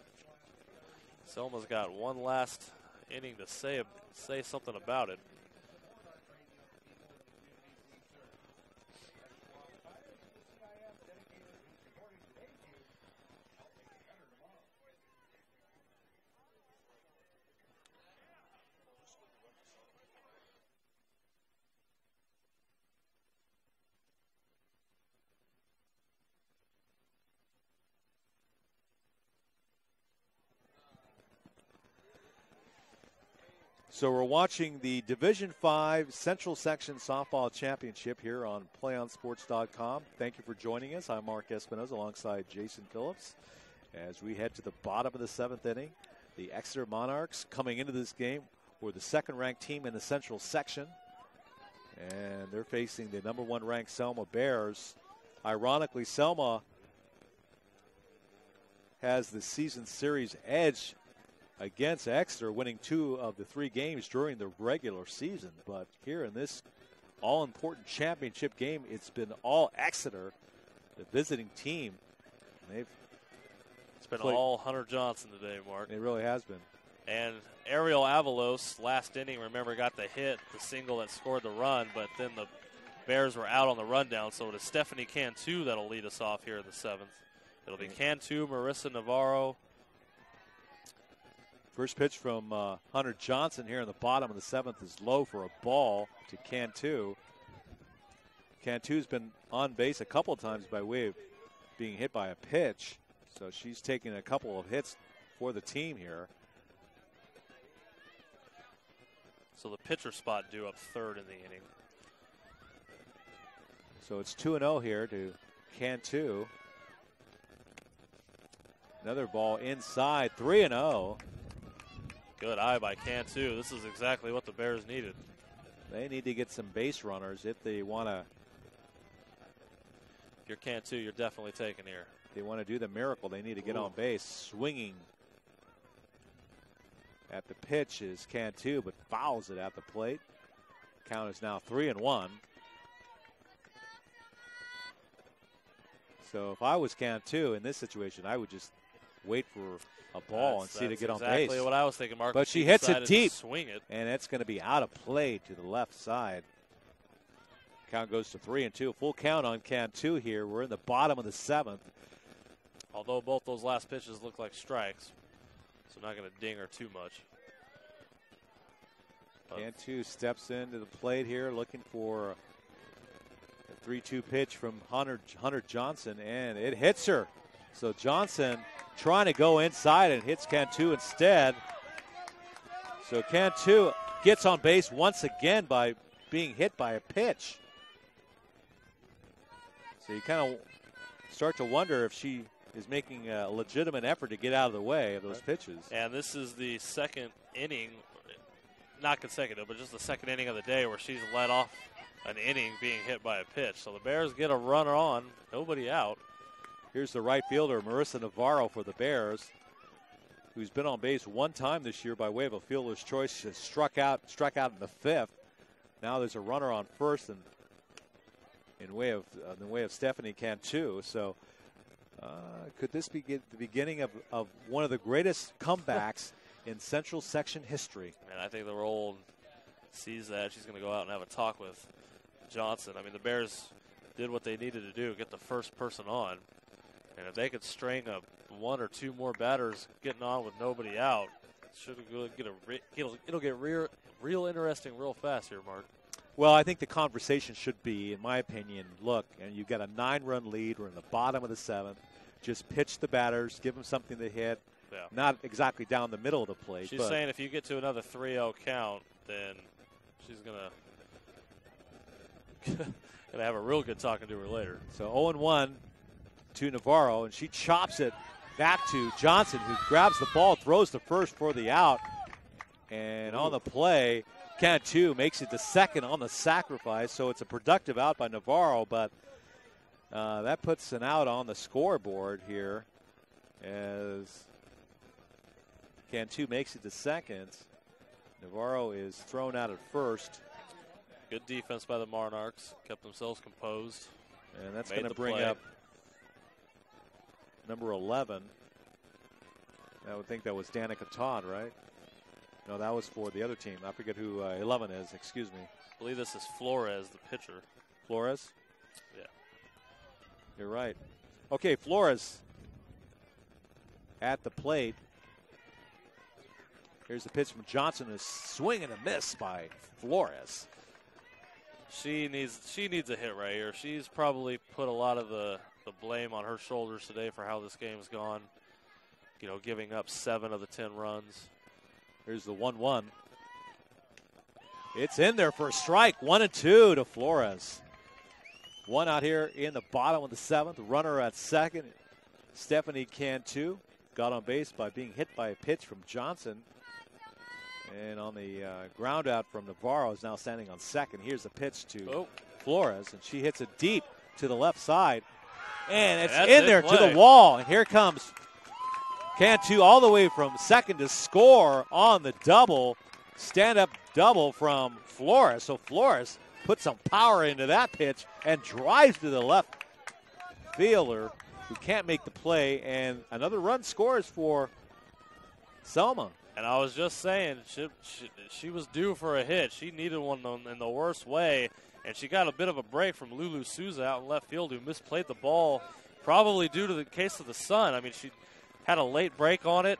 Selma's got one last inning to say something about it. So we're watching the Division 5 Central Section Softball Championship here on PlayOnSports.com. Thank you for joining us. I'm Mark Espinoza alongside Jason Phillips as we head to the bottom of the 7th inning. The Exeter Monarchs coming into this game were the 2nd-ranked team in the Central Section, and they're facing the number 1 ranked Selma Bears. Ironically, Selma has the season series edge against Exeter, winning 2 of the 3 games during the regular season. But here in this all-important championship game, it's been all Exeter, the visiting team. It's been all Hunter Johnson today, Mark. It really has been. And Ariel Avalos, last inning, remember, got the hit, the single that scored the run, but then the Bears were out on the rundown, so it is Stephanie Cantu that'll lead us off here in the 7th. It'll be Cantu, Marissa Navarro. First pitch from Hunter Johnson here in the bottom of the 7th is low for a ball to Cantu. Cantu's been on base a couple of times by way of being hit by a pitch, so she's taking a couple of hits for the team here. So the pitcher spot due up 3rd in the inning. So it's 2-0 here to Cantu. Another ball inside, 3-0. Good eye by Cantu. This is exactly what the Bears needed. They need to get some base runners if they want to. If you're Cantu, you're definitely taking here. If they want to do the miracle, they need to get on base. Swinging at the pitch is Cantu, but fouls it at the plate. Count is now 3-1. So if I was Cantu in this situation, I would just wait for a ball and see to get on base. Exactly what I was thinking, Mark. But she hits it deep, swing it, and it's going to be out of play to the left side. Count goes to 3-2. Full count on Cantu here. We're in the bottom of the 7th. Although both those last pitches look like strikes, so not going to ding her too much. Cantu steps into the plate here looking for a 3-2 pitch from Hunter Johnson, and it hits her. So Johnson trying to go inside and hits Cantu instead. So Cantu gets on base once again by being hit by a pitch. So you kind of start to wonder if she is making a legitimate effort to get out of the way of those pitches. And this is the second inning, not consecutive, but just the second inning of the day where she's led off an inning being hit by a pitch. So the Bears get a runner on, nobody out. Here's the right fielder, Marissa Navarro, for the Bears, who's been on base one time this year by way of a fielder's choice. She struck out in the fifth. Now there's a runner on first, and in the way of Stephanie Cantu. So could this be the beginning of one of the greatest comebacks in Central Section history? And I think the role sees that. She's going to go out and have a talk with Johnson. I mean, the Bears did what they needed to do, get the first person on. And if they could string up one or two more batters getting on with nobody out, it'll get real interesting real fast here, Mark. Well, I think the conversation should be, in my opinion, look, and you've got a 9-run lead. We're in the bottom of the 7th. Just pitch the batters, give them something to hit. Yeah. Not exactly down the middle of the plate. She's saying if you get to another 3-0 count, then she's gonna have a real good talking to her later. So 0-1 to Navarro, and she chops it back to Johnson, who grabs the ball, throws to first for the out, and on the play, Cantu makes it to second on the sacrifice. So it's a productive out by Navarro, but that puts an out on the scoreboard here as Cantu makes it to second. Navarro is thrown out at first. Good defense by the Monarchs. Kept themselves composed. And that's going to bring up number 11. I would think that was Danica Todd, right? No, that was for the other team. I forget who 11 is. Excuse me. I believe this is Flores, the pitcher. Flores? Yeah. You're right. Okay, Flores at the plate. Here's the pitch from Johnson. A swing and a miss by Flores. She needs a hit right here. She's probably put a lot of the blame on her shoulders today for how this game's gone. You know, giving up 7 of the 10 runs. Here's the 1-1. It's in there for a strike. 1-2 to Flores. One out here in the bottom of the 7th. Runner at second. Stephanie Cantu got on base by being hit by a pitch from Johnson. And on the ground out from Navarro is now standing on second. Here's a pitch to Flores, and she hits it deep to the left side. And it's in there to the wall. And here comes Cantu all the way from second to score on the double. Stand-up double from Flores. So Flores put some power into that pitch and drives to the left fielder who can't make the play. And another run scores for Selma. And I was just saying, she was due for a hit. She needed one in the worst way. And she got a bit of a break from Lulu Souza out in left field, who misplayed the ball, probably due to the case of the sun. I mean, she had a late break on it,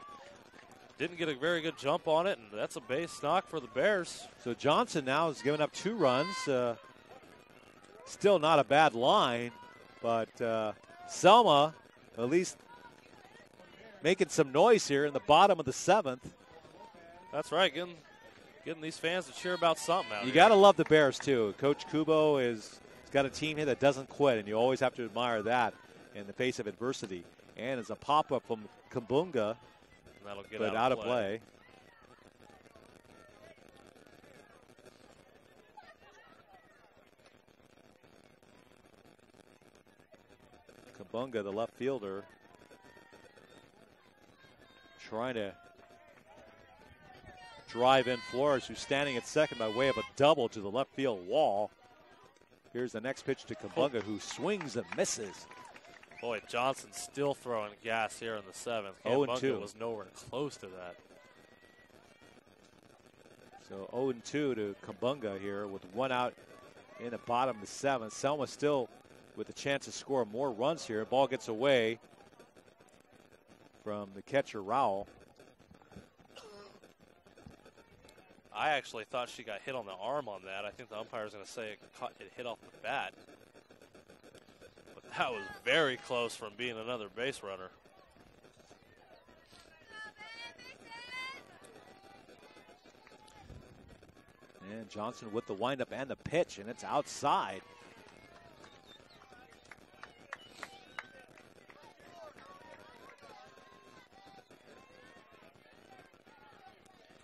didn't get a very good jump on it, and that's a base knock for the Bears. So Johnson now has given up 2 runs. Still not a bad line, but Selma at least making some noise here in the bottom of the 7th. That's right, getting these fans to cheer about something out here. You got to love the Bears, too. Coach Kubo has got a team here that doesn't quit, and you always have to admire that in the face of adversity. And it's a pop-up from Kabunga, but out of play. Kabunga, the left fielder, trying to drive in Flores, who's standing at second by way of a double to the left field wall. Here's the next pitch to Kabunga, who swings and misses. Boy, Johnson's still throwing gas here in the 7th. 0-2 was nowhere close to that. So 0-2 to Kabunga here with 1 out in the bottom of the 7th. Selma still with a chance to score more runs here. Ball gets away from the catcher, Rowell. I actually thought she got hit on the arm on that. I think the umpire was going to say it hit off the bat. But that was very close from being another base runner. And Johnson with the windup and the pitch, and it's outside.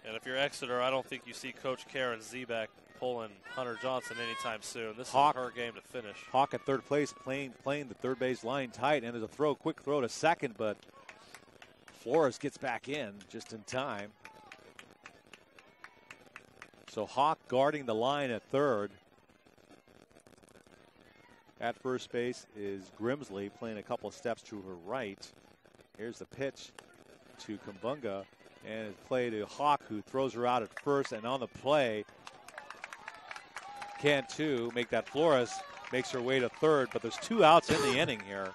And if you're Exeter, I don't think you see Coach Karen Zebak pulling Hunter Johnson anytime soon. This is her game to finish. Hawk at third place, playing the third base line tight, and there's a quick throw to second, but Flores gets back in just in time. So Hawk guarding the line at third. At first base is Grimsley playing a couple of steps to her right. Here's the pitch to Kumbunga, and it's play to Hawk, who throws her out at first, and on the play, Cantu make that Flores makes her way to third, but there's 2 outs in the inning here.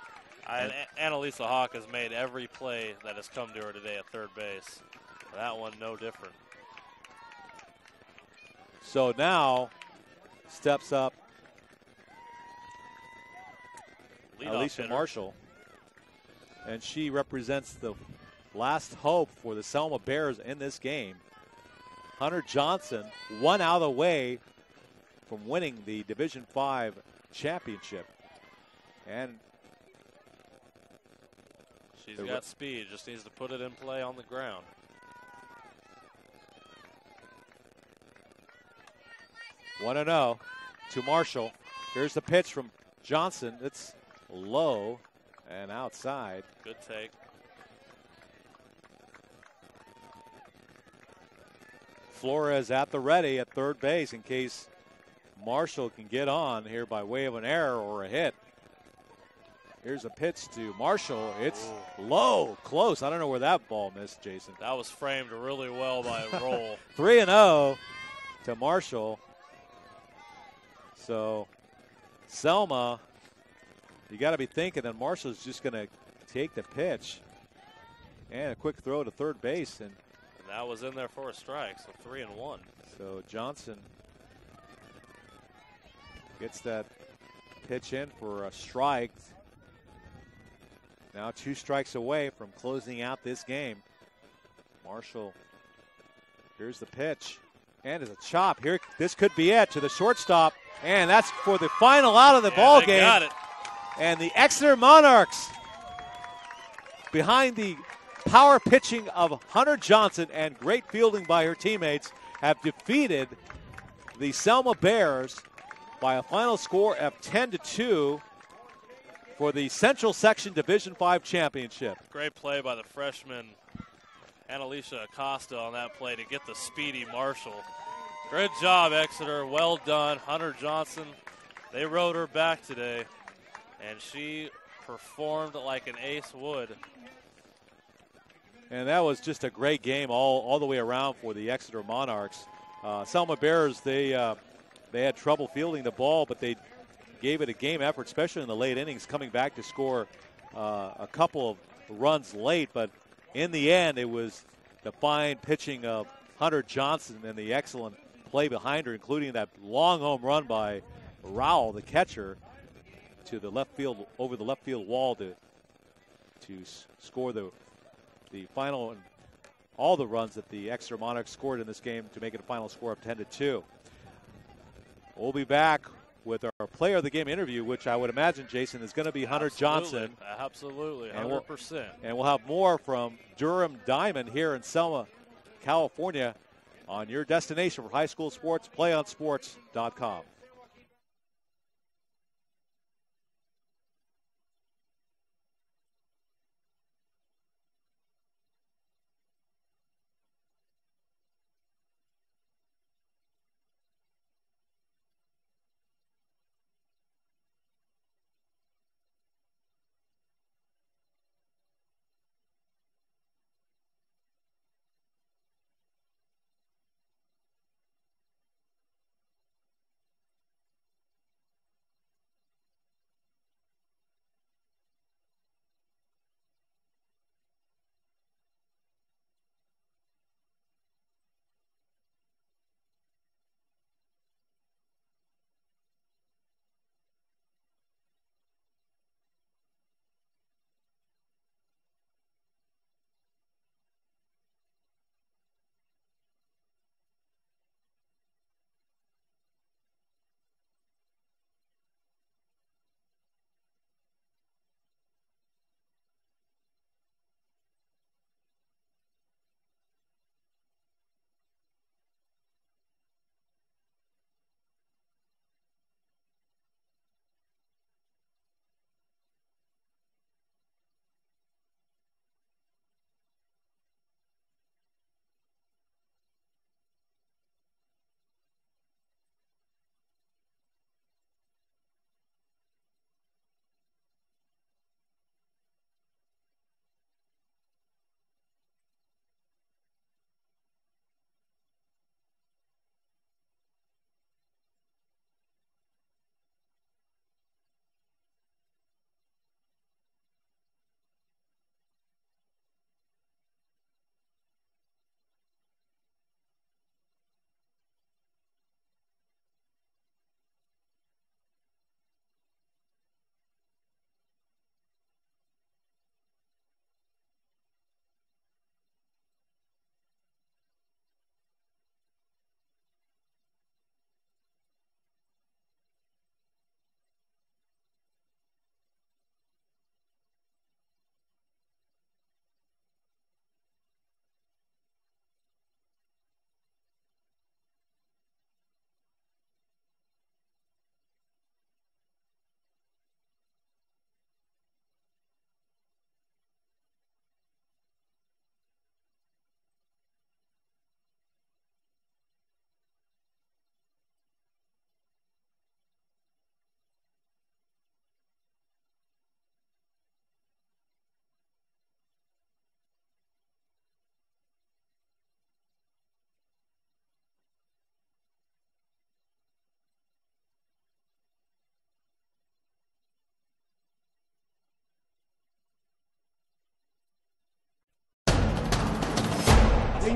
Annalisa Hawk has made every play that has come to her today at third base. That one no different. So now steps up Alicia Marshall, and she represents the last hope for the Selma Bears in this game. Hunter Johnson, 1 out of the way from winning the Division V championship. And she's got speed, just needs to put it in play on the ground. One 1-0 to Marshall. Here's the pitch from Johnson. It's low and outside. Good take. Flores at the ready at third base in case Marshall can get on here by way of an error or a hit. Here's a pitch to Marshall. It's low, close. I don't know where that ball missed, Jason. That was framed really well by a roll. 3-0 to Marshall. So Selma, you got to be thinking that Marshall's just going to take the pitch. And a quick throw to third base. And that was in there for a strike, so 3-1. So Johnson gets that pitch in for a strike. Now 2 strikes away from closing out this game. Marshall, here's the pitch. And it's a chop. Here, this could be it to the shortstop. And that's for the final out of the ball game. Got it. And the Exeter Monarchs, behind the power pitching of Hunter Johnson and great fielding by her teammates, have defeated the Selma Bears by a final score of 10-2 for the Central Section Division V championship. Great play by the freshman Annalisa Acosta on that play to get the speedy Marshall. Good job, Exeter. Well done. Hunter Johnson, they rode her back today, and she performed like an ace would. And that was just a great game all the way around for the Exeter Monarchs. Selma Bears, they had trouble fielding the ball, but they gave it a game effort, especially in the late innings, coming back to score a couple of runs late. But in the end, it was the fine pitching of Hunter Johnson and the excellent play behind her, including that long home run by Rowell, the catcher, to the left field, over the left field wall to score the final and all the runs that the Exeter Monarchs scored in this game to make it a final score of 10-2. We'll be back with our player of the game interview, which I would imagine, Jason, is going to be Hunter Johnson. Absolutely, 100%. And we'll have more from Durham Diamond here in Selma, California, on your destination for high school sports, playonsports.com.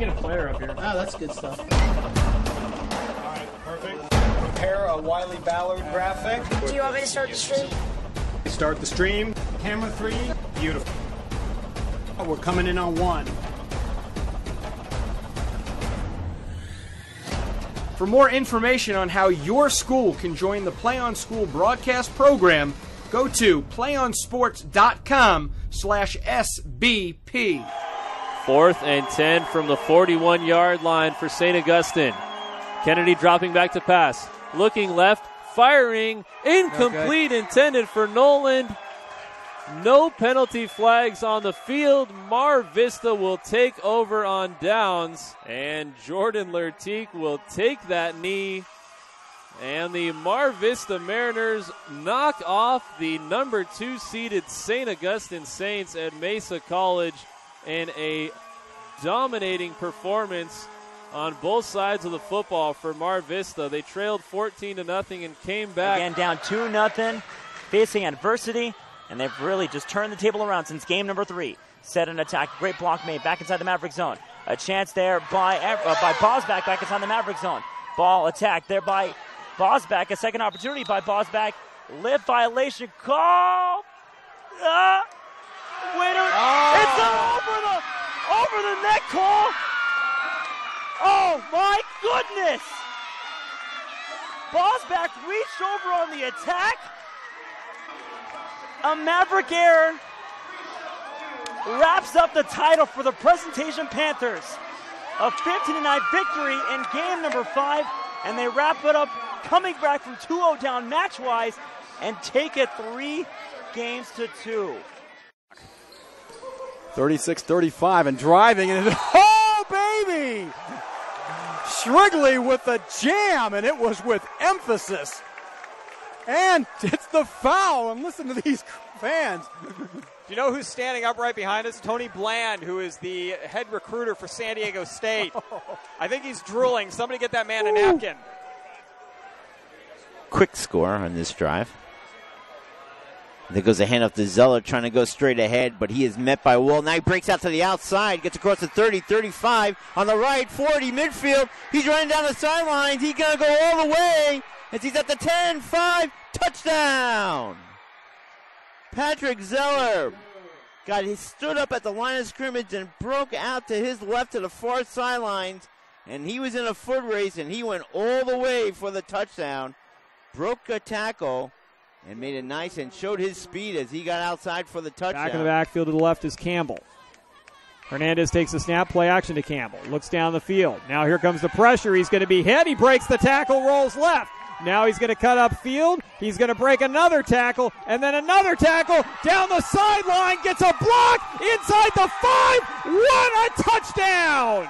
can get a player up here. Oh, that's good stuff. All right, perfect. Prepare a Wiley Ballard graphic. Do you want me to start the stream? Start the stream. Camera 3. Beautiful. We're coming in on 1. For more information on how your school can join the Play On School broadcast program, go to playonsports.com/SBP. 4th and 10 from the 41-yard line for St. Augustine. Kennedy dropping back to pass. Looking left, firing, incomplete, intended for Noland. No penalty flags on the field. Mar Vista will take over on downs, and Jordan Lertique will take that knee. And the Mar Vista Mariners knock off the number 2 seeded St. Augustine Saints at Mesa College in a dominating performance on both sides of the football for Mar Vista. They trailed 14-0 and came back. Again, down 2-0, facing adversity, and they've really just turned the table around since game number 3. Set an attack, great block made back inside the Maverick zone. A chance there by Bosback back inside the Maverick zone. Ball attacked there by Bosback. A second opportunity by Bosback. Lift violation call. Winner. It's over the neck call. Oh my goodness! Bosback reached over on the attack. A Maverick error wraps up the title for the Presentation Panthers. A 15-9 victory in game number 5, and they wrap it up coming back from 2-0 down match-wise and take it 3 games to 2. 36-35 and driving, and oh baby! Shrigley with the jam, and it was with emphasis. And it's the foul, and listen to these fans. Do you know who's standing up right behind us? Tony Bland, who is the head recruiter for San Diego State. I think he's drooling. Somebody get that man a napkin. Quick score on this drive. There goes a handoff to Zeller, trying to go straight ahead, but he is met by Wool. Now he breaks out to the outside, gets across the 30, 35, on the right, 40, midfield. He's running down the sidelines. He's going to go all the way as he's at the 10, 5, touchdown. Patrick Zeller stood up at the line of scrimmage and broke out to his left to the far sidelines, and he was in a foot race, and he went all the way for the touchdown. Broke a tackle and made it nice and showed his speed as he got outside for the touchdown. Back in the backfield to the left is Campbell. Hernandez takes the snap, play action to Campbell. Looks down the field. Now here comes the pressure. He's going to be hit. He breaks the tackle, rolls left. Now he's going to cut upfield. He's going to break another tackle, and then another tackle down the sideline. Gets a block inside the 5. What a touchdown!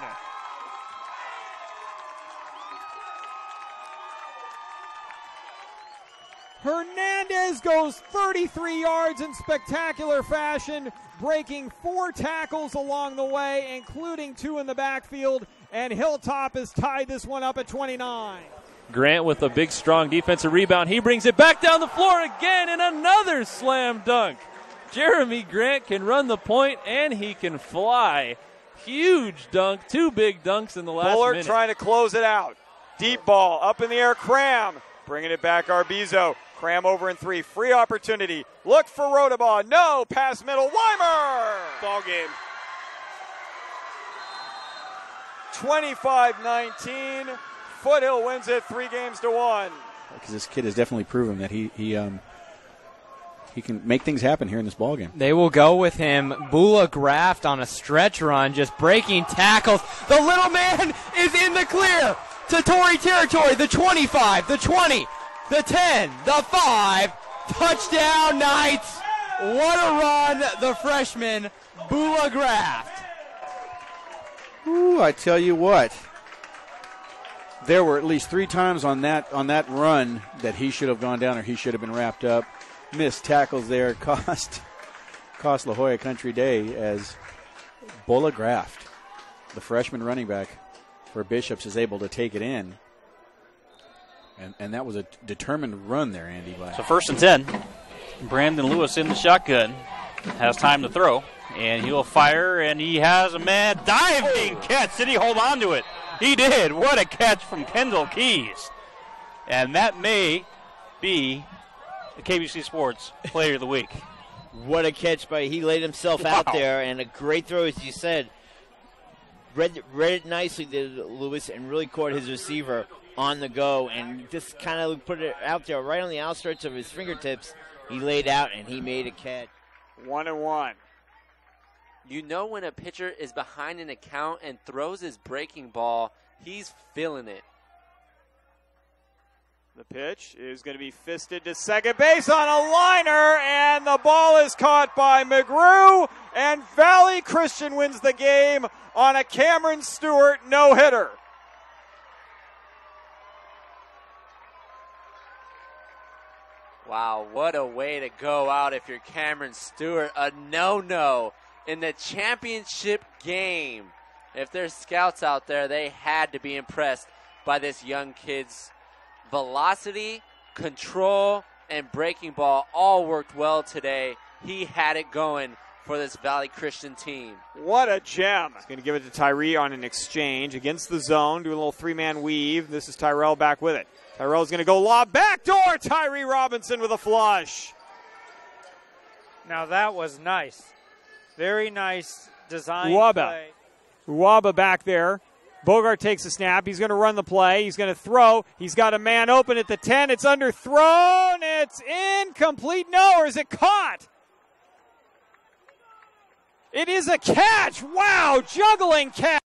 Hernandez goes 33 yards in spectacular fashion, breaking 4 tackles along the way, including 2 in the backfield, and Hilltop has tied this one up at 29. Grant with a big, strong defensive rebound. He brings it back down the floor again, and another slam dunk. Jeremy Grant can run the point, and he can fly. Huge dunk, 2 big dunks in the last Bullard minute. trying to close it out. Deep ball, up in the air, Cram. Bringing it back, Arbizo. Cram over in 3, free opportunity. Look for Rodabaugh. No, pass middle, Weimer. Ball game. 25-19. Foothill wins it 3-1. Because this kid has definitely proven that he can make things happen here in this ball game. They will go with him. Bula Graft on a stretch run, just breaking tackles. The little man is in the clear to Tory territory. The 25, the 20, the 10, the 5. Touchdown Knights. What a run, the freshman, Bula Graft. Ooh, I tell you what. There were at least 3 times on that run that he should have gone down or he should have been wrapped up. Missed tackles there cost La Jolla Country Day as Bula Graft, the freshman running back for Bishops, is able to take it in. And that was a determined run there, Andy. So 1st and 10. Brandon Lewis in the shotgun. Has time to throw. and he'll fire, and he has a man diving catch. Did he hold on to it? He did. What a catch from Kendall Keys. And that may be the KBC Sports Player of the Week. What a catch by, he laid himself out there, and a great throw, as you said. Read it nicely, did Lewis, and really caught his receiver on the go, and just kind of put it out there right on the outskirts of his fingertips. He laid out, and he made a catch. 1-1. You know when a pitcher is behind an account and throws his breaking ball, he's feeling it. The pitch is going to be fisted to second base on a liner, and the ball is caught by McGrew, and Valley Christian wins the game on a Cameron Stewart no-hitter. Wow, what a way to go out if you're Cameron Stewart. A no-no in the championship game. If there's scouts out there, they had to be impressed by this young kid's velocity, control, and breaking ball all worked well today. He had it going for this Valley Christian team. What a gem. He's going to give it to Tyree on an exchange against the zone, do a little three-man weave. This is Tyrell back with it. Tyrell's going to go lob backdoor. Tyree Robinson with a flush. Now that was nice. Very nice design play. Uwaba back there. Bogart takes a snap. He's going to run the play. He's going to throw. He's got a man open at the 10. It's underthrown. It's incomplete. No, or is it caught? It is a catch. Wow, juggling catch.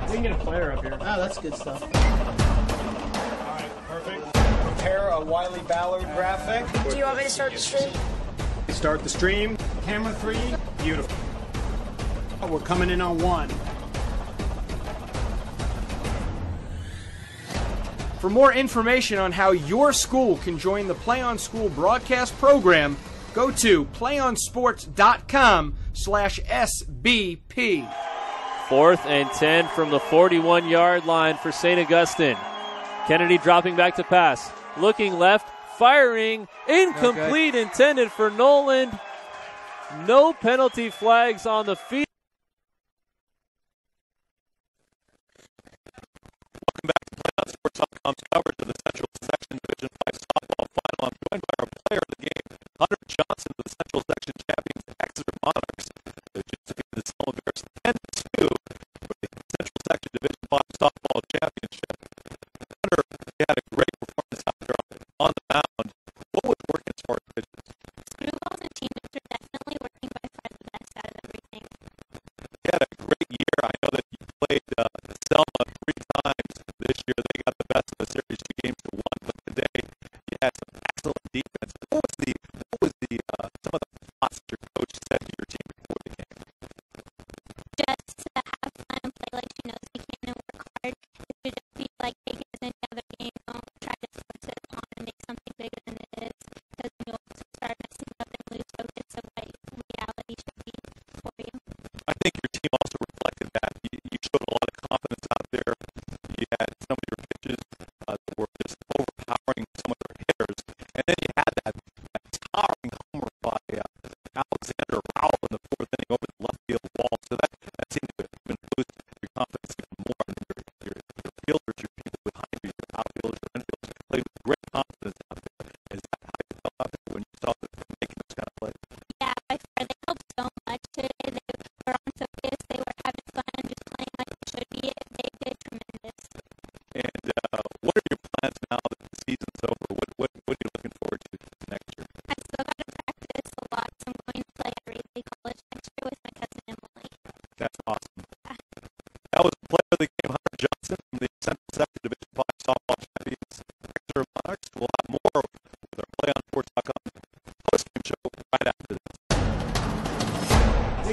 We can get a player up here. Oh, that's good stuff. All right, perfect. Prepare a Wiley Ballard graphic. Do you want me to start the stream? Start the stream. Camera 3. Beautiful. Oh, we're coming in on 1. For more information on how your school can join the Play on School broadcast program, go to playonsports.com/SBP. 4th and 10 from the 41-yard line for St. Augustine. Kennedy dropping back to pass. Looking left, firing, incomplete, intended for Noland. No penalty flags on the field. Welcome back to Play on Sports.com's coverage of the Central Section Division 5 softball final. I'm joined by our player of the game, Hunter Johnson, of the Central Section champions, Exeter Monarchs. They just defeated the Selma Bears 10-2 for the Central Section Division 5 softball championship. Hunter, you had a great performance out there on the mound. What was working as far as pitches? Screw balls and changes are definitely working by far the best out of everything. You had a great year. I know that you played Selma 3 times this year. They got the best of the series, 2 games to 1. But today, you had some excellent defense. What was some of the thoughts that your coach said to your team before the game? Just to have fun and play like she knows we can and work hard. It should just be like take it as any other game. Don't try to force it on and make something bigger than it is. Because then you'll start messing up and lose focus of what reality should be for you. I think your team also reflected that. You showed a lot of confidence out there. You had some of your pitches that were just overpowering some of their hitters. And then you had that towering homer by Alex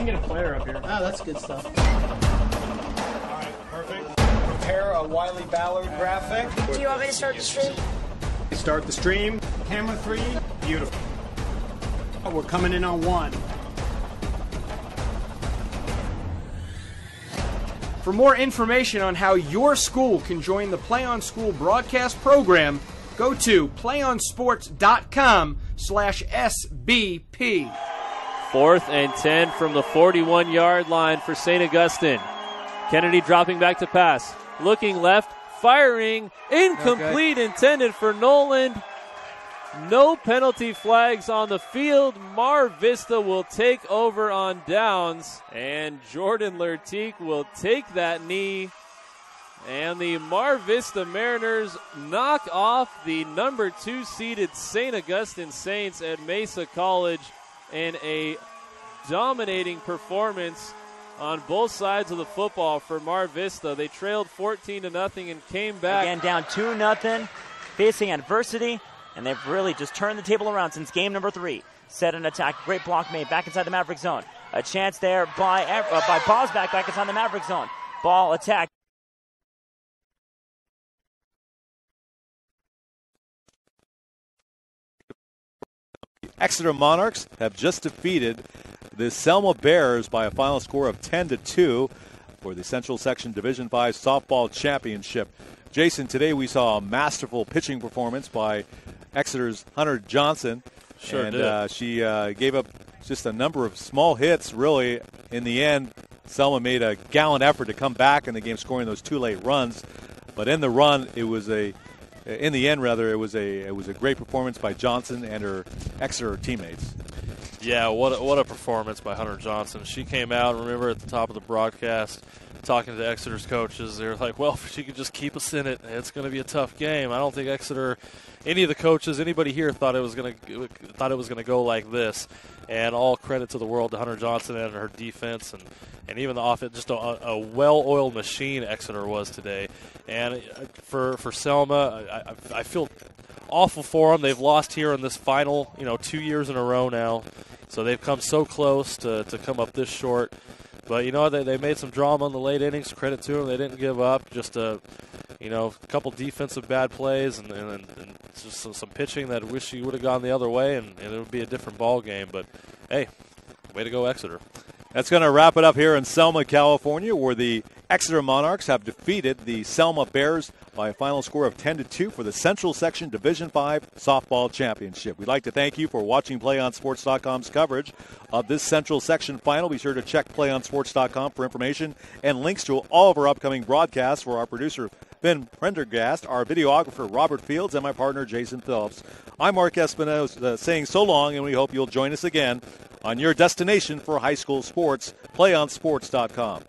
can get a player up here. Oh, that's good stuff. All right, perfect. Prepare a Wiley Ballard graphic. Do you want me to start the stream? Start the stream. Camera 3. Beautiful. We're coming in on 1. For more information on how your school can join the Play On School broadcast program, go to playonsports.com/SBP. 4th and 10 from the 41-yard line for St. Augustine. Kennedy dropping back to pass. Looking left, firing, incomplete, intended for Noland. No penalty flags on the field. Mar Vista will take over on downs, and Jordan Lertique will take that knee. And the Mar Vista Mariners knock off the number 2 seeded St. Augustine Saints at Mesa College in a dominating performance on both sides of the football for Mar Vista. They trailed 14-0 and came back. Again, down 2-0, facing adversity, and they've really just turned the table around since game number 3. Set an attack, great block made back inside the Maverick zone. A chance there by Bosback back inside the Maverick zone. Ball attack. Exeter Monarchs have just defeated the Selma Bears by a final score of 10-2 for the Central Section Division 5 Softball Championship. Jason, today we saw a masterful pitching performance by Exeter's Hunter Johnson. Sure and did. She gave up just a number of small hits, really. In the end, Selma made a gallant effort to come back in the game, scoring those 2 late runs. But in the run, it was a great performance by Johnson and her Exeter teammates. Yeah, what a performance by Hunter Johnson. She came out, remember at the top of the broadcast, talking to Exeter's coaches. They were like, well, if she could just keep us in it, it's going to be a tough game. I don't think Exeter, any of the coaches, anybody here thought it was going to go like this. And all credit to the world to Hunter Johnson and her defense and even the offense. Just a well-oiled machine Exeter was today. And for Selma, I feel awful for them. They've lost here in this final, 2 years in a row now. So they've come so close to come up this short. But, they made some drama in the late innings. Credit to them. They didn't give up. Just a couple defensive bad plays and just some pitching that wish you would have gone the other way, and it would be a different ball game. But, hey, way to go, Exeter. That's going to wrap it up here in Selma, California, where the Exeter Monarchs have defeated the Selma Bears by a final score of 10-2 for the Central Section Division 5 Softball Championship. We'd like to thank you for watching PlayOnSports.com's coverage of this Central Section final. Be sure to check PlayOnSports.com for information and links to all of our upcoming broadcasts. For our producer, Ben Prendergast, our videographer, Robert Fields, and my partner, Jason Phillips. I'm Mark Espinosa saying so long, and we hope you'll join us again on your destination for high school sports, PlayOnSports.com.